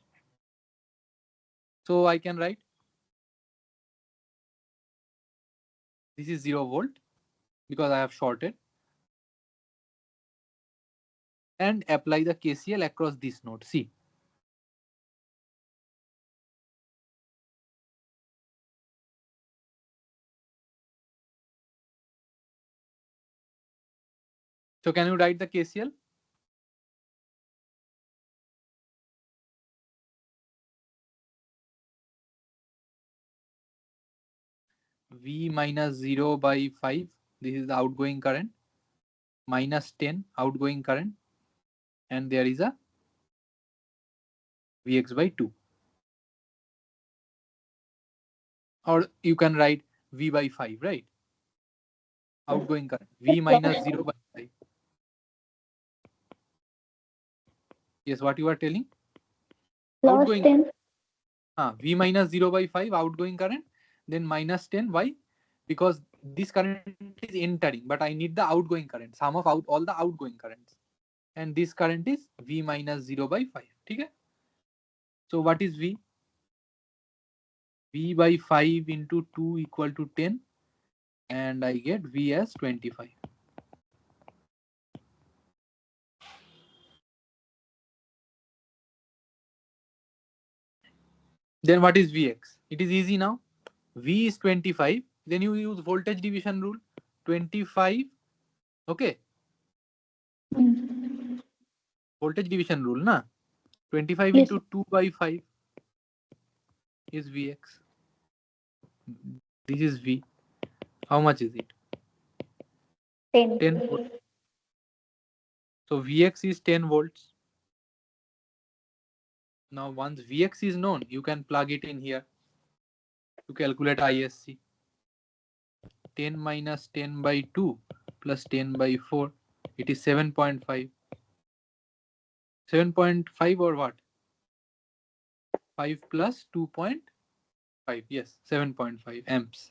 So I can write this is 0 volt because I have shorted and apply the KCL across this node. See. So can you write the KCL? V minus 0 by 5. This is the outgoing current. Minus 10 outgoing current. And there is a Vx by 2. Or you can write V by 5, right? Outgoing current. V minus 0 by 5. Yes, what you are telling? Plus Outgoing 10. V minus 0 by 5 outgoing current. Then minus 10. Why? Because this current is entering, but I need the outgoing current. Sum of all the outgoing currents. And this current is V minus 0 by 5. Okay? So what is V? V by 5 into 2 equal to 10. And I get V as 25. Then what is Vx? It is easy now. V is 25. Then you use voltage division rule. 25. Okay. Voltage division rule, na? 25 Yes. into 2 by 5 is Vx. This is V. How much is it? 10. 10 volts. So Vx is 10 volts. Now once Vx is known, you can plug it in here to calculate ISC. 10 minus 10 by 2 plus 10 by 4, it is 7.5. 7.5 or what? 5 plus 2.5, yes, 7.5 amps.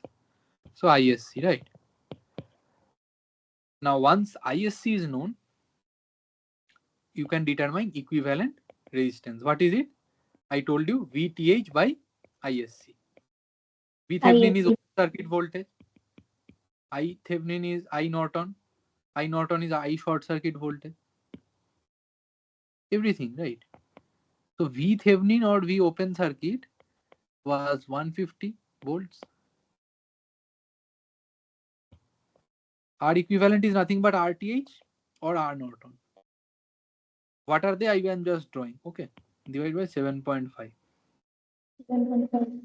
So ISC, right? Now once ISC is known, you can determine equivalent resistance. What is it? I told you VTH by ISC. VThevenin is open circuit voltage. I Thevenin is I Norton. I Norton is I short circuit voltage. Everything, right? So V Thevenin or V open circuit was 150 volts. R equivalent is nothing but RTH or R Norton. What are they? I am just drawing. Okay. Divided by 7.5.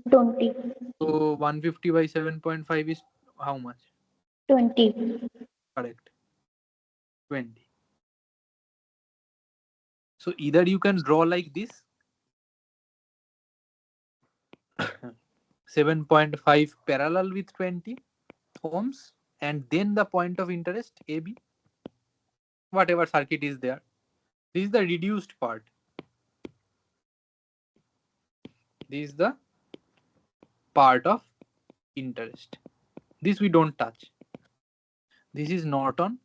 20. So 150 by 7.5 is how much? 20. Correct. 20. So either you can draw like this. 7.5 parallel with 20 ohms, and then the point of interest AB, whatever circuit is there. This is the reduced part. This is the part of interest. This we don't touch. This is Norton,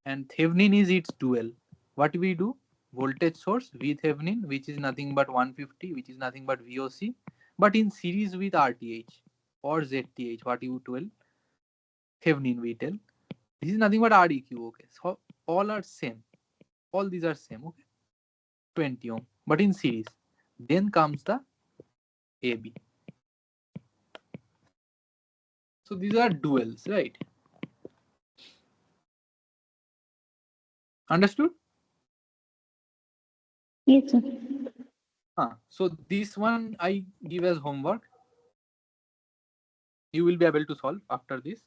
and Thevenin is its dual. What we do? Voltage source V Thevenin, which is nothing but 150, which is nothing but VOC, but in series with RTH or ZTH, what you tell. Thevenin we tell. This is nothing but REQ. Okay, so all are same. All these are same. Okay, 20 ohm, but in series. Then comes the AB. So these are duals, right? Understood? Yes, sir. So this one I give as homework. You will be able to solve after this.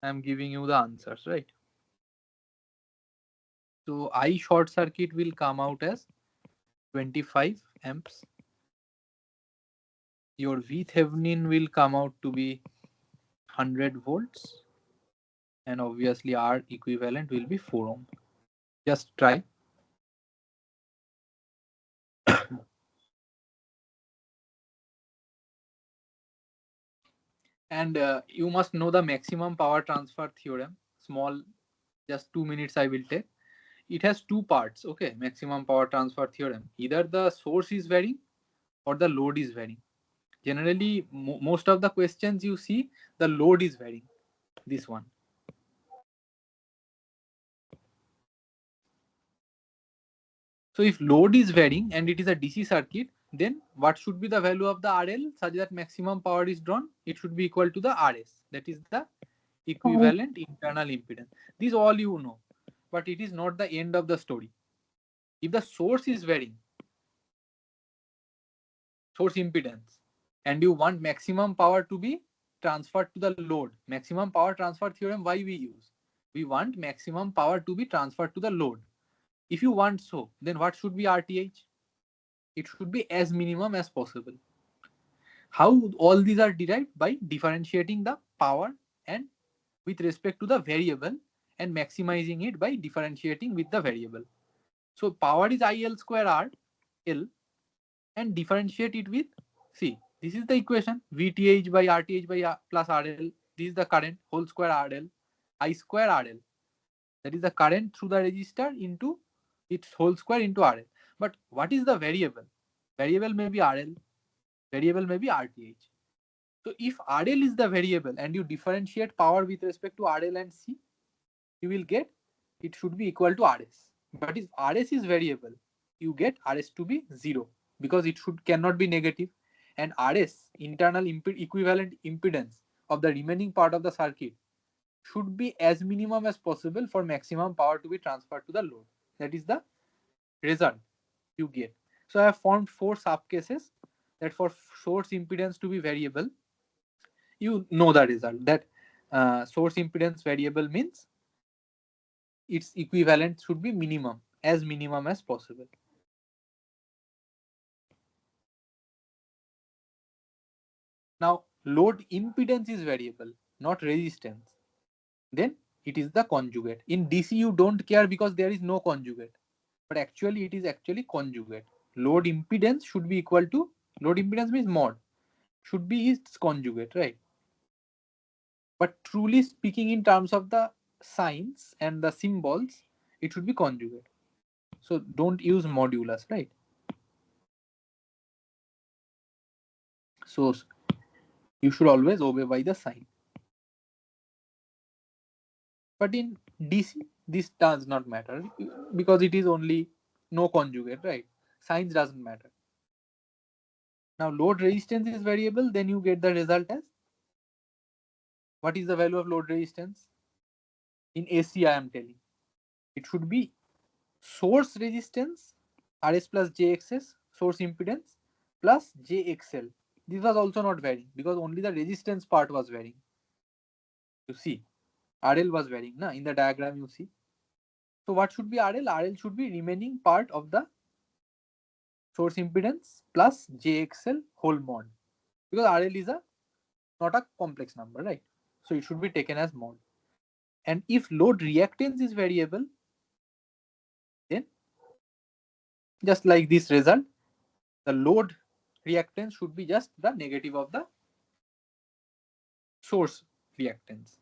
I am giving you the answers, right? So I short circuit will come out as 25 amps. Your V Thevenin will come out to be 100 volts. And obviously R equivalent will be 4 ohm. Just try. And you must know the maximum power transfer theorem. Small, just 2 minutes I will take. It has two parts. Okay, maximum power transfer theorem. Either the source is varying or the load is varying. Generally, most of the questions you see, the load is varying. This one. So if load is varying and it is a DC circuit, then what should be the value of the RL such that maximum power is drawn? It should be equal to the RS. That is the equivalent internal impedance. This all you know, but it is not the end of the story. If the source is varying, source impedance, and you want maximum power to be transferred to the load, maximum power transfer theorem, why we use? We want maximum power to be transferred to the load. If you want so, then what should be RTH? It should be as minimum as possible. How all these are derived? By differentiating the power and with respect to the variable and maximizing it by differentiating with the variable. So power is IL square R L and differentiate it with, see, this is the equation VTH by RTH by plus RL. This is the current whole square RL, I square RL. That is the current through the resistor into its whole square into RL. But what is the variable? Variable may be RL, variable may be RTH. So if RL is the variable and you differentiate power with respect to RL and C, you will get it should be equal to RS. But if RS is variable, you get RS to be 0 because it cannot be negative, and RS, internal equivalent impedance of the remaining part of the circuit, should be as minimum as possible for maximum power to be transferred to the load. That is the result you get. So I have formed 4 sub cases that for source impedance to be variable, you know the result that source impedance variable means its equivalent should be minimum as possible. Now, load impedance is variable, not resistance. Then it is the conjugate. In DC, you don't care because there is no conjugate. But actually, it is actually conjugate. Load impedance should be equal to, load impedance means mod, should be its conjugate, right? But truly speaking, in terms of the signs and the symbols, it should be conjugate. So don't use modulus, right? So you should always obey by the sign. But in DC, this does not matter because it is only no conjugate, right? Signs doesn't matter. Now load resistance is variable, then you get the result as, what is the value of load resistance? In AC, I am telling, it should be source resistance, RS plus JXS, source impedance, plus JXL. This was also not varying because only the resistance part was varying. You see, RL was varying, na? In the diagram you see. So what should be RL? RL should be remaining part of the source impedance plus JXL whole mod, because RL is not a complex number, right? So it should be taken as mod. And if load reactance is variable, then just like this result, the load reactance should be just the negative of the source reactance,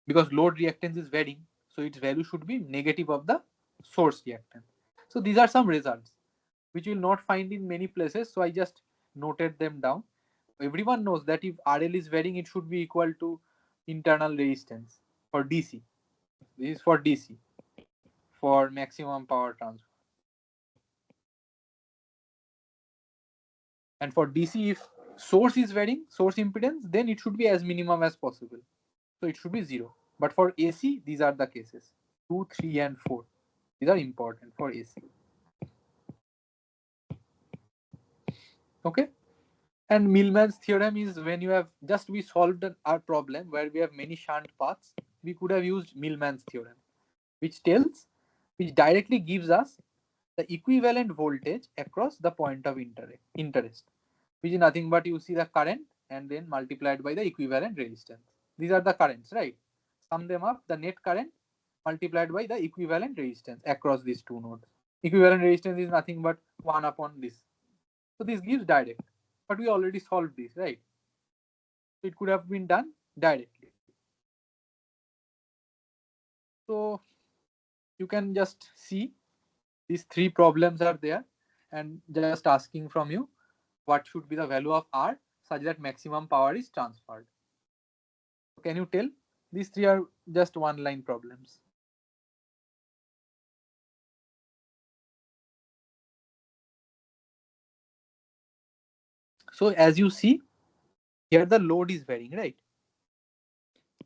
because load reactance is varying, so its value should be negative of the source reactance. So these are some results which you will not find in many places, so I just noted them down. Everyone knows that if RL is varying, it should be equal to internal resistance for DC. This is for DC, for maximum power transfer. And for DC, if source is varying, source impedance, then it should be as minimum as possible. So it should be 0. But for AC, these are the cases. 2, 3, and 4. These are important for AC. Okay. And Millman's theorem is when you have just we solved our problem where we have many shunt paths, we could have used Millman's theorem, which directly gives us the equivalent voltage across the point of interest, which is nothing but you see the current and then multiplied by the equivalent resistance. These are the currents, right? Sum them up, the net current multiplied by the equivalent resistance across these two nodes. Equivalent resistance is nothing but 1 upon this. So this gives direct. But we already solved this, right? So it could have been done directly. So you can just see these three problems are there and just asking from you what should be the value of R such that maximum power is transferred. Can you tell? These three are just one line problems. So as you see, here the load is varying, right?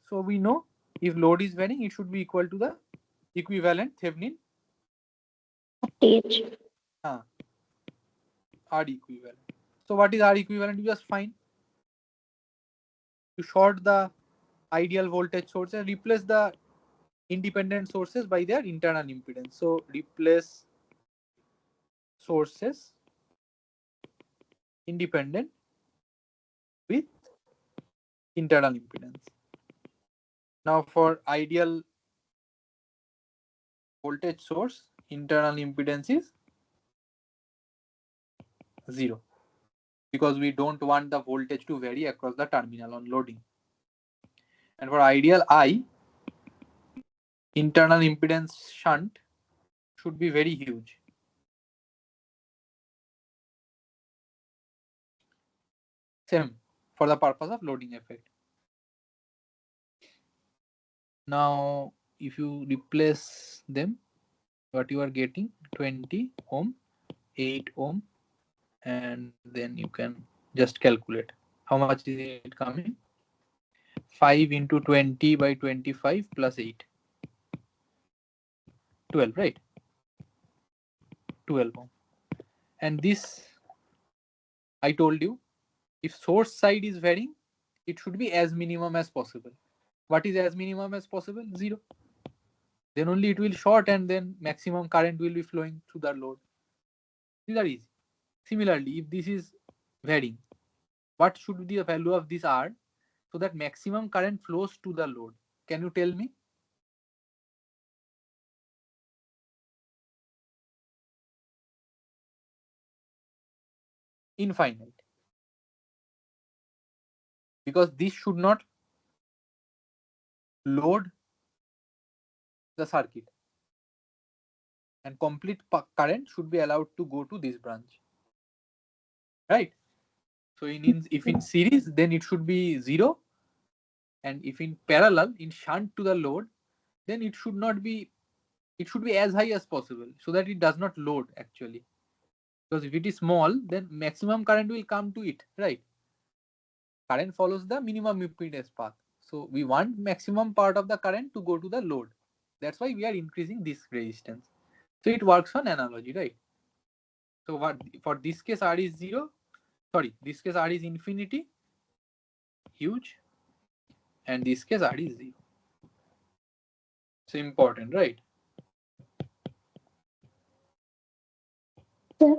So we know if load is varying, it should be equal to the equivalent Thevenin voltage. R equivalent. So what is R equivalent? You just find. You short the ideal voltage source and replace the independent sources by their internal impedance. So replace sources independent with internal impedance. Now for ideal voltage source, internal impedance is 0 because we don't want the voltage to vary across the terminal on loading. And for ideal I, internal impedance shunt should be very huge. Same for the purpose of loading effect. Now if you replace them, what you are getting 20 ohm, 8 ohm, and then you can just calculate how much is it coming. 5 into 20 by 25 plus 8, 12, right? 12 ohm. And this, I told you, if source side is varying, it should be as minimum as possible. What is as minimum as possible? 0. Then only it will short and then maximum current will be flowing through the load. These are easy. Similarly, if this is varying, what should be the value of this R so that maximum current flows to the load? Can you tell me? Infinite. Because this should not load the circuit. And complete current should be allowed to go to this branch. Right? So if in series, then it should be 0. And if in parallel, in shunt to the load, then it should not be, it should be as high as possible so that it does not load actually. Because if it is small, then maximum current will come to it, right? Current follows the minimum impedance path. So we want maximum part of the current to go to the load. That's why we are increasing this resistance. So it works on analogy, right? So what for this case R is 0. Sorry, this case R is infinity, huge, and this case R is 0. So important, right? Sir,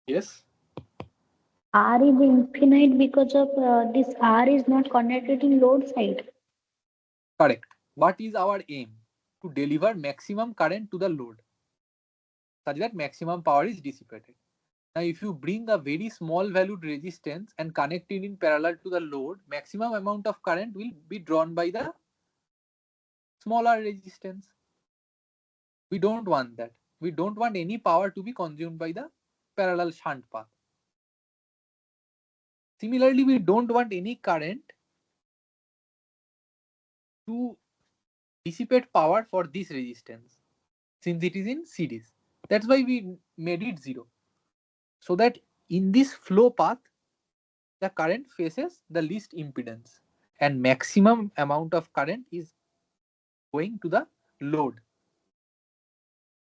Yes. R is infinite because of this R is not connected in load side. Correct. What is our aim? To deliver maximum current to the load such that maximum power is dissipated. Now, if you bring a very small valued resistance and connect it in parallel to the load, maximum amount of current will be drawn by the smaller resistance. We don't want that. We don't want any power to be consumed by the parallel shunt path. Similarly, we don't want any current to dissipate power for this resistance since it is in series. That's why we made it 0. So that in this flow path, the current faces the least impedance and maximum amount of current is going to the load.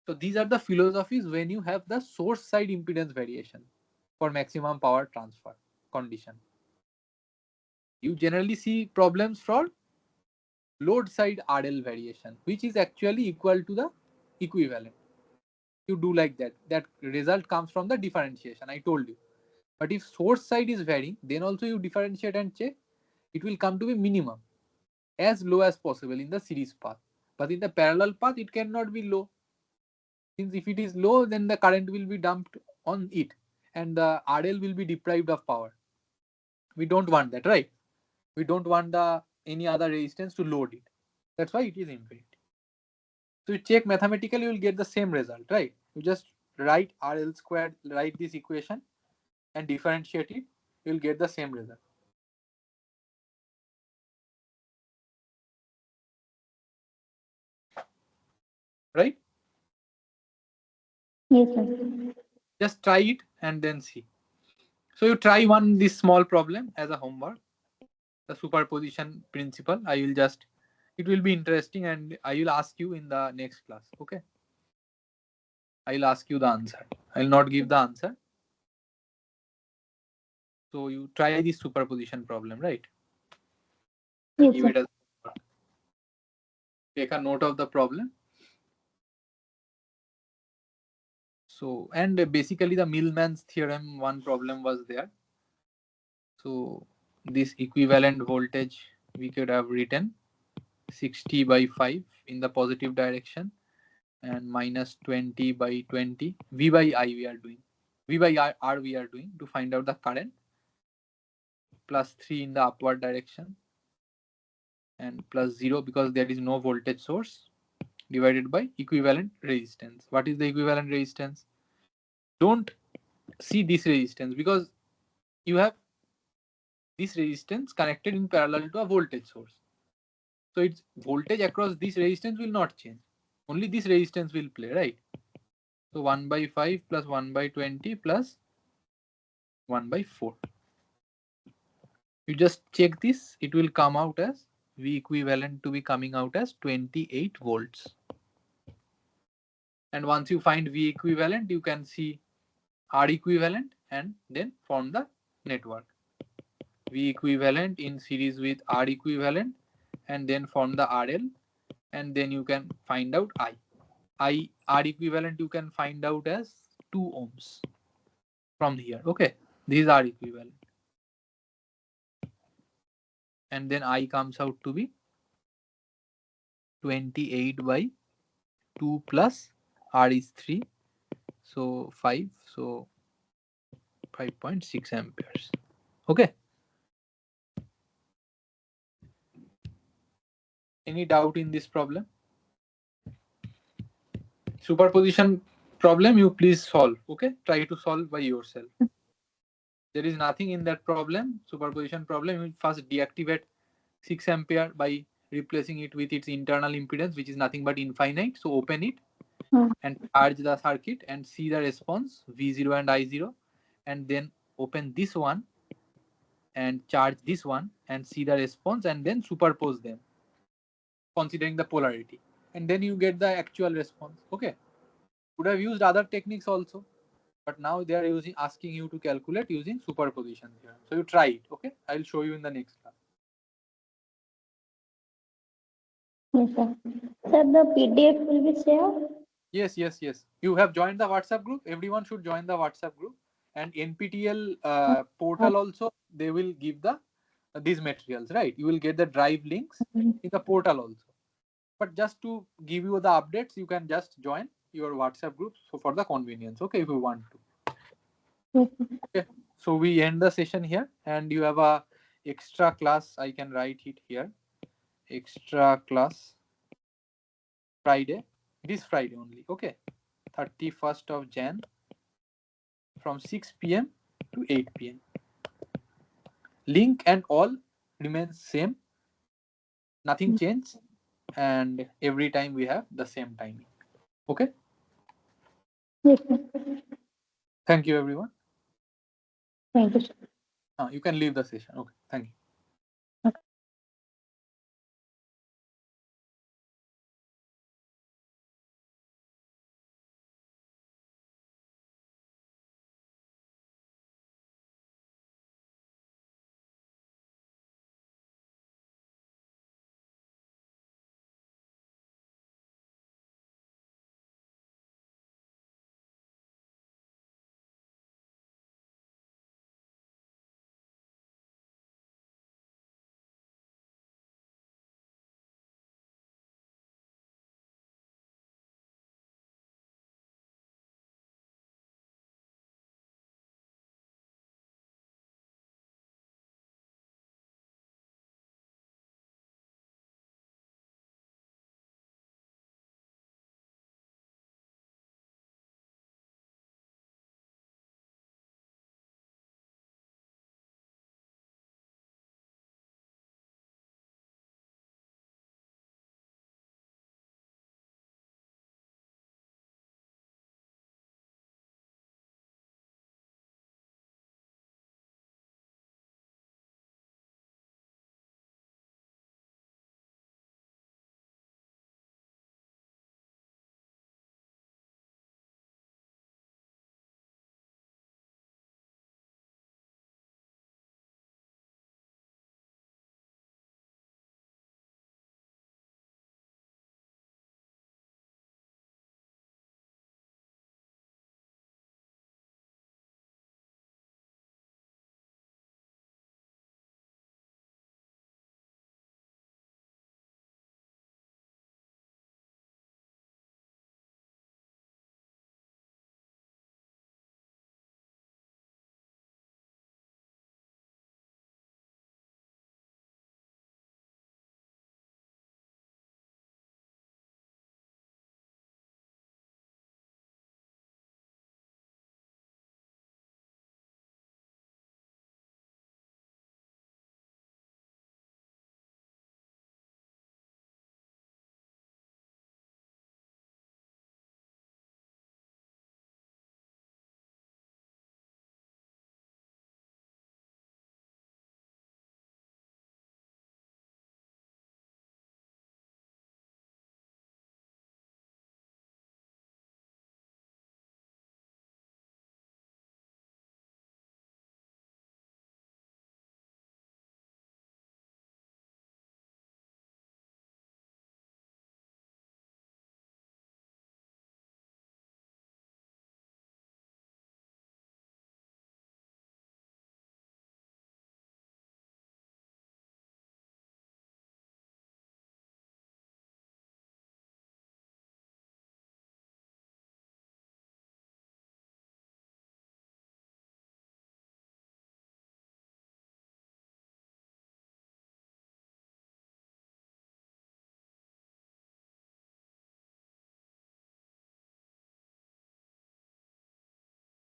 So these are the philosophies when you have the source side impedance variation for maximum power transfer condition. You generally see problems for load side RL variation, which is actually equal to the equivalent. You do like that. That result comes from the differentiation, I told you. But if source side is varying, then also you differentiate and check. It will come to be minimum, as low as possible in the series path. But in the parallel path, it cannot be low. Since if it is low, then the current will be dumped on it and the RL will be deprived of power. We don't want that, right? We don't want any other resistance to load it. That's why it is infinite. So you check mathematically, you will get the same result, right? You just write RL squared, write this equation and differentiate it, you will get the same result. Right? Yes, sir. Just try it and then see. So you try this small problem as a homework, the superposition principle. It will be interesting and I will ask you in the next class. Okay. I will ask you the answer. I will not give the answer. So you try this superposition problem, right? Yes, Give it sir. as take a note of the problem. So, and basically the Millman's theorem, one problem was there. So this equivalent voltage we could have written 60 by 5 in the positive direction and minus 20 by 20 V by I we are doing. V by R we are doing to find out the current, plus 3 in the upward direction and plus 0 because there is no voltage source, divided by equivalent resistance. What is the equivalent resistance? Don't see this resistance because you have this resistance connected in parallel to a voltage source. So its voltage across this resistance will not change. Only this resistance will play, right? So 1 by 5 plus 1 by 20 plus 1 by 4. You just check this, it will come out as V equivalent to be coming out as 28 volts. And once you find V equivalent, you can see R equivalent and then form the network. V equivalent in series with R equivalent and then form the RL and then you can find out R equivalent you can find out as 2 ohms from here. Okay. These are equivalent. And then I comes out to be 28 by 2 plus R is 3. So 5. So 5.6 amperes. Okay. Any doubt in this problem? Superposition problem you please solve. Okay. Try to solve by yourself. There is nothing in that problem. Superposition problem. You will first deactivate 6 ampere by replacing it with its internal impedance, which is nothing but infinite. So open it and charge the circuit and see the response V0 and I0, and then open this one and charge this one and see the response, and then superpose them considering the polarity, and then you get the actual response. Okay. Could have used other techniques also, but now they are asking you to calculate using superposition theorem. So you try it. Okay. I will show you in the next class. Yes, sir. Sir, the PDF will be shared? Yes. You have joined the WhatsApp group. Everyone should join the WhatsApp group, and NPTEL portal also. They will give the these materials, right? You will get the drive links in the portal also. But just to give you the updates, you can just join your WhatsApp group so for the convenience. Okay, if you want to. Okay. So we end the session here, and you have a extra class. I can write it here. Extra class Friday. This Friday only. Okay. 31st of Jan from 6 p.m. to 8 p.m. Link and all remains same. Nothing changed, and every time we have the same timing. Okay. Yes, sir. Thank you, everyone. Thank you, sir. You can leave the session. Okay. Thank you.